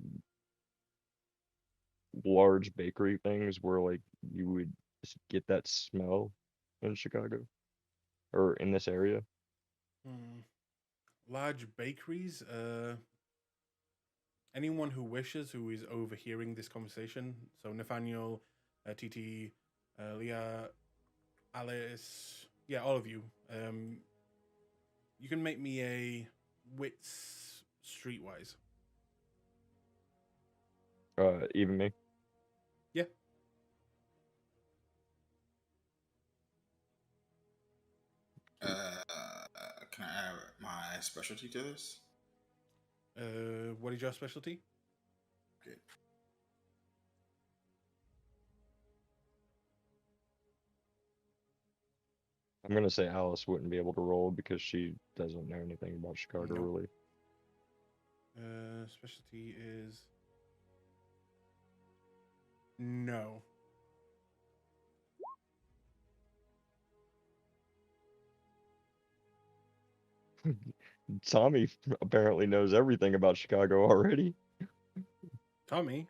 large bakery things where, like, you would just get that smell in Chicago or in this area? Large bakeries. Anyone who wishes, who is overhearing this conversation. So Nathaniel, TT, Leah, Alice. Yeah, all of you. You can make me a wits streetwise. Even me? Yeah. can I add my specialty to this? What is your specialty? Okay. I'm gonna say Alice wouldn't be able to roll because she doesn't know anything about Chicago, Nope. really. Specialty is no. Tommy apparently knows everything about Chicago already. Tommy.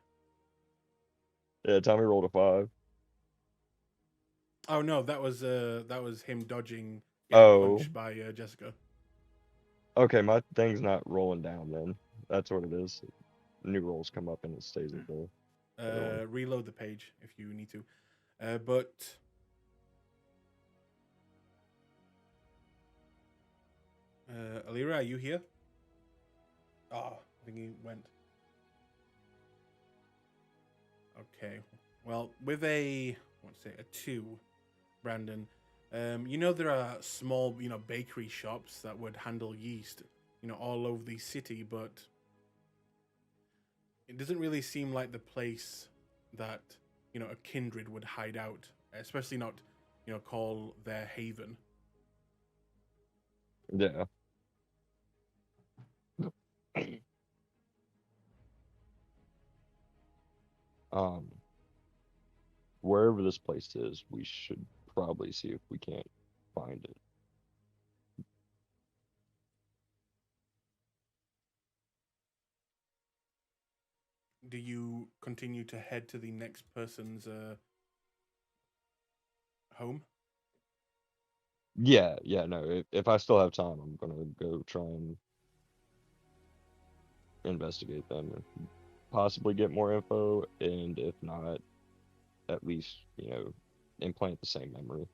Yeah, Tommy rolled a 5. Oh no, that was him dodging getting Oh, punched by Jessica. okay, my thing's not rolling down then. That's what it is. New rolls come up and it stays at the other one. Reload the page if you need to. But Alira, are you here? Oh, I think he went. Okay. Well, with a let's say a 2, Brandon, you know there are small, bakery shops that would handle yeast, all over the city, but it doesn't really seem like the place that, a kindred would hide out, especially not, call their haven. Yeah. Um, Wherever this place is, we should probably see if we can't find it. Do you continue to head to the next person's home? Yeah, no. If I still have time, I'm gonna go try and investigate them and possibly get more info, and if not, at least, implant the same memory.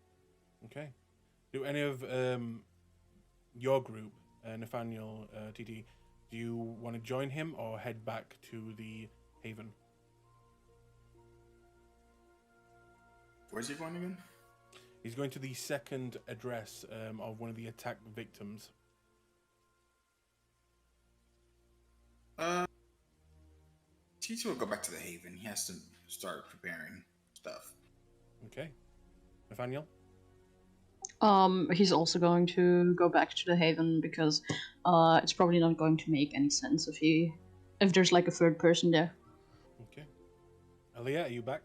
Okay. Do any of your group, Nathaniel, TT, do you want to join him or head back to the haven? Where's he going again? He's going to the second address of one of the attack victims. TT will go back to the Haven. He has to start preparing stuff. Okay. Nathaniel? He's also going to go back to the Haven because it's probably not going to make any sense if there's like a third person there. Okay. Aaliyah, are you back?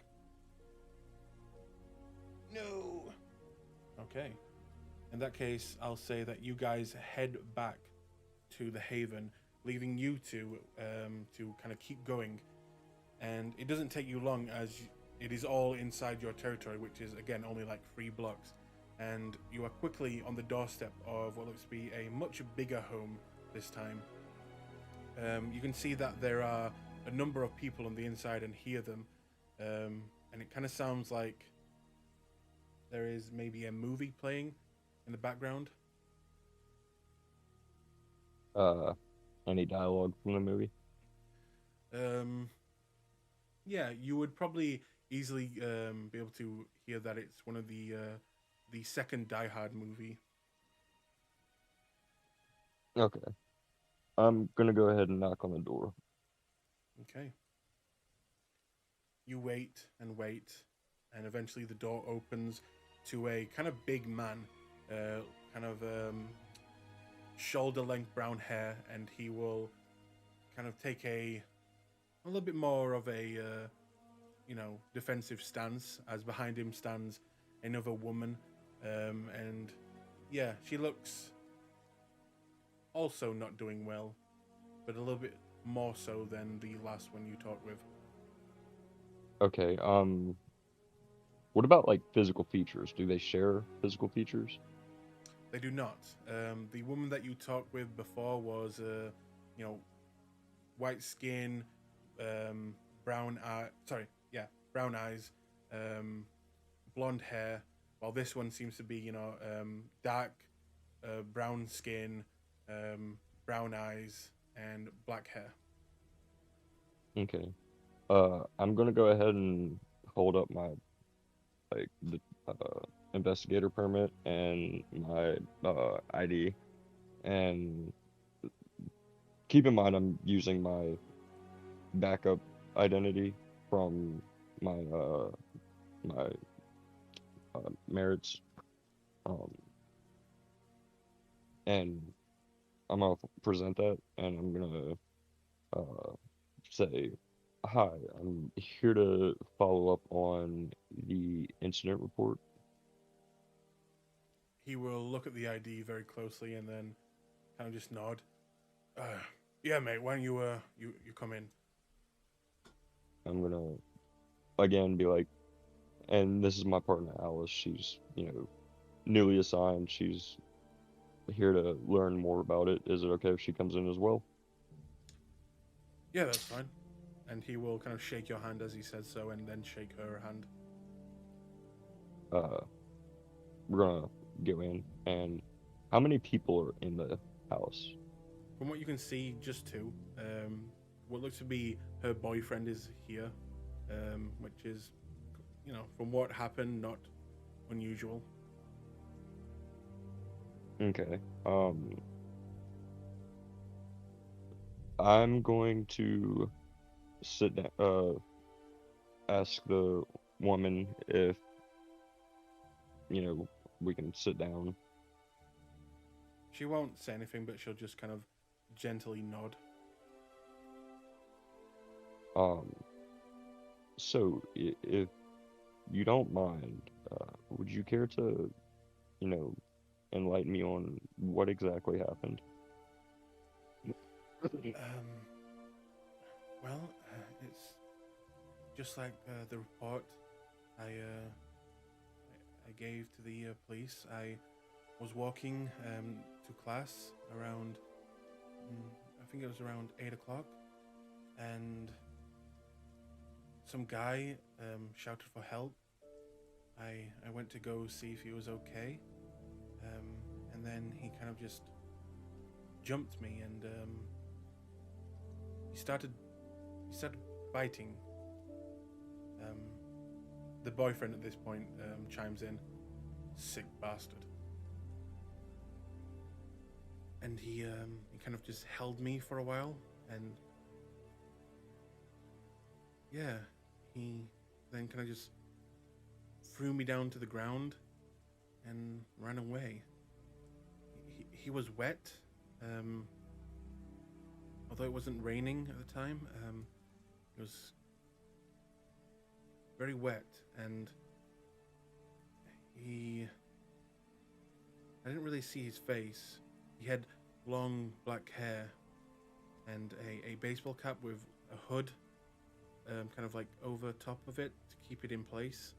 No. Okay. In that case, I'll say that you guys head back to the Haven, leaving you two to kind of keep going. And it doesn't take you long, as it is all inside your territory, which is again only like 3 blocks. And you are quickly on the doorstep of what looks to be a much bigger home this time. You can see that there are a number of people on the inside and hear them. And it kind of sounds like there is maybe a movie playing in the background. Any dialogue from the movie? Yeah, you would probably easily be able to hear that it's one of the second Die Hard movie. Okay. I'm gonna go ahead and knock on the door. Okay. You wait and wait, and eventually the door opens to a kind of big man, kind of shoulder-length brown hair, and he will kind of take a little bit more of a defensive stance, as behind him stands another woman, and yeah, she looks also not doing well, but a little bit more so than the last one you talked with. Okay, what about like physical features? Do they share physical features? They do not. The woman that you talked with before was, white skin, brown eyes, blonde hair. While this one seems to be, dark, brown skin, brown eyes, and black hair. Okay. I'm gonna go ahead and hold up my the investigator permit and my ID, and keep in mind I'm using my backup identity from my my merits, and I'm gonna present that, and I'm gonna say, "Hi, I'm here to follow up on the incident report." He will look at the ID very closely and then kind of just nod. Yeah, mate. Why don't you you come in? I'm gonna again be like, and this is my partner Alice. She's, newly assigned. She's here to learn more about it. Is it okay if she comes in as well? Yeah, that's fine. And he will kind of shake your hand as he says so, and then shake her hand. uh, we're gonna go in. And how many people are in the house? From what you can see, just two. What looks to be her boyfriend is here, which is, from what happened, not unusual. Okay. I'm going to sit down, ask the woman if, we can sit down. She won't say anything, but she'll just kind of gently nod. Um, so if you don't mind, would you care to, enlighten me on what exactly happened? Well, it's just like the report I gave to the police. I was walking to class around, I think it was around 8 o'clock, and some guy shouted for help. I went to go see if he was okay, and then he kind of just jumped me, and he started biting. The boyfriend at this point chimes in, "Sick bastard." And he kind of just held me for a while, and yeah, he then kind of just threw me down to the ground and ran away. He was wet, although it wasn't raining at the time. It was very wet, and I didn't really see his face. He had long black hair and a baseball cap with a hood kind of like over top of it to keep it in place.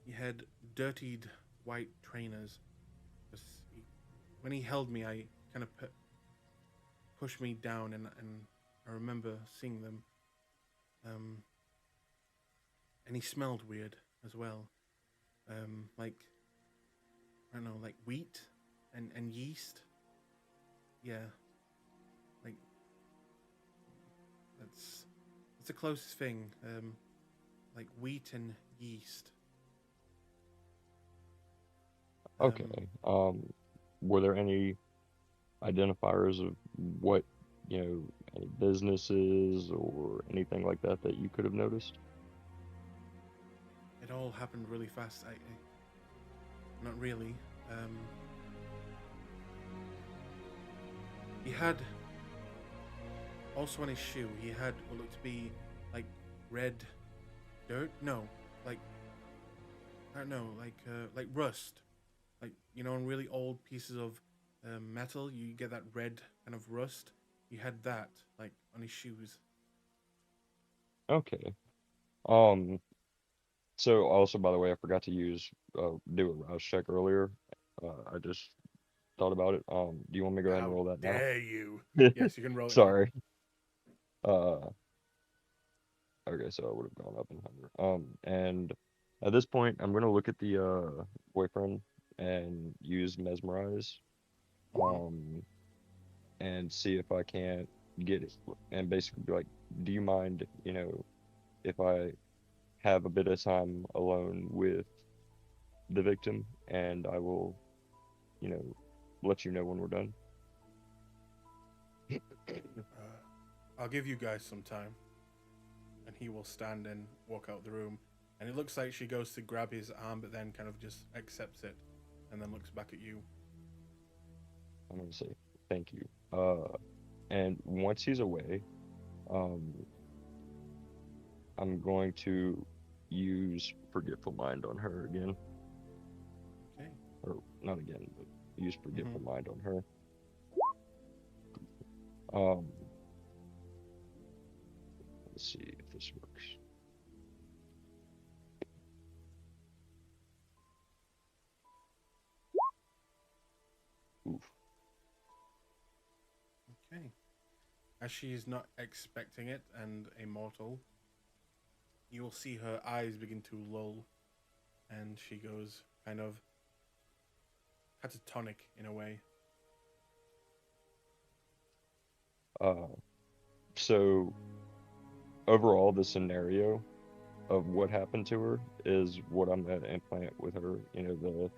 He had dirtied white trainers. When he held me, I kind of pushed me down, and I remember seeing them. And he smelled weird as well. Like, I don't know, like wheat and yeast. Yeah. Like, that's the closest thing. Like wheat and yeast. Okay. Were there any identifiers of what, any businesses or anything like that that you could have noticed? It all happened really fast. I not really. He had also on his shoe. He had what looked to be like red dirt. No, like I don't know, like rust. Like on really old pieces of metal, you get that red kind of rust. He had that like on his shoes. Okay. Um, so also, by the way, I forgot to do a rouse check earlier. I just thought about it. Do you want me to go ahead and How roll that now? dare you? Yes, you can roll it. Sorry. Uh, okay, so I would have gone up in hunger. And at this point, I'm gonna look at the boyfriend and use mesmerize, um, and see if I can't get it, and basically be like, do you mind, if I have a bit of time alone with the victim, and I will, you know, let you know when we're done. I'll give you guys some time. And he will stand and walk out the room. And it looks like she goes to grab his arm, but then kind of just accepts it, and then looks back at you. I'm gonna say thank you. And once he's away, um, I'm going to use Forgetful Mind on her again. Okay. Or not again, but use Forgetful Mind on her. Let's see if this works. Oof. Okay. As she's not expecting it and a mortal, you will see her eyes begin to lull, and she goes kind of catatonic in a way. So overall, the scenario of what happened to her is what I'm gonna implant with her. You know,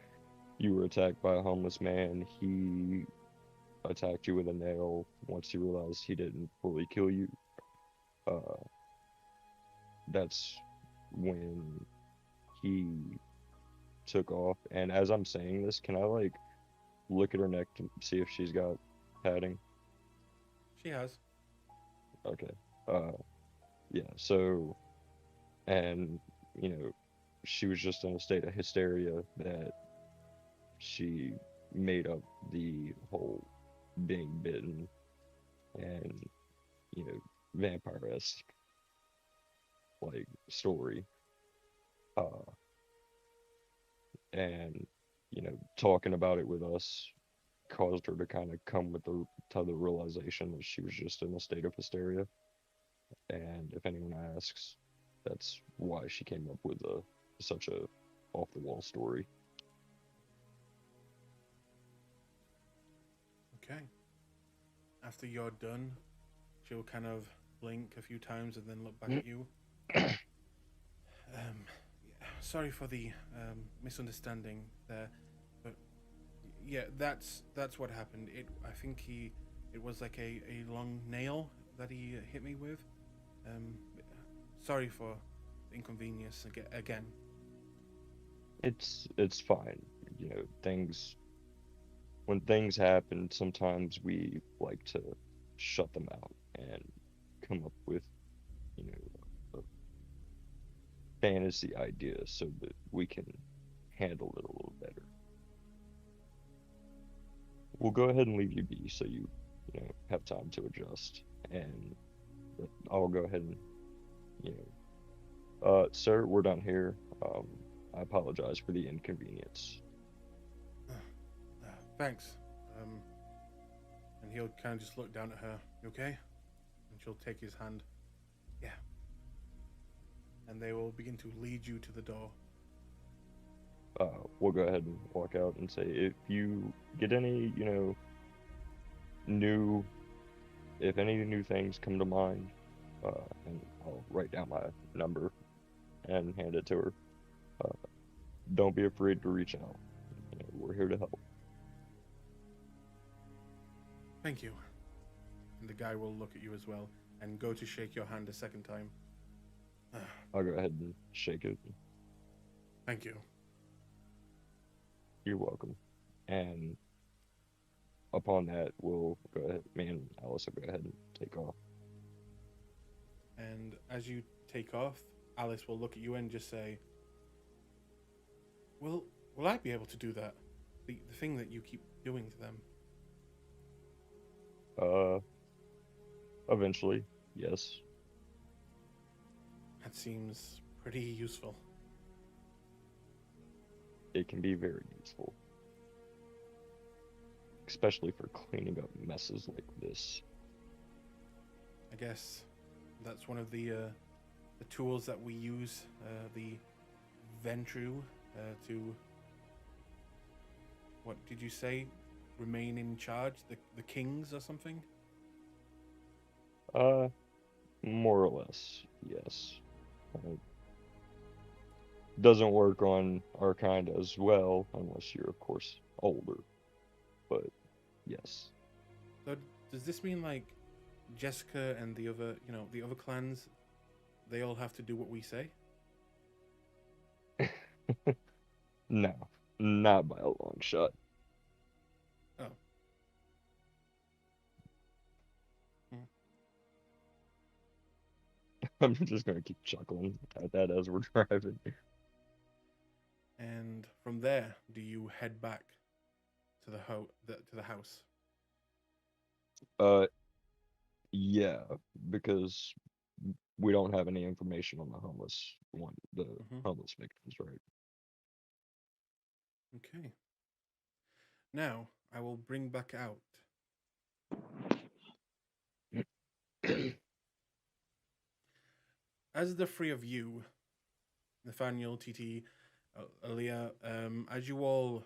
you were attacked by a homeless man. He attacked you with a nail. Once he realized he didn't fully kill you, uh, that's when he took off. And as I'm saying this, can I like look at her neck to see if she's got padding? She has. Okay. Uh, yeah. So, and you know, she was just in a state of hysteria that she made up the whole being bitten and vampire-esque like story. Uh, and talking about it with us caused her to kind of come to the realization that she was just in a state of hysteria. And if anyone asks, that's why she came up with such a off the wall story. Okay. After you're done, she'll kind of blink a few times and then look back at you. Sorry for the misunderstanding there, but yeah, that's what happened. I think it was like a long nail that he hit me with. Sorry for the inconvenience again. It's fine. When things happen, sometimes we like to shut them out and come up with, a fantasy idea so that we can handle it a little better. We'll go ahead and leave you be so you have time to adjust. And I'll go ahead and, sir, we're done here. I apologize for the inconvenience. Thanks. And he'll kind of just look down at her. You okay? And she'll take his hand. Yeah. And they will begin to lead you to the door. We'll go ahead and walk out and say, if you get any, if any new things come to mind, and I'll write down my number and hand it to her. Don't be afraid to reach out. We're here to help. Thank you. And the guy will look at you as well and go to shake your hand a second time. I'll go ahead and shake it. Thank you. You're welcome. And upon that, we'll go ahead, me and Alice will go ahead and take off. And as you take off, Alice will look at you and just say, will I be able to do that? The thing that you keep doing to them? Eventually, yes. That seems pretty useful. It can be very useful. Especially for cleaning up messes like this. I guess that's one of the tools that we use, the Ventru, to, what did you say? Remain in charge? The kings or something? More or less, yes. Doesn't work on our kind as well, unless you're, of course, older. But, yes. So does this mean, like, Jessica and the other, the other clans, they all have to do what we say? No, not by a long shot. Oh. I'm just gonna keep chuckling at that as we're driving. And from there, do you head back to the house? Yeah, because we don't have any information on the homeless victims, right? Okay. Now, I will bring back out as the three of you, Nathaniel, TT, Aaliyah, as you all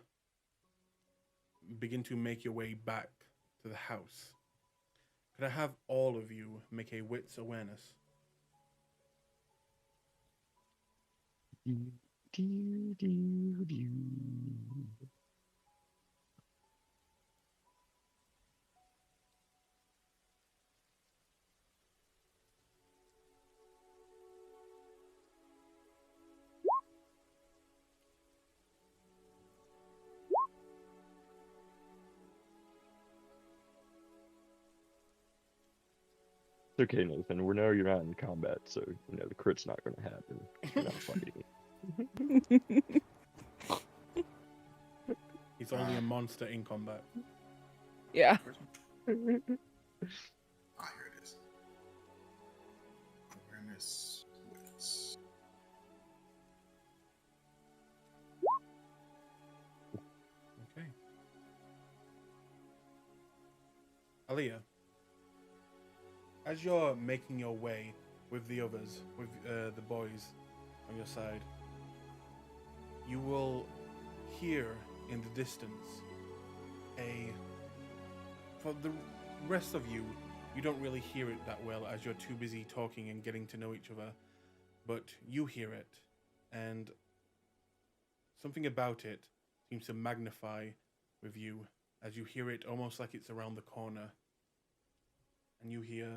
begin to make your way back to the house, could I have all of you make a wits awareness? It's okay, Nathan. We know you're not in combat, so you know the crit's not going to happen. You're not fighting. He's only a monster in combat. Yeah. Where's my... Ah, here it is. Awareness wits. Okay. Aaliyah, as you're making your way with the others, with the boys on your side, you will hear in the distance for the rest of you, you don't really hear it that well as you're too busy talking and getting to know each other, but you hear it, and something about it seems to magnify with you as you hear it almost like it's around the corner, and you hear...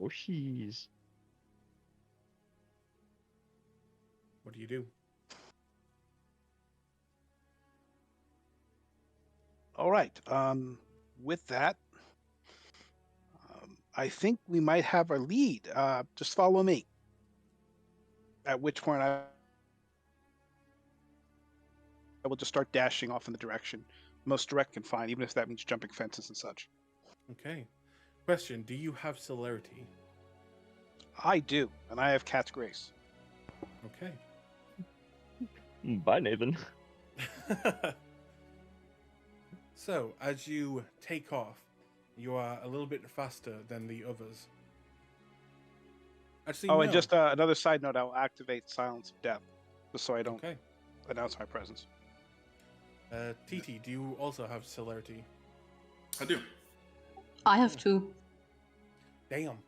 Oh, she's. What do you do? All right. With that, I think we might have our lead. Just follow me. At which point I will just start dashing off in the direction most direct can find, even if that means jumping fences and such. Okay. Question, do you have celerity? I do, and I have cat's grace. Okay. Bye, Nathan. So, as you take off, you are a little bit faster than the others. Actually, Oh, no. and just another side note, I'll activate Silence of Death, just so I don't Okay. announce my presence. TT, do you also have celerity? I do. I have two. Damn.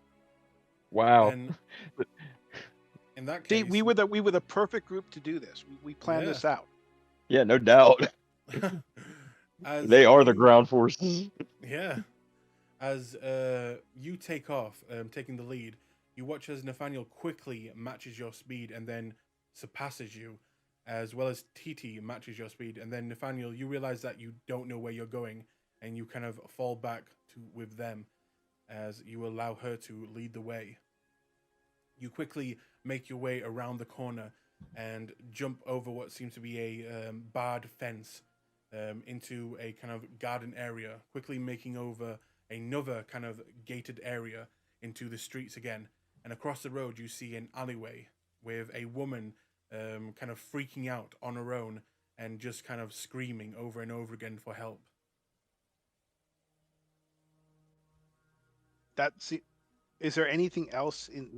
Wow. Then, in that See, case... we were the perfect group to do this. We planned Yeah. this out. Yeah, no doubt. as They are the you- ground forces. Yeah. As you take off, taking the lead, you watch as Nathaniel quickly matches your speed and then surpasses you, as well as TT matches your speed. And then Nathaniel, you realize that you don't know where you're going, and you kind of fall back with them as you allow her to lead the way. You quickly make your way around the corner and jump over what seems to be a barred fence into a kind of garden area, quickly making over another kind of gated area into the streets again. And across the road, you see an alleyway with a woman kind of freaking out on her own and just kind of screaming over and over again for help. Is there anything else I'm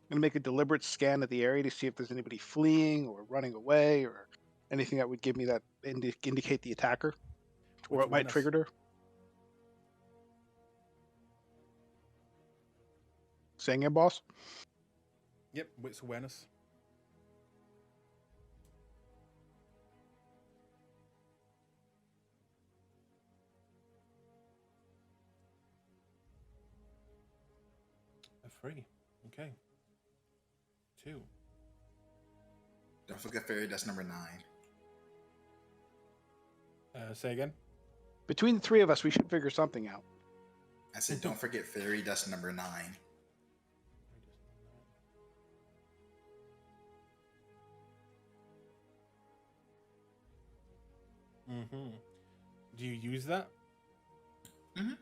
gonna make a deliberate scan of the area to see if there's anybody fleeing or running away or anything that would give me that indicate the attacker or what might trigger her. Saying it, boss. Yep, wits awareness. A 3. Okay. 2. Don't forget fairy dust number 9. Say again. Between the three of us, we should figure something out. I said, don't forget fairy dust number 9. Mm-hmm. Do you use that? Mm-hmm.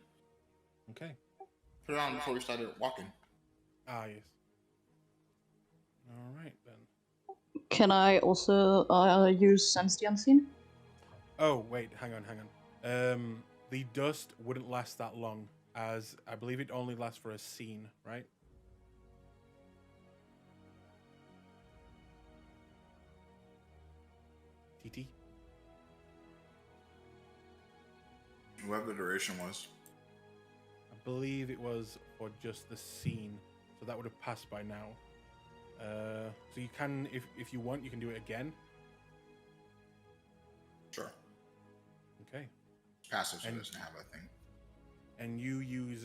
Okay. Put it on before we started walking. Ah, yes. All right, then. Can I also use Sense the Unseen? Oh, wait, hang on. The dust wouldn't last that long, as I believe it only lasts for a scene, right? TT? Whatever the duration was. I believe it was for just the scene, so that would have passed by now. So you can, if you want, you can do it again. Sure. Okay. Passive, so And- it doesn't have a thing. And you use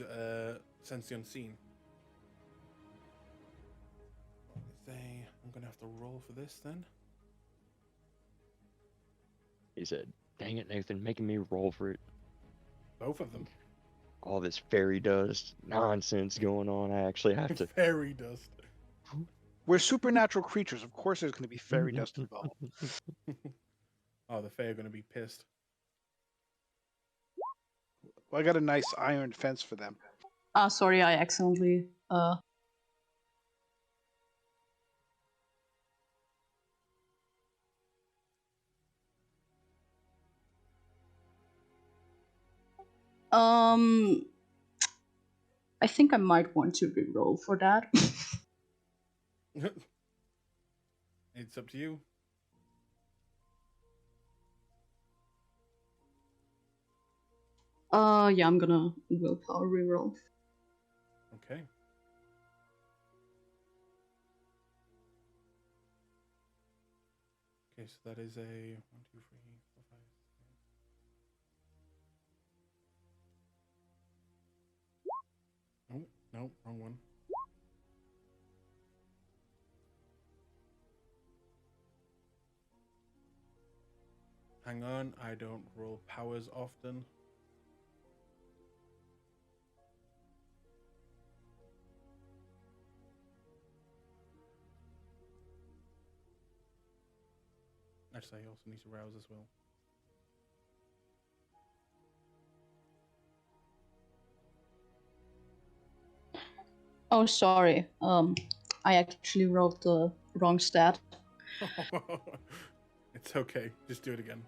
Sense the Unseen. I'm gonna have to roll for this then. He said, "Dang it, Nathan, making me roll for it. Both of them. All this fairy dust nonsense going on. I actually have to." Fairy dust. We're supernatural creatures. Of course, there's going to be fairy dust involved. Oh, the Fae are gonna be pissed. Well, I got a nice iron fence for them. Ah, sorry, I accidentally. Um, I think I might want to reroll for that. It's up to you. Yeah, I'm gonna willpower reroll. Okay. Okay, so that is a 1, 2, 3, 4, 5, 6. Oh, no, wrong one. Hang on, I don't roll powers often. Actually, I also need to rouse as well. Oh, sorry. I actually wrote the wrong stat. It's okay. Just do it again.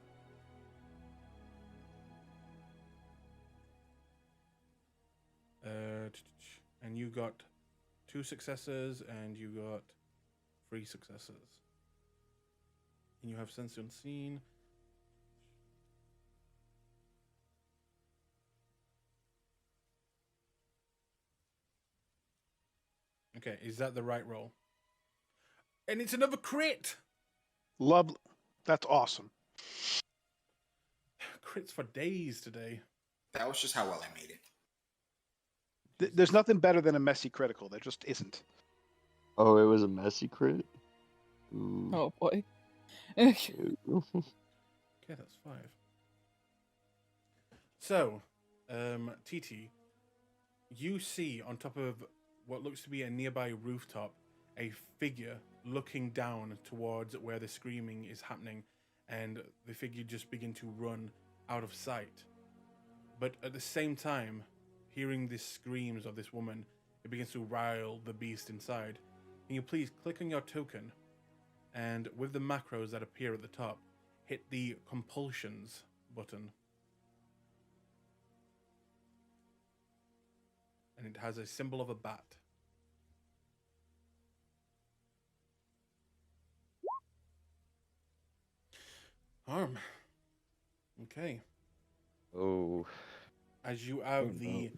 And you got 2 successes, and you got 3 successes. And you have Sense Unseen. Okay, is that the right roll? And it's another crit! Love. That's awesome. Crits for days today. That was just how well I made it. There's nothing better than a messy critical. There just isn't. Oh, it was a messy crit? Ooh. Oh boy. Ew. Okay, that's 5. So, TT, you see on top of what looks to be a nearby rooftop a figure looking down towards where the screaming is happening, and the figure just begin to run out of sight. But at the same time, hearing the screams of this woman, it begins to rile the beast inside. Can you please click on your token, and with the macros that appear at the top, hit the compulsions button. And it has a symbol of a bat. Harm. Okay. Oh. As you have Oh, the no.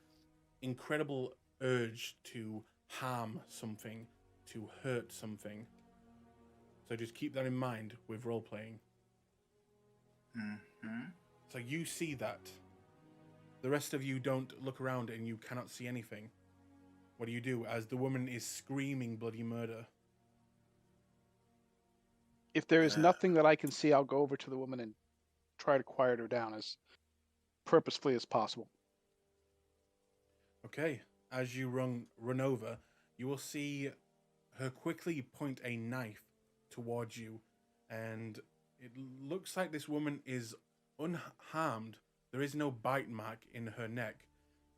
incredible urge to harm something, to hurt something. So just keep that in mind with role playing. Mm-hmm. So you see that. The rest of you don't look around and you cannot see anything. What do you do as the woman is screaming bloody murder? If there is nothing that I can see, I'll go over to the woman and try to quiet her down as purposefully as possible. Okay, as you run over, you will see her quickly point a knife towards you, and it looks like this woman is unharmed. There is no bite mark in her neck,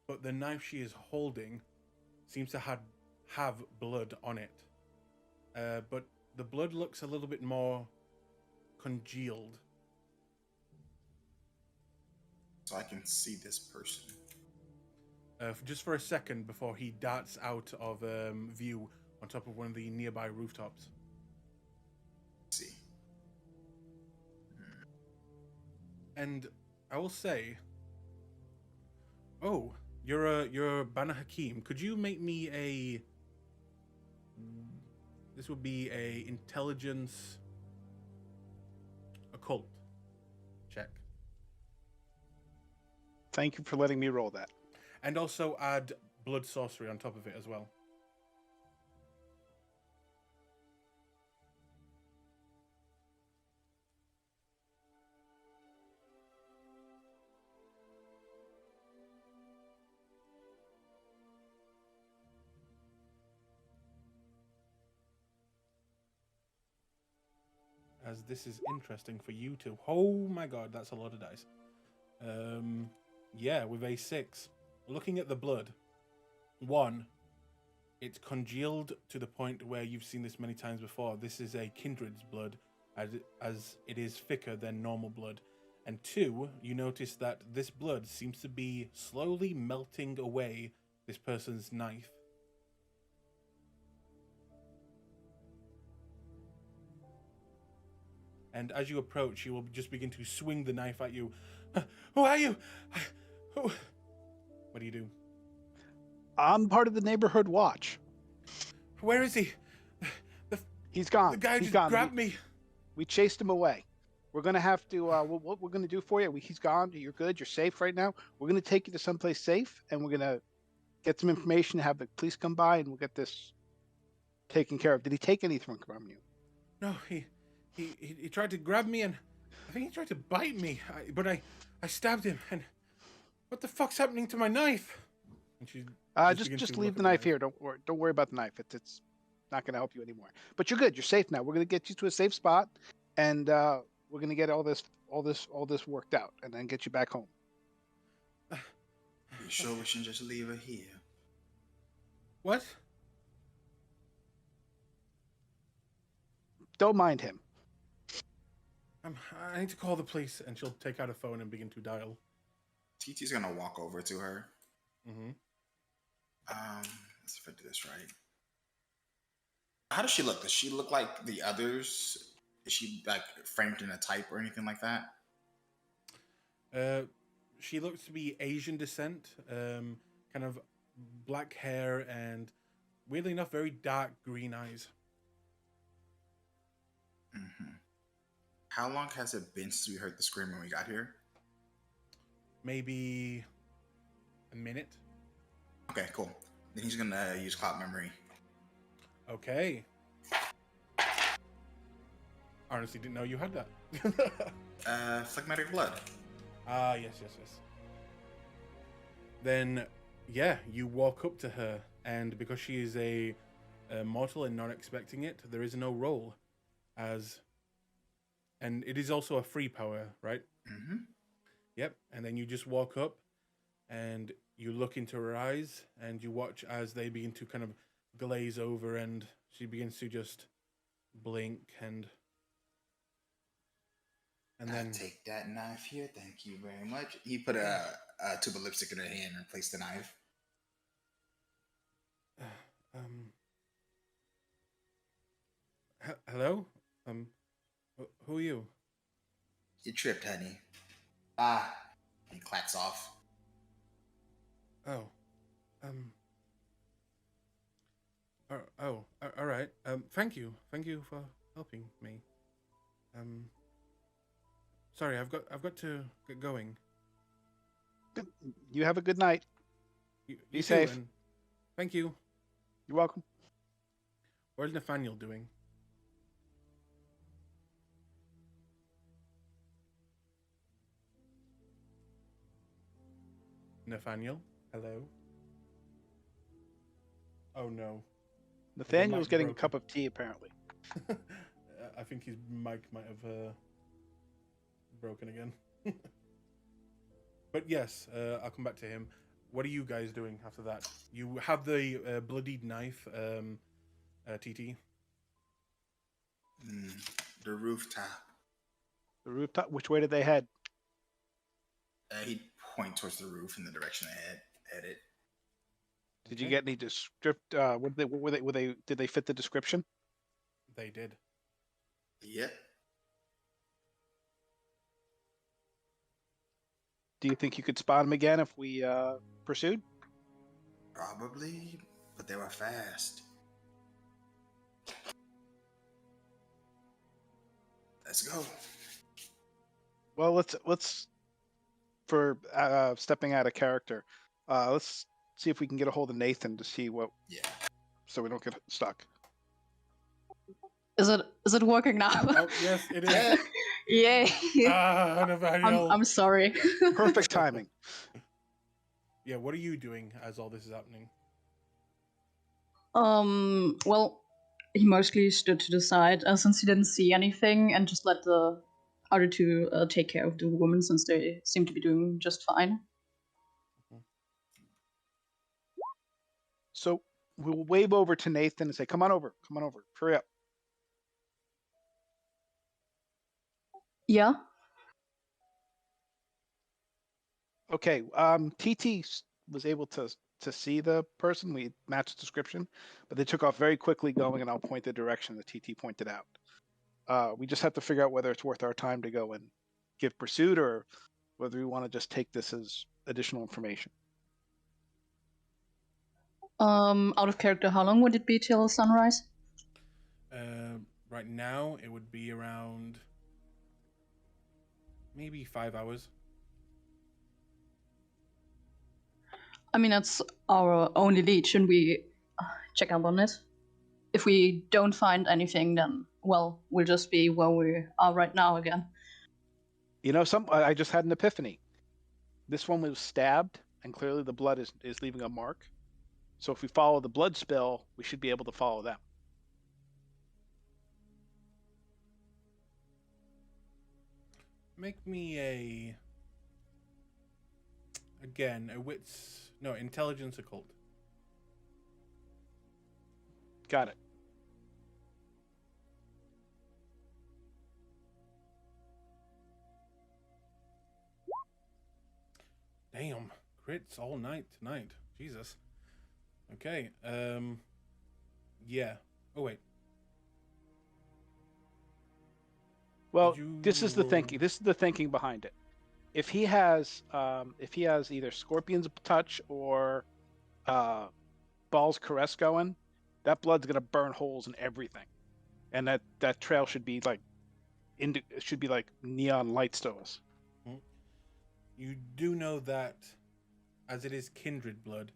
but the knife she is holding seems to have blood on it. But the blood looks a little bit more congealed. so I can see this person. Just for a second before he darts out of view on top of one of the nearby rooftops. Let's see. And I will say, oh, you're Bana Hakim. Could you make me a? This would be a intelligence occult check, Thank you for letting me roll that. and also add blood sorcery on top of it as well. As this is interesting for you too. Oh my god, that's a lot of dice. Yeah, with a 6. Looking at the blood, 1, it's congealed to the point where you've seen this many times before. This is a kindred's blood, as it is thicker than normal blood. And 2, you notice that this blood seems to be slowly melting away this person's knife. And as you approach, he will just begin to swing the knife at you. Who are you? Who? What do you do? I'm part of the neighborhood watch. Where is he? He's gone. The guy He's just gone. grabbed me. We chased him away. We're gonna have to. What we're gonna do for you? He's gone. You're good. You're safe right now. We're gonna take you to someplace safe, and we're gonna get some information. Have the police come by, and we'll get this taken care of. Did he take anything from you? No, he tried to grab me, and I think he tried to bite me. But I stabbed him. And what the fuck's happening to my knife? And she Just leave the knife here. Don't worry about the knife. It's not gonna help you anymore. But you're good. You're safe now. We're gonna get you to a safe spot, and we're gonna get all this worked out, and then get you back home. You sure we shouldn't just leave her here? What? Don't mind him. I need to call the police, and she'll take out a phone and begin to dial. TT's gonna walk over to her. Mm-hmm. Let's see if I do this right. How does she look? Does she look like the others? Is she like framed in a type or anything like that? She looks to be Asian descent, kind of black hair, and weirdly enough, very dark green eyes. Mm-hmm. How long has it been since we heard the scream when we got here? Maybe a minute. Okay, cool. Then he's gonna use cloud memory. Okay. Honestly, didn't know you had that. Phlegmatic blood. Ah, yes. Then, yeah, you walk up to her, and because she is a mortal and not expecting it, there is no roll, and it is also a free power, right? Mm-hmm. Yep. And then you just walk up, and you look into her eyes, and you watch as they begin to kind of glaze over, and she begins to just blink, and then I'll take that knife here. Thank you very much. He put a tube of lipstick in her hand and replaced the knife. Hello? Who are you? You tripped, honey. He clacks off. Oh. All right. Thank you for helping me. Sorry, I've got to get going. You have a good night. You Be too, safe. and thank you. You're welcome. Where's Nathaniel doing? Nathaniel? Hello? Oh no. Nathaniel's mic getting a broken. cup of tea, apparently. I think his mic might have broken again. But yes, I'll come back to him. What are you guys doing after that? You have the bloodied knife, TT. The rooftop. The rooftop. Which way did they head? He point towards the roof in the direction I headed. Did you Okay. get any descript? Did they fit the description? They did. Yep. Do you think you could spot them again if we pursued? Probably, but they were fast. Let's go. Well, let's for stepping out of character. Let's see if we can get a hold of Nathan to see what, Yeah. so we don't get stuck. Is it working now? Oh, yes, it is. Yeah. Yay! Nathaniel. I'm sorry. Perfect timing. Yeah, what are you doing as all this is happening? Well, he mostly stood to the side since he didn't see anything, and just let the other two take care of the woman, since they seem to be doing just fine. So we'll wave over to Nathan and say, "Come on over, hurry up." Yeah. Okay. TT was able to see the person. We matched the description, but they took off very quickly, going, and I'll point the direction that TT pointed out. We just have to figure out whether it's worth our time to go and give pursuit, or whether we want to just take this as additional information. Out of character, how long would it be till sunrise? Right now, it would be around maybe 5 hours. I mean, that's our only lead. Shouldn't we check up on it? If we don't find anything, then, well, we'll just be where we are right now again. You know, I just had an epiphany. This one was stabbed, and clearly the blood is leaving a mark. So if we follow the blood spill, we should be able to follow them. Make me intelligence occult. Got it. Damn, crits all night tonight. Jesus. Okay. Yeah. Oh wait. Well, Did you this is the roll- thinking. This is the thinking behind it. If he has either Scorpion's touch or Ball's caress going, that blood's gonna burn holes in everything, and that trail should be like neon lights to us. You do know that, as it is kindred blood,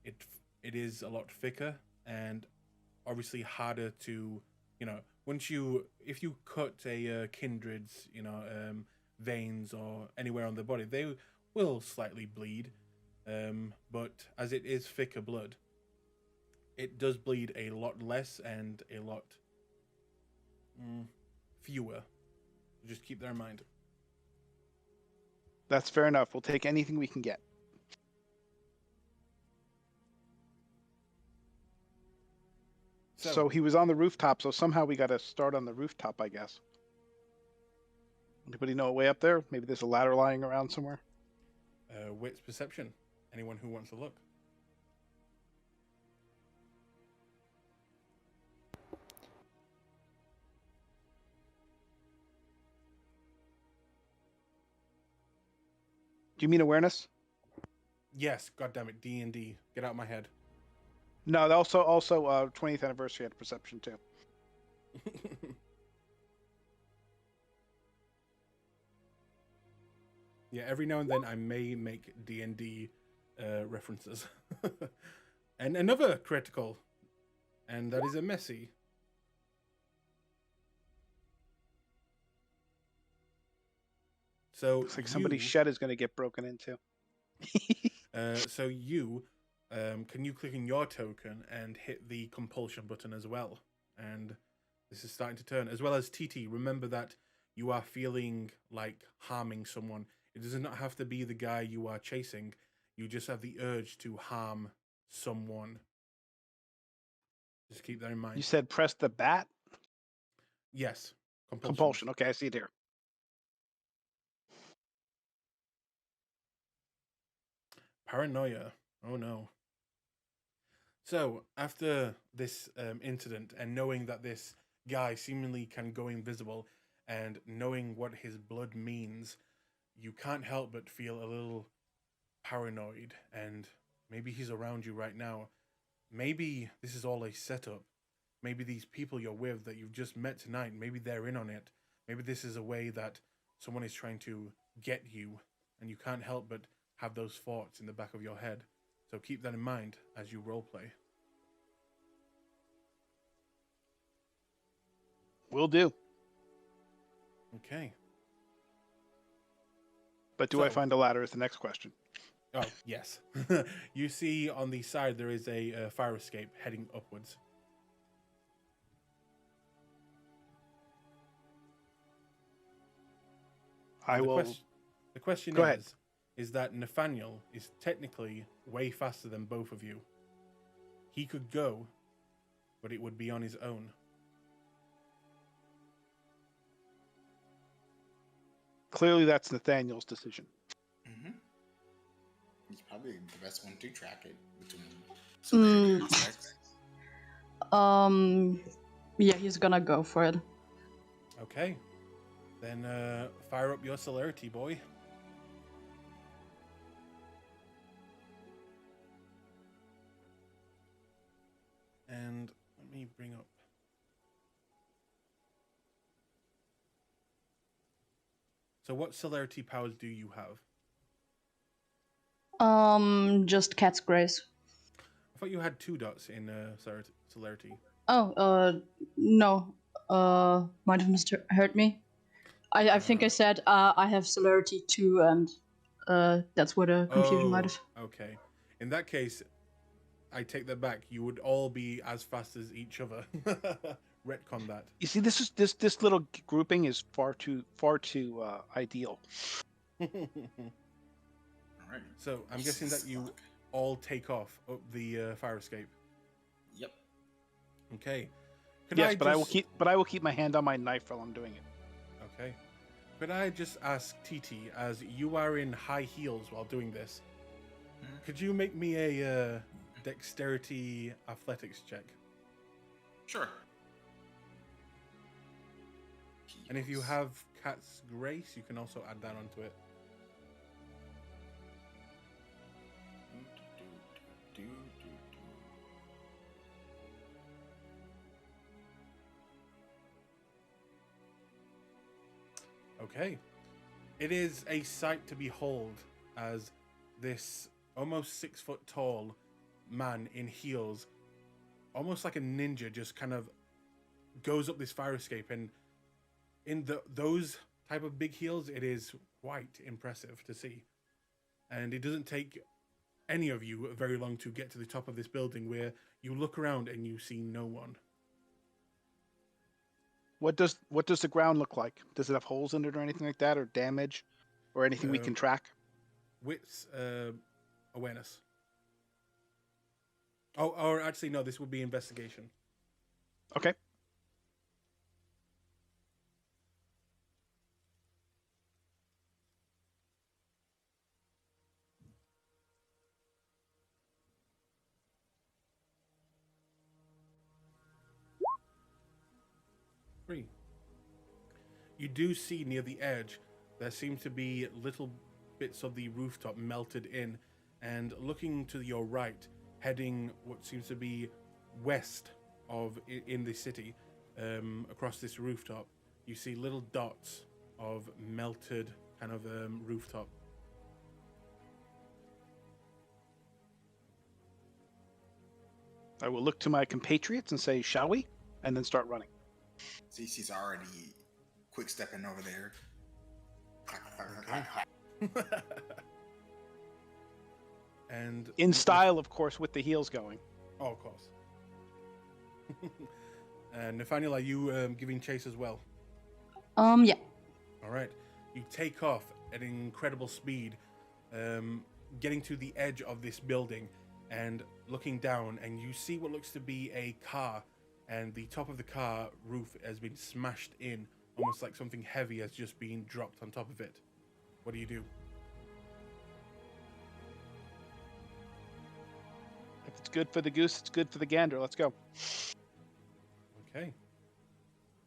it is a lot thicker and obviously harder to, if you cut a kindred's, veins or anywhere on the body, they will slightly bleed. But as it is thicker blood, it does bleed a lot less and a lot fewer. Just keep that in mind. That's fair enough. We'll take anything we can get. So he was on the rooftop, so somehow we got to start on the rooftop, I guess. Anybody know a way up there? Maybe there's a ladder lying around somewhere. Wits perception. Anyone who wants to look. Do you mean awareness? Yes, goddammit, D&D. Get out of my head. No, also 20th anniversary had perception too. Yeah, every now and then I may make D&D references. And another critical. And that is a messy. So Looks like somebody's shed is going to get broken into. So you, can you click on your token and hit the compulsion button as well? And this is starting to turn. As well as TT, remember that you are feeling like harming someone. It does not have to be the guy you are chasing. You just have the urge to harm someone. Just keep that in mind. You said press the bat? Yes. Compulsion. Okay, I see it here. Paranoia. Oh no. So, after this incident, and knowing that this guy seemingly can go invisible, and knowing what his blood means, you can't help but feel a little paranoid. And maybe he's around you right now. Maybe this is all a setup. Maybe these people you're with that you've just met tonight, maybe they're in on it. Maybe this is a way that someone is trying to get you, and you can't help but have those thoughts in the back of your head. So keep that in mind as you roleplay. Will do. Okay. But do I So- find a ladder is the next question. Oh, yes. You see on the side there is a fire escape heading upwards. I the will. the question Go ahead. is that Nathaniel is technically way faster than both of you. He could go, but it would be on his own. Clearly, that's Nathaniel's decision. Mm-hmm. He's probably the best one to track it between civilian aspects. Yeah, he's gonna go for it. Okay. Then fire up your celerity, boy. And let me bring up. So what celerity powers do you have? Just Cat's Grace. I thought you had 2 dots in celerity. Oh, no. Might have misheard me. I think I said I have celerity 2, and that's where the confusion might have. Okay. In that case, I take that back. You would all be as fast as each other. Retcon that. You see, this little grouping is far too ideal. All right. So I'm guessing that you all take off up the fire escape. Yep. Okay. Could Yes, I but I will keep my hand on my knife while I'm doing it. Okay. Could I just ask TT, as you are in high heels while doing this, could you make me a dexterity athletics check? Sure. And if you have Cat's Grace, you can also add that onto it. Okay. It is a sight to behold as this almost 6 foot tall man in heels, almost like a ninja, just kind of goes up this fire escape. And in those type of big heels, it is quite impressive to see. And it doesn't take any of you very long to get to the top of this building, where you look around and you see no one. What does the ground look like? Does it have holes in it or anything like that, or damage, or anything we can track? Wits, awareness. Oh, or actually, no, this would be investigation. Okay. Three. You do see near the edge, there seems to be little bits of the rooftop melted in, and looking to your right, heading what seems to be west of in the city, across this rooftop, you see little dots of melted kind of rooftop. I will look to my compatriots and say, "Shall we?" and then start running. Cece's already quick stepping over there. And In style, of course, with the heels going. Oh, of course. And Nathaniel, are you giving chase as well? Yeah. All right. You take off at incredible speed, getting to the edge of this building and looking down, and you see what looks to be a car, and the top of the car roof has been smashed in, almost like something heavy has just been dropped on top of it. What do you do? it's good for the goose, it's good for the gander. Let's go. Okay.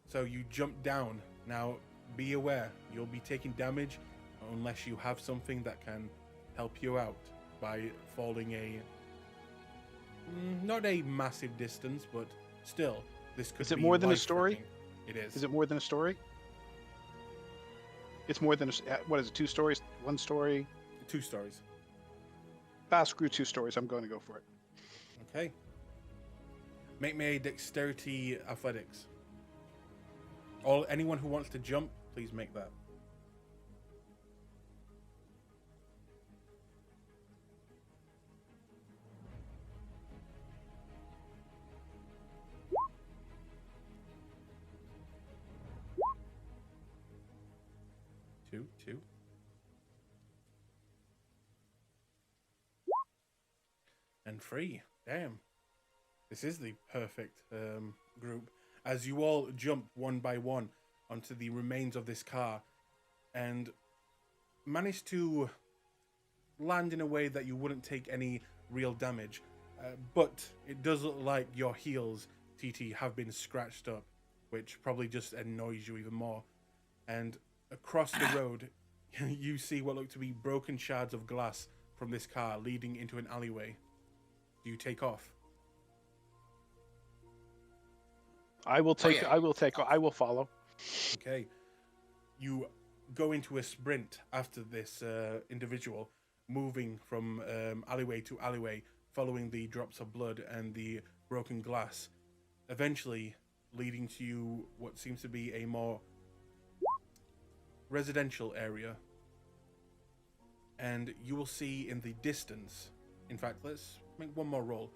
So you jump down. Now, be aware, you'll be taking damage unless you have something that can help you out by falling not a massive distance, but still, this could be Is it more than a story? It is. Is it more than a story? It's more than what is it? 2 stories? 1 story? 2 stories. Screw 2 stories. I'm going to go for it. Okay. Make me a dexterity athletics. Anyone who wants to jump, please make that. Two. And 3. Damn. This is the perfect group. As you all jump one by one onto the remains of this car and manage to land in a way that you wouldn't take any real damage. But it does look like your heels, TT, have been scratched up, which probably just annoys you even more. And across the road, you see what look to be broken shards of glass from this car leading into an alleyway. Do you take off? I will take. yeah. I will follow. Okay. You go into a sprint after this individual, moving from alleyway to alleyway, following the drops of blood and the broken glass, eventually leading to what seems to be a more residential area. And you will see in the distance, in fact, let's make one more roll.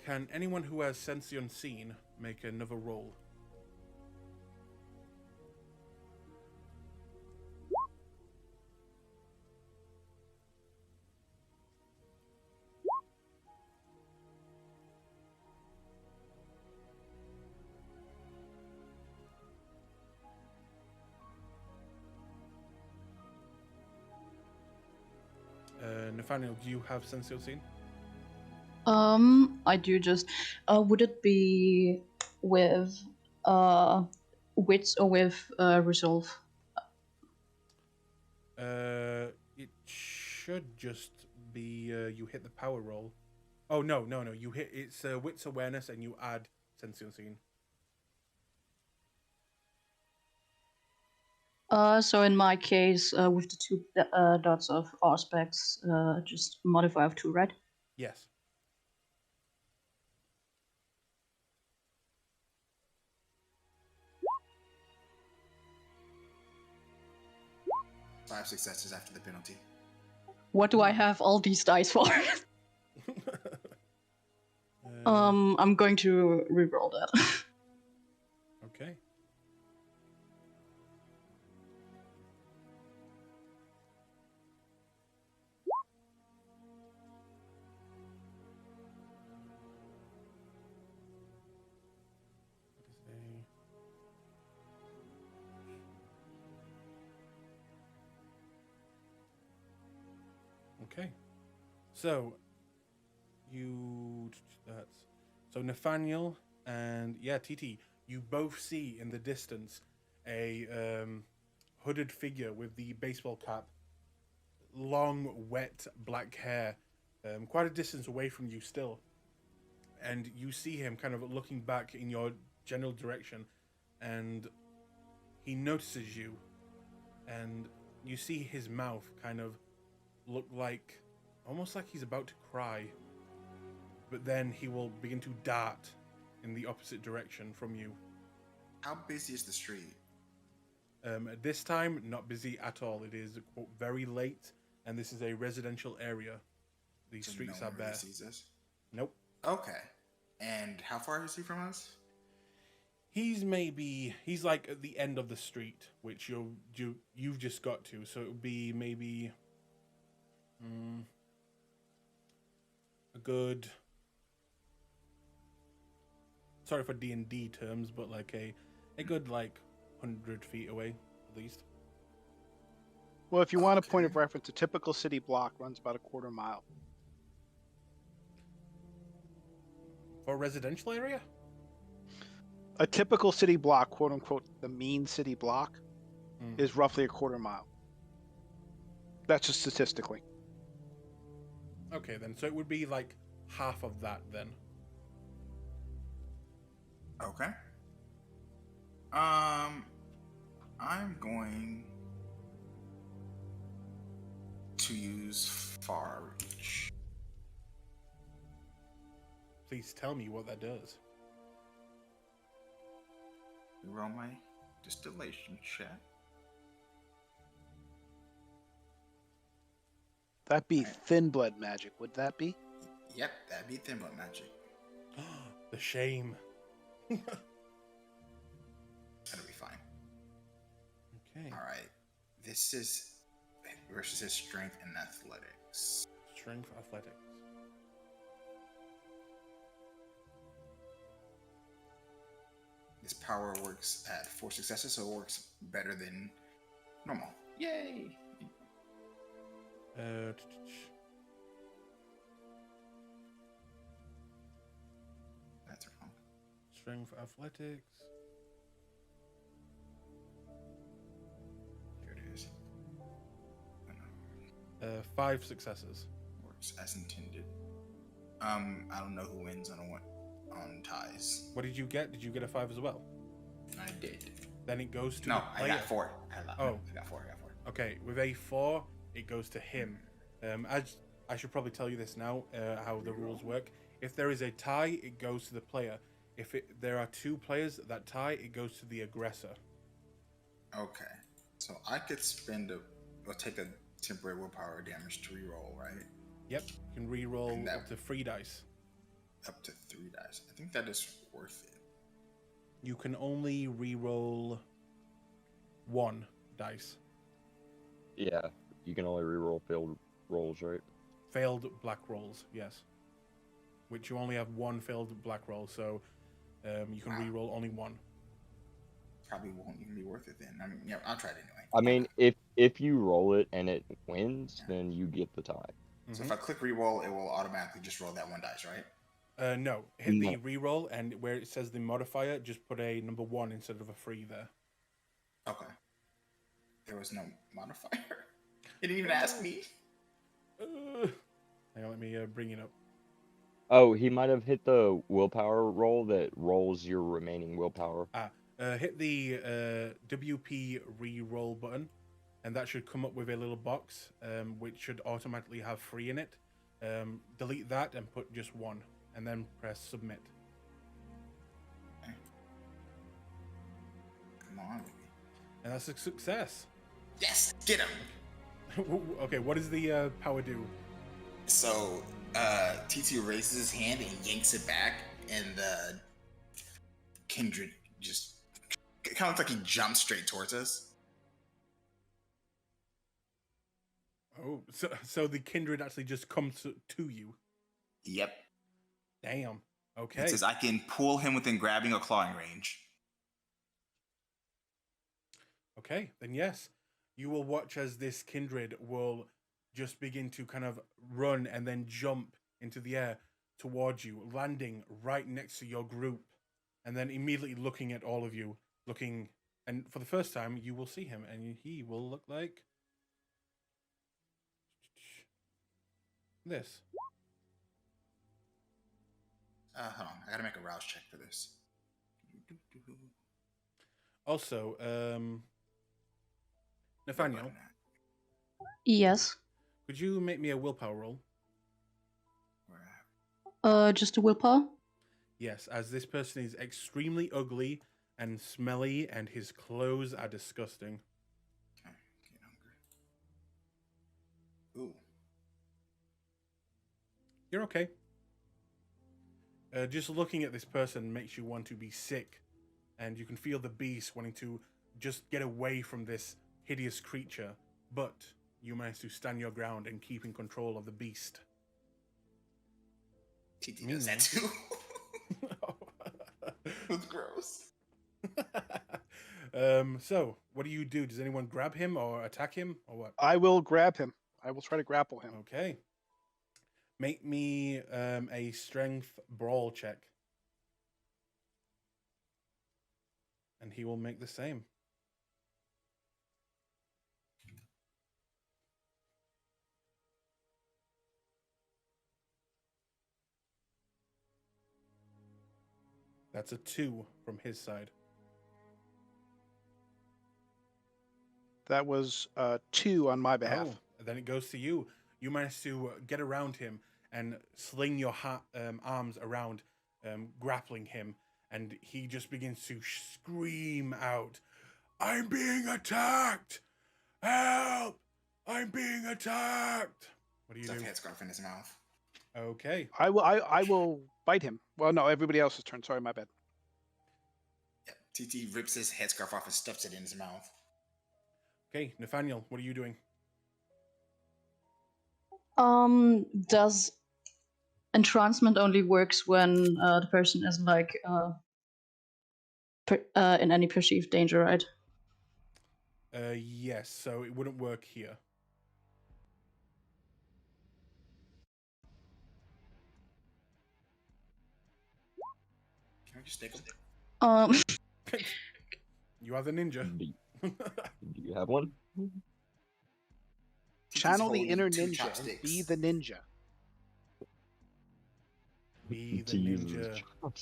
Can anyone who has Sense the Unseen make another roll? Nathaniel, do you have Sense the Unseen? I do just. Would it be with wits or with resolve? It should just be you hit the power roll. Oh no! You hit it's wits awareness and you add Sense the Unseen. So in my case, with the 2 dots of aspects, just modify of 2, right? Yes. Five successes after the penalty. What do I have all these dice for? I'm going to reroll that. Okay. Okay. So so Nathaniel and TT, you both see in the distance a hooded figure with the baseball cap, long, wet black hair, quite a distance away from you still. And you see him kind of looking back in your general direction, and he notices you, and you see his mouth kind of look like, almost like he's about to cry. But then he will begin to dart in the opposite direction from you. How busy is the street? At this time, not busy at all. It is quote, very late, and this is a residential area. The So streets no are one bare. really sees us? Nope. Okay. And how far is he from us? He's like at the end of the street, which you've just got to. So it would be maybe a good. Sorry for D&D terms, but like a good like 100 feet away at least. Well, if you want a point of reference, a typical city block runs about a quarter mile. For a residential area? A typical city block, quote unquote, the mean city block, Mm. is roughly a quarter mile. That's just statistically. Okay, then. So it would be like half of that, then. Okay. I'm going to use far reach. Please tell me what that does. Roll my distillation check. That'd be thin blood magic, would that be? Yep, that'd be thin blood magic. The shame. That'll be fine. Okay. All right. This is versus his strength and athletics. Strength athletics. This power works at 4 successes, so it works better than normal. Yay! That's wrong. Strength athletics. Here it is. 5 successes. Works as intended. I don't know who wins on ties. What did you get? Did you get a 5 as well? I did. Then it goes to No, the I player. got 4. I got 4. I got 4. Okay, with a 4, it goes to him. As I should probably tell you this now, how the rules work. If there is a tie, it goes to the player. If there are 2 players that tie, it goes to the aggressor. Okay. So I could take a temporary willpower damage to reroll, right? Yep, you can re-roll And that- up to 3 dice. Up to 3 dice. I think that is worth it. You can only re-roll 1 dice. Yeah, you can only reroll failed rolls, right? Failed black rolls, yes. Which you only have 1 failed black roll, so you can Wow. re-roll only 1. Probably won't even be worth it then. I mean, yeah, I'll try it anyway. I mean, if you roll it and it wins, then you get the tie. So if I click reroll, it will automatically just roll that 1 dice, right? No, hit the No. re-roll, and where it says the modifier, just put a number 1 instead of a 3 there. Okay. There was no modifier. It didn't even ask me. Hang on, let me bring it up. Oh, he might have hit the willpower roll that rolls your remaining willpower. Hit the WP re-roll button, and that should come up with a little box, which should automatically have 3 in it. Delete that and put just 1, and then press submit. Come on, baby. And that's a success. Yes, get him. Okay, what does the power do? So TT raises his hand and yanks it back, and the kindred just kind of looks like he jumps straight towards us. Oh, so the kindred actually just comes to you. Yep. Damn. Okay. It says I can pull him within grabbing or clawing range. Okay, then yes, you will watch as this kindred will just begin to kind of run and then jump into the air towards you, landing right next to your group, and then immediately looking at all of you, and for the first time, you will see him, and he will look like this. Hold on, I gotta make a rouse check for this. Also, Nathaniel, Yes. could you make me a willpower roll? Just a willpower? Yes, as this person is extremely ugly and smelly, and his clothes are disgusting. Okay, get hungry. Ooh. You're okay. Just looking at this person makes you want to be sick, and you can feel the beast wanting to just get away from this hideous creature, but you manage to stand your ground and keep in control of the beast. TT does that too. That's gross. So, what do you do? Does anyone grab him or attack him or what? I will grab him. I will try to grapple him. Okay. Make me a strength brawl check. and he will make the same. That's a 2 from his side. That was 2 on my behalf. Oh, then it goes to you. You manage to get around him and sling your arms around, grappling him, and he just begins to scream out, "I'm being attacked! Help! I'm being attacked!" What do you Stuff do? headscarf in his mouth. Okay. I will bite him. Well, no, everybody else's turn. Sorry, my bad. Yeah, TT rips his headscarf off and stuffs it in his mouth. Okay, Nathaniel, what are you doing? Does entrancement only works when the person is like in any perceived danger, right? Yes, so it wouldn't work here. Can we just stick him? You are the ninja. Do you have one? TT's Channel the holding inner 2 ninja and chopsticks. be the ninja. Be the To use as ninja.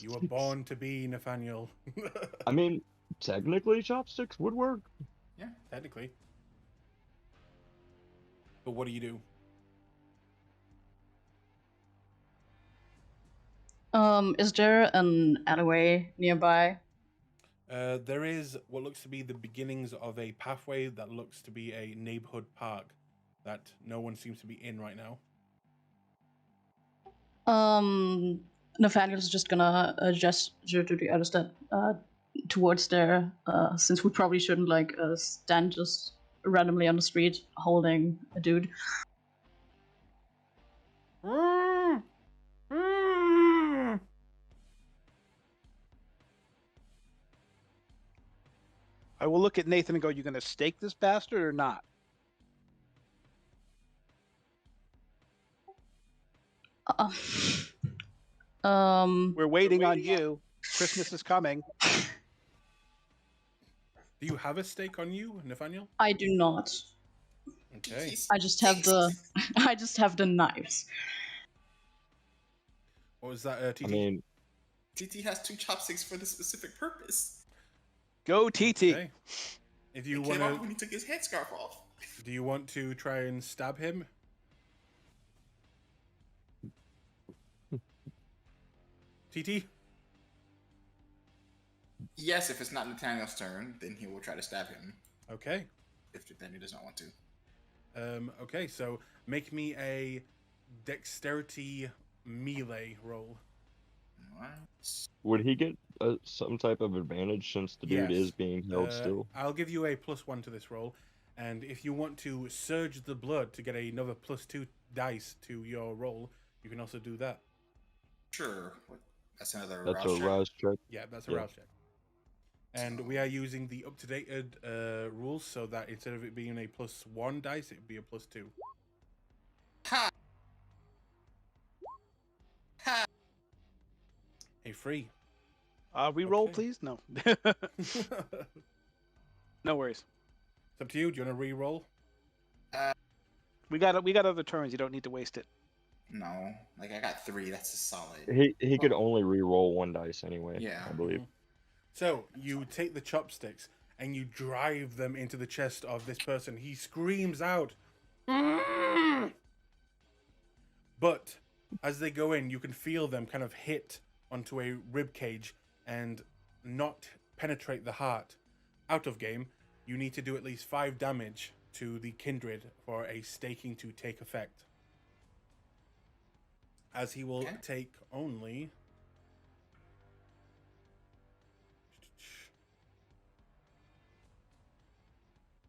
You were chopsticks. born to be, Nathaniel. I mean, technically, chopsticks would work. Yeah. Technically. But what do you do? Is there an alleyway nearby? There is what looks to be the beginnings of a pathway that looks to be a neighborhood park that no one seems to be in right now. Nathaniel's just gonna gesture to the other side, towards there, since we probably shouldn't like stand just randomly on the street holding a dude. I will look at Nathan and go, "You gonna stake this bastard or not?" We're waiting on you. Christmas is coming. Do you have a stake on you, Nathaniel? I do not. Okay. TT's I just have the sticks. I just have the knives. What was that, TT? I mean, TT has 2 chopsticks for this specific purpose. Go TT. Okay. If It you came want off to, when he took his headscarf off. do you want to try and stab him? TT? Yes, if it's not Nathaniel's turn, then he will try to stab him. Okay. If then he does not want to. Okay, so make me a dexterity melee roll. Alright. would he get some type of advantage since the dude Yes. is being held still? I'll give you a +1 to this roll, and if you want to surge the blood to get another +2 dice to your roll, you can also do that. Sure. That's another That's rouse a check. rouse check. Yeah, that's a Yeah. rouse check. And we are using the up-to-date rules so that instead of it being a +1 dice, it would be a +2. Ha! Ha! Hey, free. Reroll, Okay. please. No. It's No worries. up to you. Do you want to re-roll? We got other turns. You don't need to waste it. No. Like, I got 3. That's a solid. He could only re-roll 1 dice anyway. Yeah. I believe. So you take the chopsticks and you drive them into the chest of this person. He screams out. But as they go in, you can feel them kind of hit onto a rib cage and not penetrate the heart. Out of game, you need to do at least 5 damage to the kindred for a staking to take effect. As he will Okay. take only...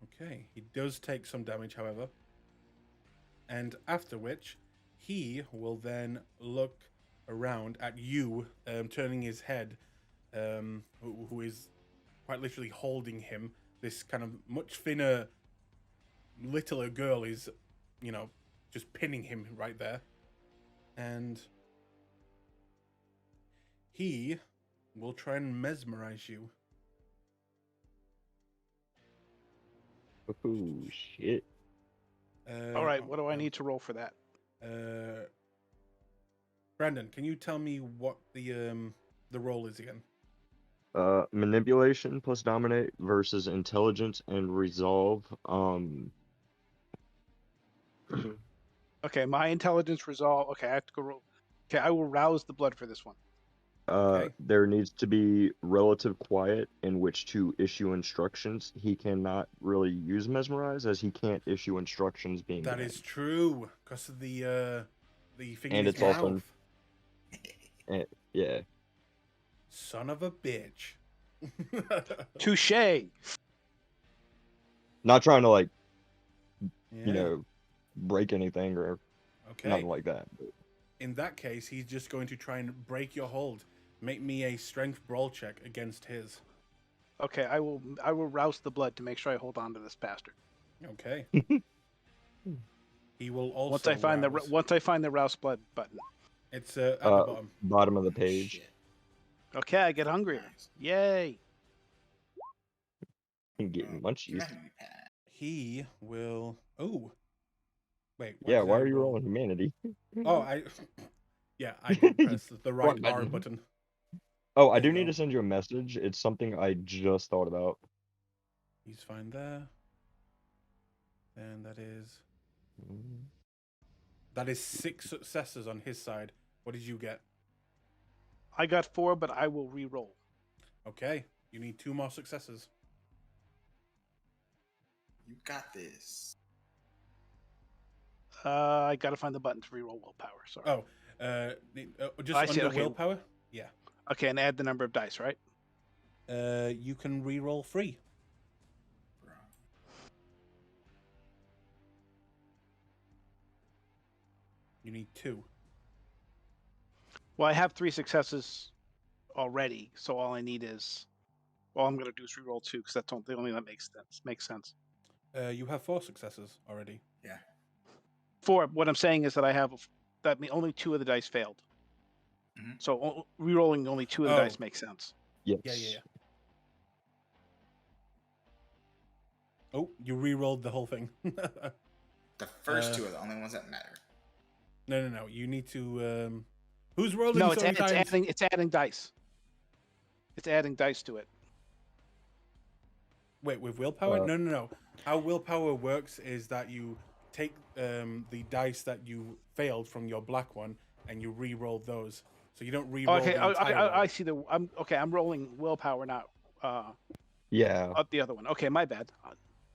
Okay, he does take some damage, however. And after which, he will then look around at you, turning his head, who is quite literally holding him. This kind of much thinner, littler girl is, just pinning him right there. And he will try and mesmerize you. Oh shit. All right, Oh, what do I oh, need to roll for that? Brandon, can you tell me what the roll is again? Manipulation plus dominate versus intelligence and resolve. Okay, my intelligence resolve. Okay, I have to go roll. Okay, I will rouse the blood for this one. Okay. There needs to be relative quiet in which to issue instructions. He cannot really use mesmerize as he can't issue instructions being That dead. is true, because of the thing in And his it's also mouth. yeah. Son of a bitch. Touche. Not trying to like, Yeah. break anything or Okay. nothing like that. But In that case, he's just going to try and break your hold. Make me a strength brawl check against his. Okay, I will rouse the blood to make sure I hold on to this bastard. Okay. He will also Once I find the rouse blood button. It's at the bottom. bottom of the Oh, page. shit. Okay, I get hungrier. Nice. Yay! And getting munchies. Humanity pad. He will. Oh. Wait. Yeah, did why I are you roll? rolling humanity? Oh, yeah, I did press the right Front R button. button. Oh, I There do you need go. to send you a message. It's something I just thought about. He's fine there. And that is 6 successes on his side. What did you get? I got 4, but I will re-roll. Okay. You need 2 more successes. You got this. I gotta find the button to re-roll willpower. Sorry. Oh, just I see, under okay. willpower? Yeah. Okay, and add the number of dice, right? You can re-roll 3. Bro. You need 2. Well, I have 3 successes already, so all I need is. All I'm gonna do is re-roll 2 because that's the only that makes sense. Makes sense. You have 4 successes already. Yeah. 4. What I'm saying is that I have only 2 of the dice failed. Mhm. So re-rolling only 2 of the Oh. dice makes sense. Yes. Yeah. Oh, you re-rolled the whole thing. The first 2 are the only ones that matter. No. You need to. Who's rolling No, so many times? it's adding dice. It's adding dice to it. Wait, with willpower? No. How willpower works is that you take the dice that you failed from your black one and you re-roll those. So you don't re-roll Okay, the entire roll. I see I'm rolling willpower, not Yeah. the other one. Okay, my bad.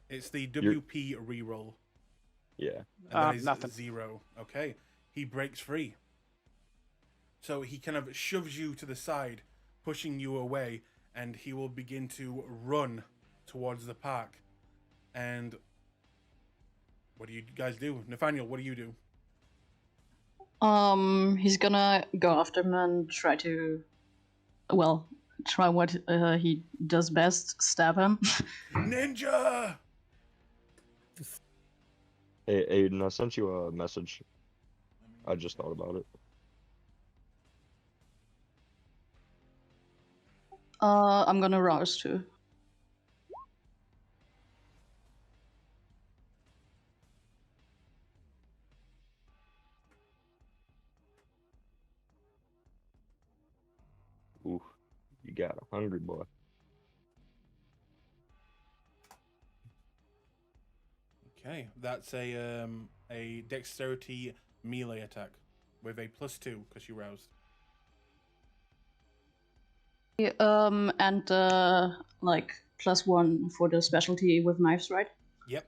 It's the WP re-roll. Yeah. And that is Nothing. 0. Okay. He breaks free. So he kind of shoves you to the side, pushing you away, and he will begin to run towards the park. And what do you guys do? Nathaniel, what do you do? He's gonna go after him and try what he does best, stab him. Ninja! Hey, Aiden, I sent you a message. I just thought about it. I'm gonna rouse too. Ooh, you got a hungry boy. Okay, that's a dexterity melee attack with a +2 because you roused. And like +1 for the specialty with knives, right? Yep.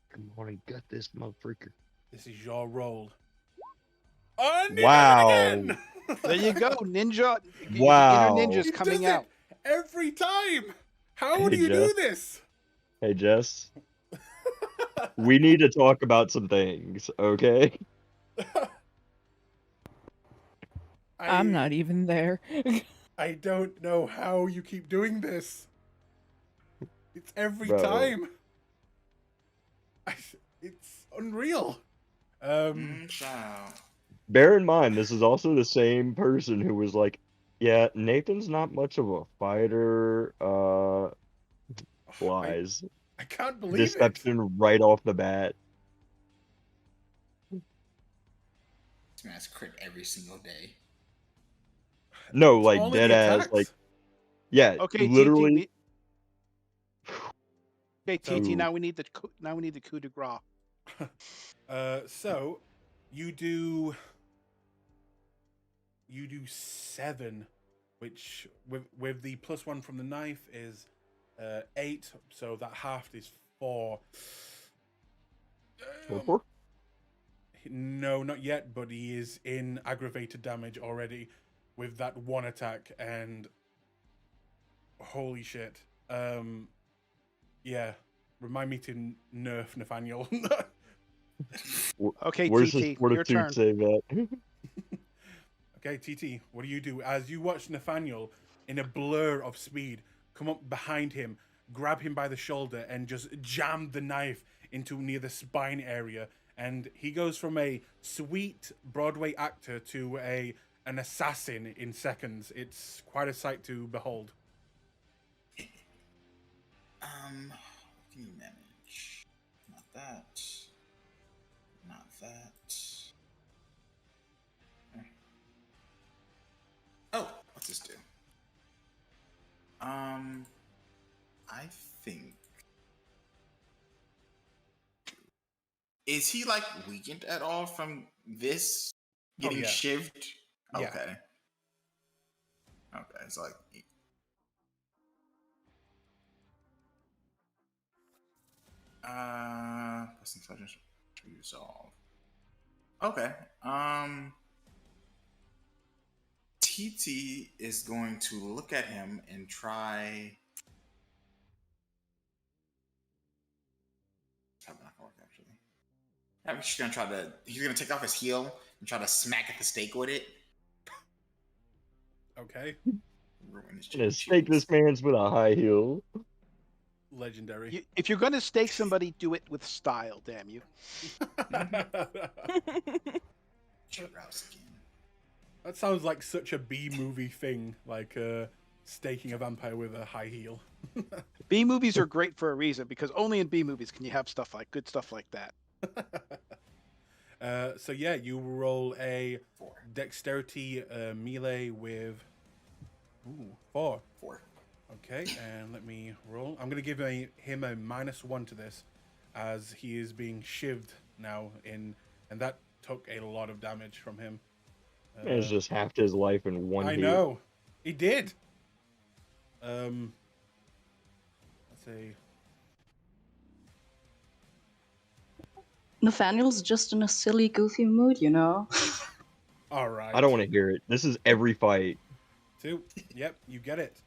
Come on and gut this motherfucker. This is your roll. Oh, I did Wow. it again! There you go, ninja. Wow. Inner ninja's He coming does out. it every time. How Hey, do you do Jeff. this? Hey, Jess. We need to talk about some things, okay? I'm not even there. I don't know how you keep doing this. It's every Bro. time. It's unreal. Ciao. bear in mind, this is also the same person who was like, "Yeah, Nathan's not much of a fighter." I, Lies, I can't believe it. deception right off the bat. This man's crit every single day. No, It's like only dead the ass, attacks. like yeah, Okay, literally. TT. Okay, TT. So- Now we need the coup de grace. So you do 7, which with the +1 from the knife is 8. So that halved is 4. Four? No, not yet, but he is in aggravated damage already with that one attack, and holy shit. Yeah. Remind me to nerf Nathaniel. Okay, Where's his TT. Your fortitude turn. save at? Okay, TT, what do? As you watch Nathaniel, in a blur of speed, come up behind him, grab him by the shoulder, and just jam the knife into near the spine area. And he goes from a sweet Broadway actor to an assassin in seconds. It's quite a sight to behold. What can you manage? Not that. Not that. Oh, what's this do? I think. Is he like weakened at all from this getting yeah. shivved? Yeah. Okay. Okay, it's like. Plus intelligence to resolve. Okay. TT is going to look at him and try. Probably not gonna work actually. I'm just gonna try to. He's gonna take off his heel and try to smack at the stake with it. Okay. Ruin his Gonna chin stake cheeks. this man's with a high heel. Legendary. If you're gonna stake somebody, do it with style. Damn you. Rouse again. That sounds like such a B movie thing, like staking a vampire with a high heel. B movies are great for a reason because only in B movies can you have good stuff like that. So yeah, you roll a 4. dexterity melee with 4. 4. Okay, and let me roll. I'm gonna give him a -1 to this, as he is being shivved now and that took a lot of damage from him. Man's just halved his life in one I hit. know, he did. Let's see. Nathaniel's just in a silly, goofy mood, you know? All right. I don't want to hear it. This is every fight. 2. Yep, you get it.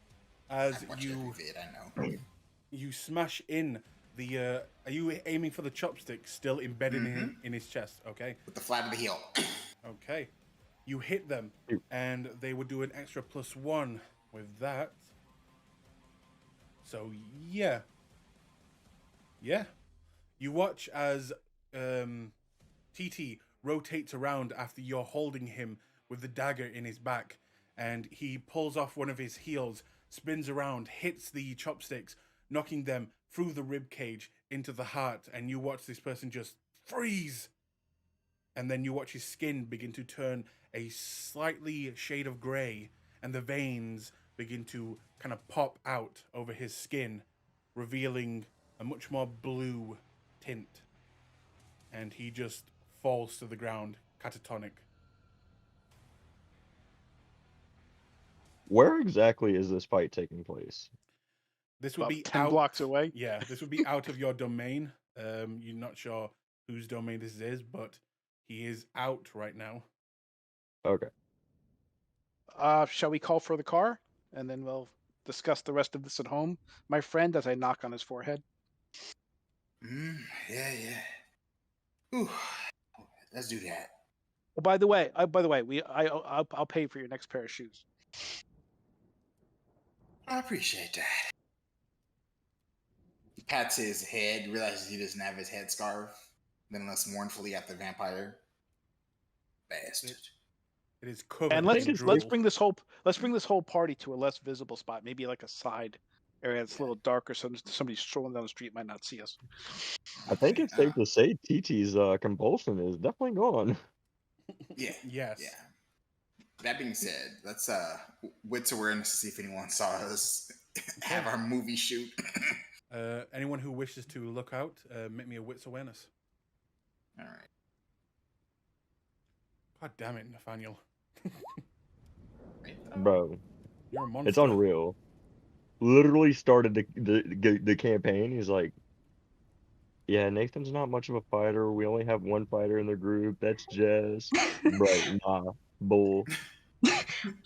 As you you smash in the. Are you aiming for the chopstick still embedded in his chest? Okay. With the flat of the heel. Okay. You hit them, and they would do an extra +1 with that. So yeah. You watch as TT rotates around after you're holding him with the dagger in his back, and he pulls off one of his heels, spins around, hits the chopsticks, knocking them through the rib cage into the heart, and you watch this person just freeze. And then you watch his skin begin to turn a slightly shade of gray, and the veins begin to kind of pop out over his skin, revealing a much more blue tint. And he just falls to the ground, catatonic. Where exactly is this fight taking place? This would About be 10 out, blocks away. Yeah, this would be out of your domain. You're not sure whose domain this is, but he is out right now. Okay. Shall we call for the car? And then we'll discuss the rest of this at home, my friend, as I knock on his forehead. Yeah. Ooh. Let's do that. Oh, by the way, I'll pay for your next pair of shoes. I appreciate that. He pats his head, realizes he doesn't have his headscarf, then looks mournfully at the vampire. Bastard. It is covered And in let's drool. bring this whole party to a less visible spot, maybe like a side area that's a little darker, so somebody strolling down the street might not see us. I think Okay, it's safe to say TT's compulsion is definitely gone. Yeah. Yes. Yeah. That being said, let's wits awareness to see if anyone saw us have our movie shoot. Anyone who wishes to look out, make me a wits awareness. All right. God damn it, Nathaniel. Right, Bro, You're a monster. it's unreal. Literally started the campaign. He's like, yeah, Nathan's not much of a fighter. We only have one fighter in the group. That's Jess. Bro, nah, bull.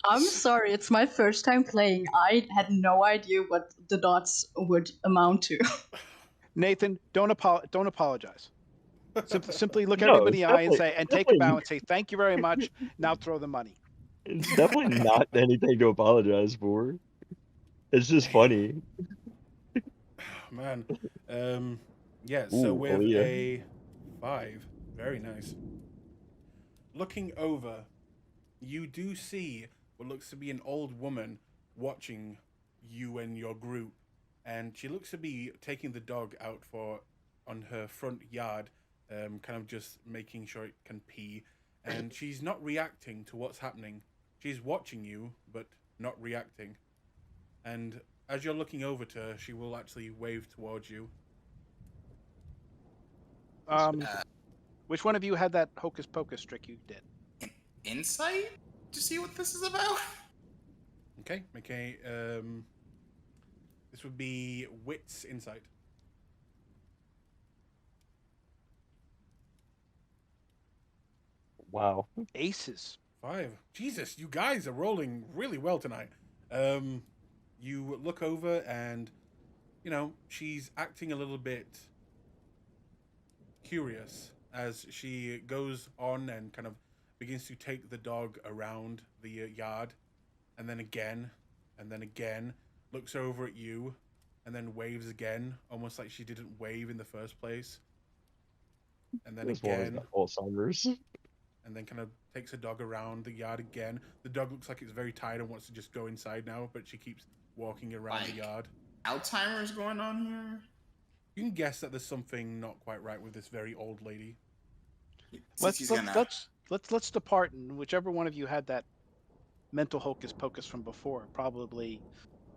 I'm sorry, it's my first time playing. I had no idea what the dots would amount to. Nathan, don't apologize. Simply look No, everybody in it's the eye and definitely- say, and take a bow definitely- and say, thank you very much. Now throw the money. It's definitely not anything to apologize for. It's just funny. Man. Yeah, so Ooh, with Aaliyah. a 5. Very nice. Looking over, you do see what looks to be an old woman watching you and your group. And she looks to be taking the dog out on her front yard, kind of just making sure it can pee. And she's not reacting to what's happening. She's watching you, but not reacting. And as you're looking over to her, she will actually wave towards you. Which one of you had that hocus pocus trick you did? Insight to see what this is about. Okay, make a this would be wits insight. Wow. Aces. 5. Jesus, you guys are rolling really well tonight. You look over and she's acting a little bit curious as she goes on and kind of begins to take the dog around the yard, and then again, looks over at you, and then waves again, almost like she didn't wave in the first place. And then This one has again, got Alzheimer's. and then kind of takes her dog around the yard again. The dog looks like it's very tired and wants to just go inside now, but she keeps walking around the yard. Alzheimer's going on here. You can guess that there's something not quite right with this very old lady. Let's depart, and whichever one of you had that mental hocus pocus from before, probably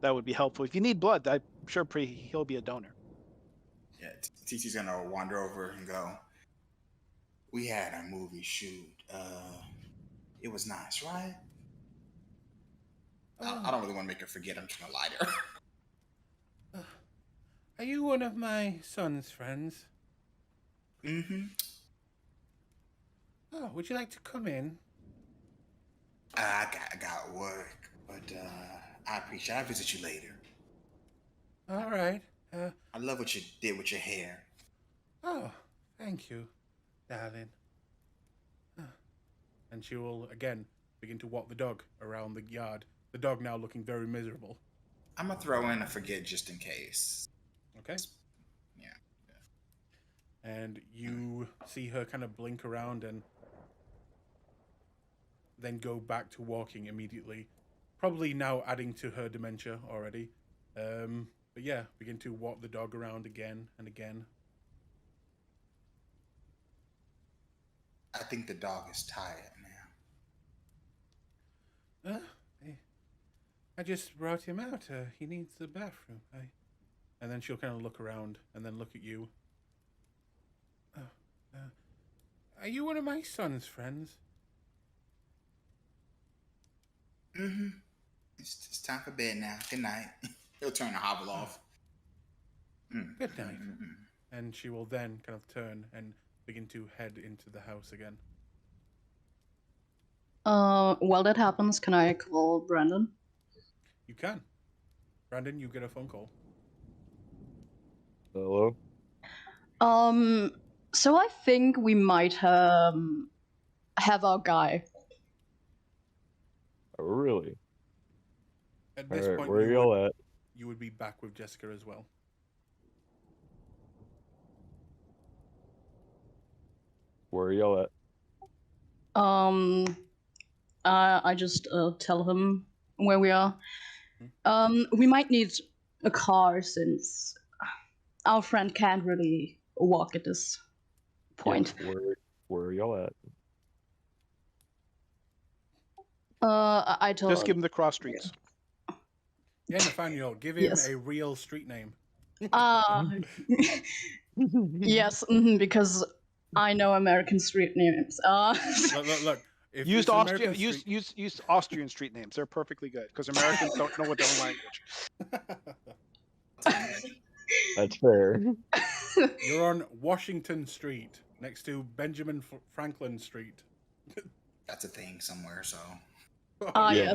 that would be helpful. If you need blood, I'm sure he'll be a donor. Yeah, TT's gonna wander over and go. We had a movie shoot. It was nice, right? I don't really want to make her forget. I'm just gonna lie to her. Are you one of my son's friends? Mm-hmm. Oh, would you like to come in? I got work, but I appreciate it. I'll visit you later. All right. I love what you did with your hair. Oh, thank you, darling. And she will again begin to walk the dog around the yard. The dog now looking very miserable. I'm gonna throw in a forget just in case. Okay. Yeah. And you see her kind of blink around and then go back to walking immediately. Probably now adding to her dementia already. But yeah, begin to walk the dog around again and again. I think the dog is tired now. I just brought him out. He needs the bathroom. And then she'll kind of look around and then look at you. Are you one of my son's friends? Mm-hmm. It's time for bed now. Good night. He'll turn the hobble off. Good night. And she will then kind of turn and begin to head into the house again. While that happens, can I call Brandon? You can. Brandon, you get a phone call. Hello? So I think we might have our guy. Oh, really? At this Alright, point, where are y'all at? you would be back with Jessica as well. Where are y'all I just tell him where we are. We might need a car since our friend can't really walk at this point. Yeah, where are y'all at? I told Just give him the cross streets. Yeah, Nathaniel, give him Yes. a real street name. Yes, because I know American street names. Look. If Used it's Austrian, American street... use Austrian street names. They're perfectly good because Americans don't know what their own language. That's fair. You're on Washington Street, next to Benjamin Franklin Street. That's a thing somewhere. So Yeah.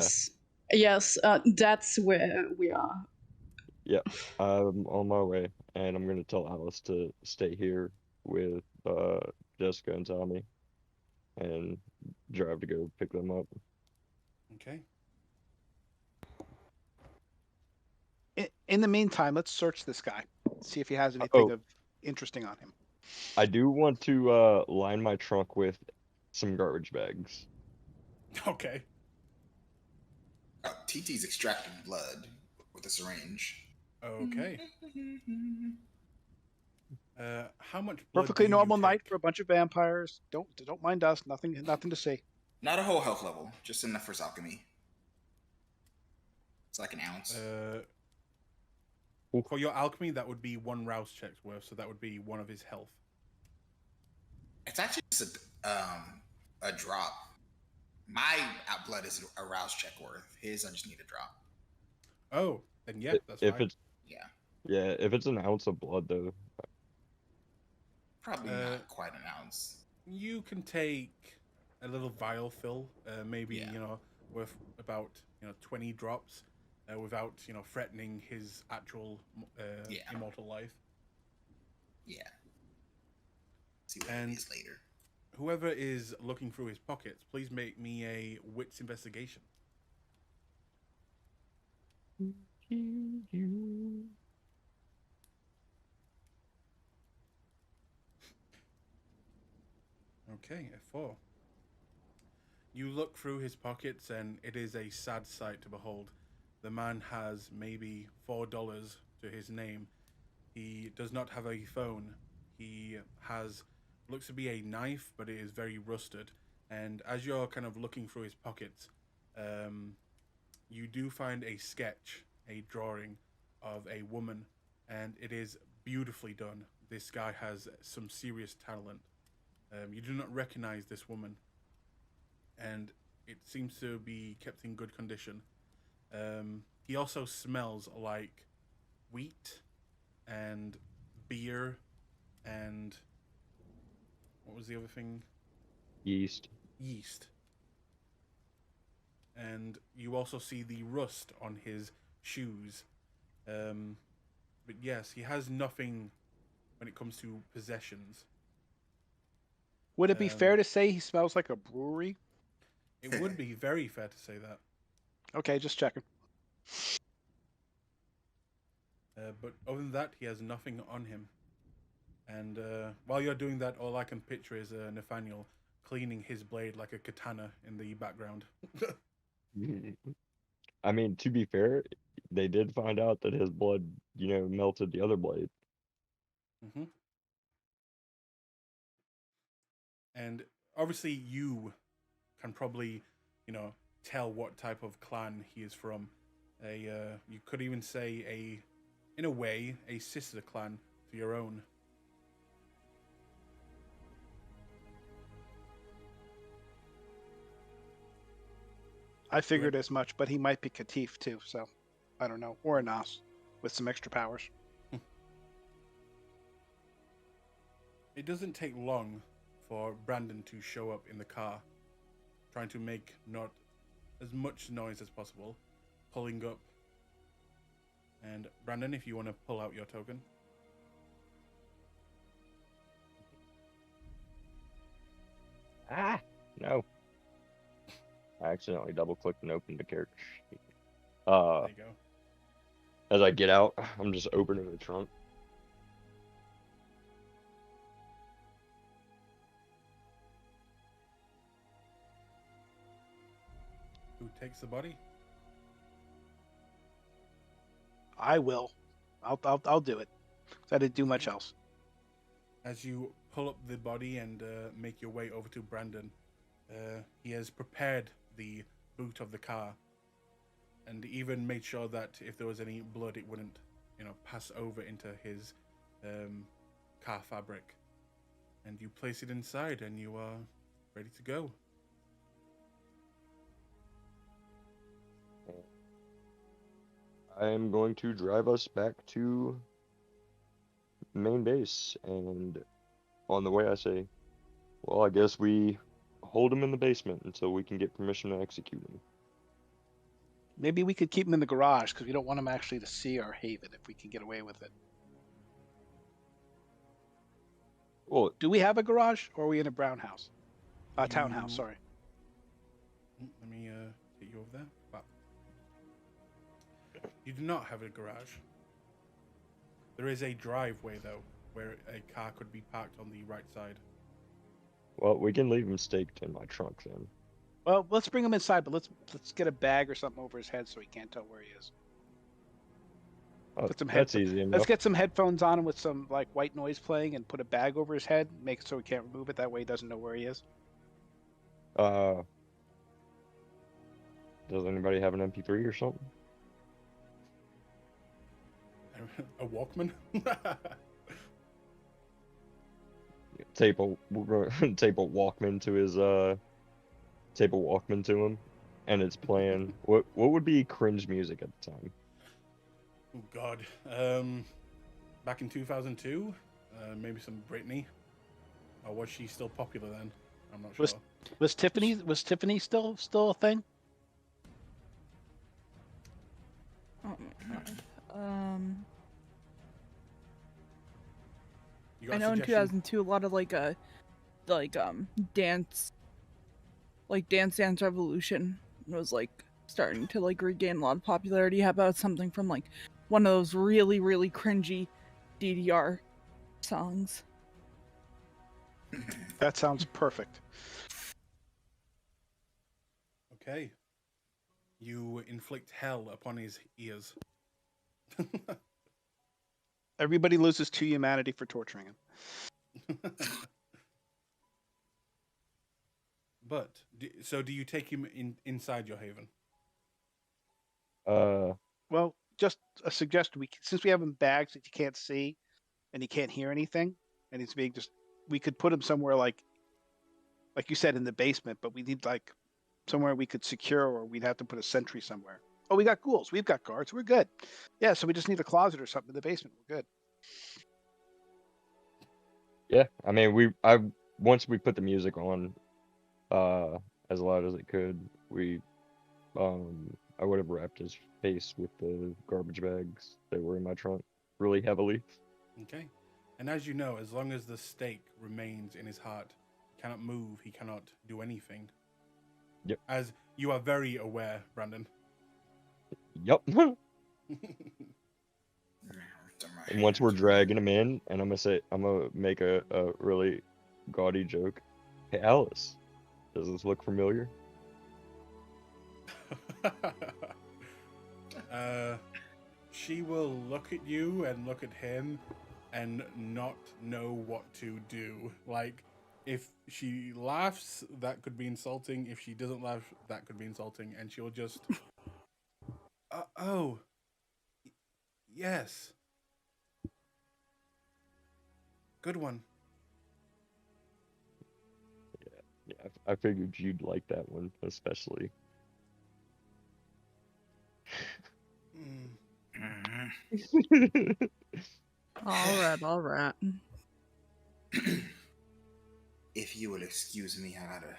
Yes, that's where we are. Yep, I'm on my way, and I'm gonna tell Alice to stay here with Jessica and Tommy, and drive to go pick them up. Okay. In the meantime, let's search this guy. See if he has anything of interesting on him. I do want to line my trunk with some garbage bags. Okay. TT's extracting blood with a syringe. Okay. How much blood Perfectly do you normal night take? for a bunch of vampires. Don't mind us. Nothing to see. Not a whole health level, just enough for his alchemy. It's like an ounce. For your alchemy, that would be 1 rouse check's worth, so that would be 1 of his health. It's actually just a drop. My blood is a rouse check worth. His, I just need a drop. Oh, then yeah, that's if fine. it's Yeah. if it's an ounce of blood though. Probably not quite an ounce. You can take a little vial fill, maybe worth about 20 drops, without threatening his actual immortal life. Yeah. See what And it is later. whoever is looking through his pockets, please make me a wits investigation. Okay, a 4. You look through his pockets, and it is a sad sight to behold. The man has maybe $4 to his name. He does not have a phone. He has looks to be a knife, but it is very rusted. And as you're kind of looking through his pockets, you do find a sketch, a drawing of a woman, and it is beautifully done. This guy has some serious talent. You do not recognize this woman, and it seems to be kept in good condition. He also smells like wheat and beer and what was the other thing? Yeast. And you also see the rust on his shoes. But yes, he has nothing when it comes to possessions. Would it be fair to say he smells like a brewery? It would be very fair to say that. Okay, just checking. But other than that, he has nothing on him. And while you're doing that, all I can picture is Nathaniel cleaning his blade like a katana in the background. I mean, to be fair, they did find out that his blood, melted the other blade. Mm-hmm. And obviously you can probably, tell what type of clan he is from. You could even say in a way, a sister clan to your own. I figured as much, but he might be Katif too, so I don't know. Or a Nas with some extra powers. It doesn't take long for Brandon to show up in the car, trying to make not as much noise as possible, pulling up. And Brandon, if you want to pull out your token. No. I accidentally double-clicked and opened the character sheet. There you go. As I get out, I'm just opening the trunk. Who takes the body? I will. I'll do it. I didn't do much else. As you pull up the body and make your way over to Brandon, he has prepared the boot of the car, and even made sure that if there was any blood, it wouldn't, pass over into his car fabric. And you place it inside, and you are ready to go. I am going to drive us back to main base, and on the way I say, well, I guess we hold him in the basement until we can get permission to execute him. Maybe we could keep him in the garage because we don't want him actually to see our haven if we can get away with it. Well, Do we have a garage, or are we in a brown house? Townhouse, You- sorry. Let me get you over there. Wow. You do not have a garage. There is a driveway, though, where a car could be parked on the right side. well, we can leave him staked in my trunk then. Well, let's bring him inside, but let's get a bag or something over his head so he can't tell where he is. Oh, Put some that's headpho- easy enough. Let's get some headphones on him with some like white noise playing, and put a bag over his head, make it so he can't remove it. That way, he doesn't know where he is. Does anybody have an MP3 or something? A Walkman? Tape a tape a Walkman to his tape a Walkman to him, and it's playing what would be cringe music at the time? Oh God. Back in 2002, maybe some Britney. Or was she still popular then? I'm not sure. Was Tiffany still a thing? Oh my god. You got I a know in suggestion? 2002 a lot of dance, like Dance Revolution was like starting to like regain a lot of popularity. How about something from like one of those really really cringy DDR songs? That sounds perfect. Okay. You inflict hell upon his ears. Everybody loses 2 humanity for torturing him. But so do you take him inside your haven? Well, just a suggestion. Since we have him bags that you can't see, and he can't hear anything, and he's being we could put him somewhere like you said, in the basement. But we need like somewhere we could secure, or we'd have to put a sentry somewhere. Oh, we got ghouls. We've got guards. We're good. Yeah, so we just need a closet or something in the basement. We're good. Yeah, I mean, once we put the music on, as loud as it could, I would have wrapped his face with the garbage bags that were in my trunk really heavily. Okay. And as you know, as long as the stake remains in his heart, he cannot move, he cannot do anything. Yep. As you are very aware, Brandon. Yup. And once we're dragging him in, and I'm gonna make a really gaudy joke. Hey, Alice, does this look familiar? She will look at you and look at him and not know what to do. Like, if she laughs, that could be insulting. If she doesn't laugh, that could be insulting. And she'll just... oh. Yes. Good one. Yeah, I figured you'd like that one, especially. All right. If you would excuse me, I gotta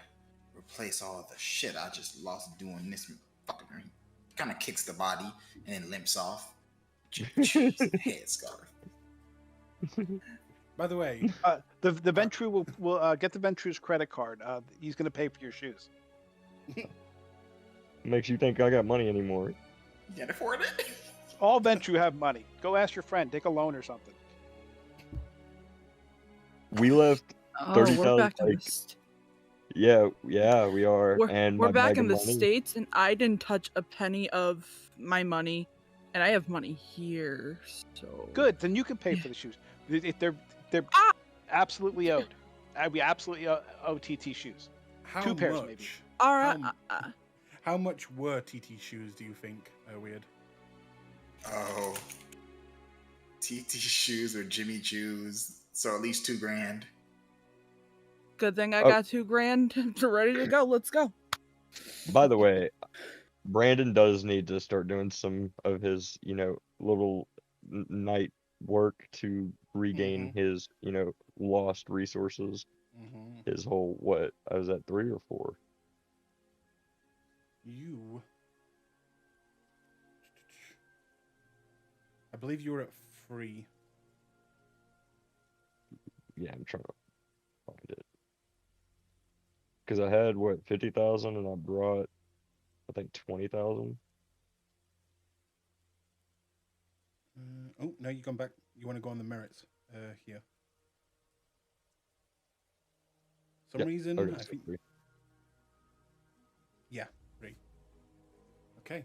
replace all of the shit I just lost doing this fucking ring. Kind of kicks the body and then limps off. Headscarf. By the way, The Ventru will get the Ventru's credit card. He's gonna pay for your shoes. Makes you think I got money anymore. You can't afford it. All Ventru have money. Go ask your friend. Take a loan or something. We left Oh, 30,000, we're back to like- this. Yeah, we are. We're, And we're my back bag in of the money. States, and I didn't touch a penny of my money, and I have money here, so... Good, then you can pay Yeah. for the shoes. They're Ah! absolutely owed. We absolutely owe TT shoes. How 2 pairs, much? maybe. Alright, How much were TT shoes, do you think, Weird? Oh, TT shoes or Jimmy Choos, so at least $2,000. good thing I Oh. got $2,000 ready to go. Let's go. By the way, Brandon does need to start doing some of his, little night work to regain his, lost resources. Mm-hmm. His whole, what? I was at 3 or 4. I believe you were at 3. Yeah, I'm trying to find it. Because I had, 50,000 and I brought, I think, 20,000. Oh, now you've gone back. You want to go on the merits here. Some Yep. reason, Okay, I so think. 3. Yeah, 3. Okay.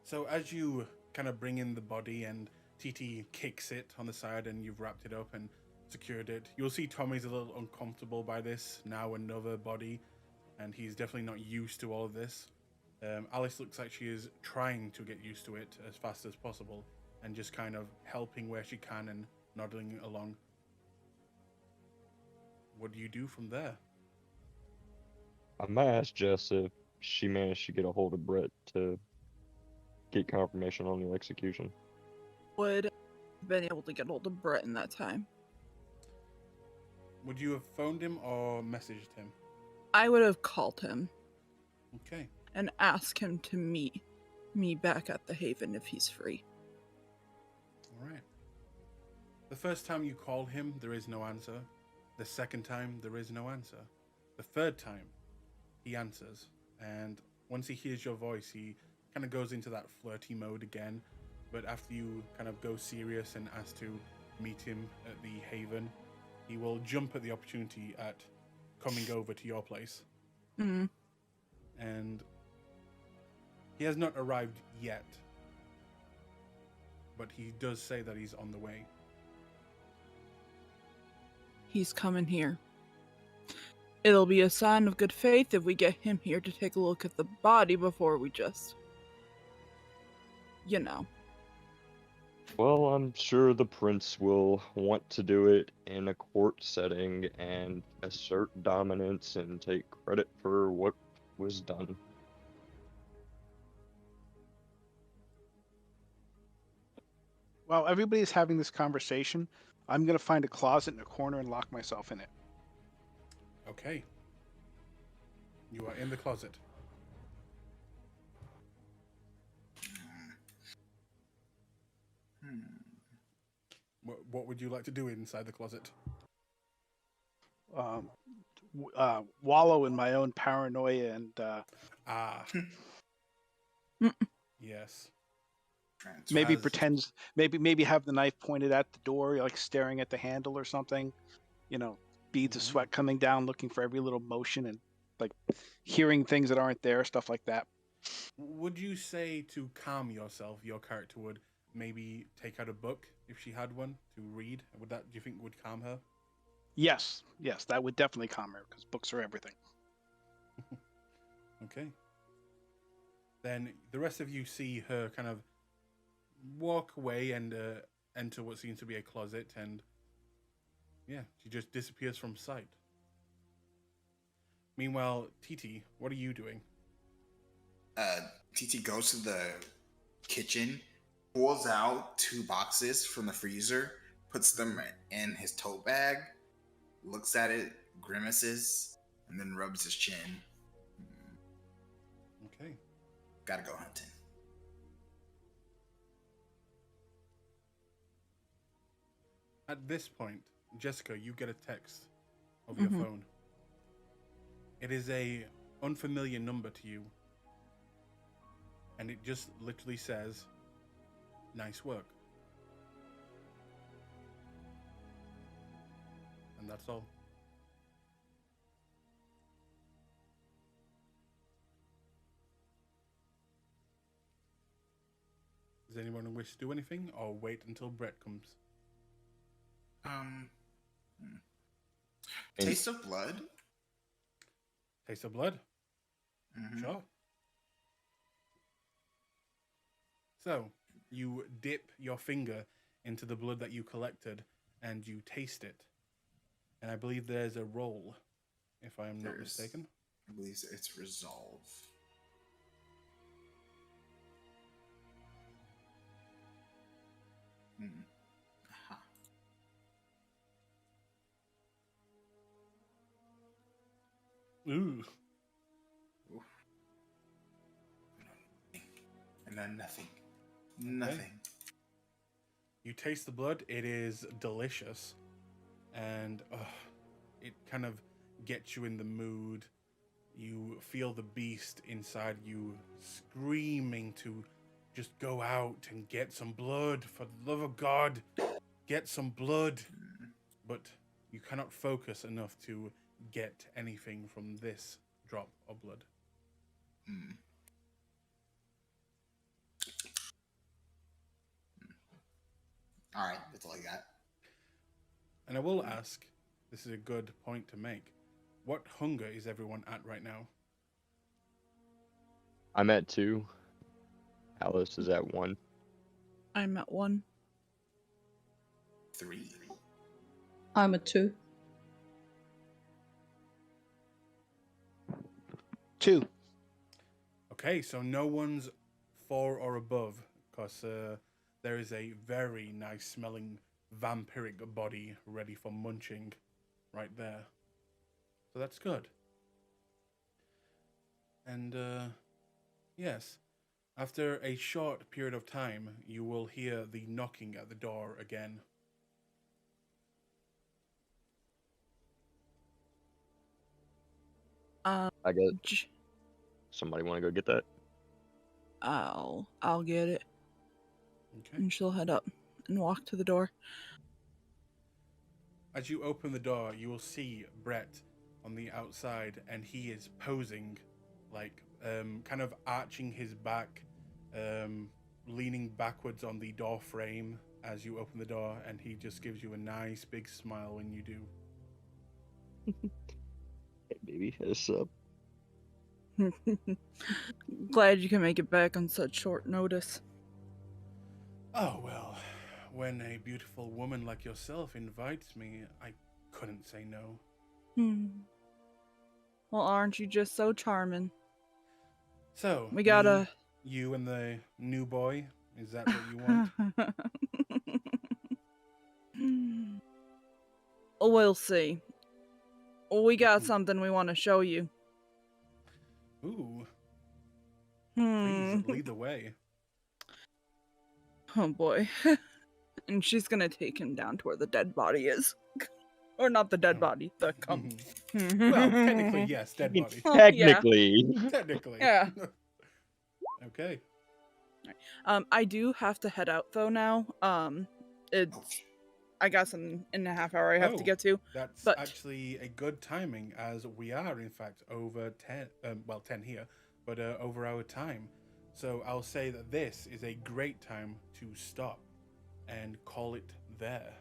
So as you kind of bring in the body and TT kicks it on the side and you've wrapped it up and secured it, you'll see Tommy's a little uncomfortable by this. Now another body, and he's definitely not used to all of this. Alice looks like she is trying to get used to it as fast as possible and just kind of helping where she can and nodding along. What do you do from there? I might ask Jess if she managed to get a hold of Brett to get confirmation on the execution. Would have been able to get hold of Brett in that time. Would you have phoned him or messaged him? I would have called him Okay. and asked him to meet me back at the Haven if he's free. All right. The first time you call him, there is no answer. The second time, there is no answer. The third time, he answers. And once he hears your voice, he kind of goes into that flirty mode again. But after you kind of go serious and ask to meet him at the Haven, he will jump at the opportunity at coming over to your place. Mm. And he has not arrived yet. But he does say that he's on the way. He's coming here. It'll be a sign of good faith if we get him here to take a look at the body before we just... Well, I'm sure the prince will want to do it in a court setting and assert dominance and take credit for what was done. While everybody's having this conversation, I'm going to find a closet in a corner and lock myself in it. Okay. You are in the closet. What would you like to do inside the closet? Wallow in my own paranoia and Yes. maybe pretends, maybe have the knife pointed at the door, like staring at the handle or something. Beads of sweat coming down, looking for every little motion and like hearing things that aren't there, stuff like that. Would you say to calm yourself, your character would maybe take out a book if she had one to read? Do you think would calm her? Yes, that would definitely calm her because books are everything. Okay. Then the rest of you see her kind of walk away and enter what seems to be a closet, and yeah, she just disappears from sight. Meanwhile, TT, what are you doing? TT goes to the kitchen, pulls out 2 boxes from the freezer, puts them in his tote bag, looks at it, grimaces, and then rubs his chin. Okay. Gotta go hunting. At this point, Jessica, you get a text of your phone. It is a unfamiliar number to you. And it just literally says, "Nice work." And that's all. Does anyone wish to do anything, or wait until Brett comes? Hmm. And- Taste of blood. Taste of blood. Mhm. Sure. So you dip your finger into the blood that you collected, and you taste it. And I believe there's a roll, if I am not There's- mistaken. I believe it's resolve. Hmm. Aha. Ooh. Oof. And then nothing. Nothing. You taste the blood. It is delicious, and it kind of gets you in the mood. You feel the beast inside you screaming to just go out and get some blood. For the love of God, get some blood. But you cannot focus enough to get anything from this drop of blood. Mm. All right, that's all I got. And I will ask, this is a good point to make. What hunger is everyone at right now? I'm at 2. Alice is at 1. I'm at 1. 3. I'm at 2. 2. Okay, so no one's 4 or above, because there is a very nice smelling vampiric body ready for munching right there. So that's good. And yes, after a short period of time, you will hear the knocking at the door again. I guess J- somebody want to go get that. I'll get it. Okay. And she'll head up and walk to the door. As you open the door, you will see Brett on the outside, and he is posing, like, kind of arching his back, leaning backwards on the door frame as you open the door, and he just gives you a nice big smile when you do. Hey, baby, what's up? Glad you can make it back on such short notice. Oh, well, when a beautiful woman like yourself invites me, I couldn't say no. Well, aren't you just so charming? So, We gotta. you and the new boy, is that what you want? We'll see. We got something we want to show you. Ooh, Hmm. please lead the way. Oh boy. And she's gonna take him down to where the dead body is. Or not the dead Oh. body, the cum. Well, technically, yes, dead body. Well, yeah. Technically. Technically. Yeah. Okay. I do have to head out though now. It's I got something in a half hour I have to Oh, get to. That's But- actually a good timing, as we are, in fact, over 10, 10 here, but over our time. So I'll say that this is a great time to stop and call it there.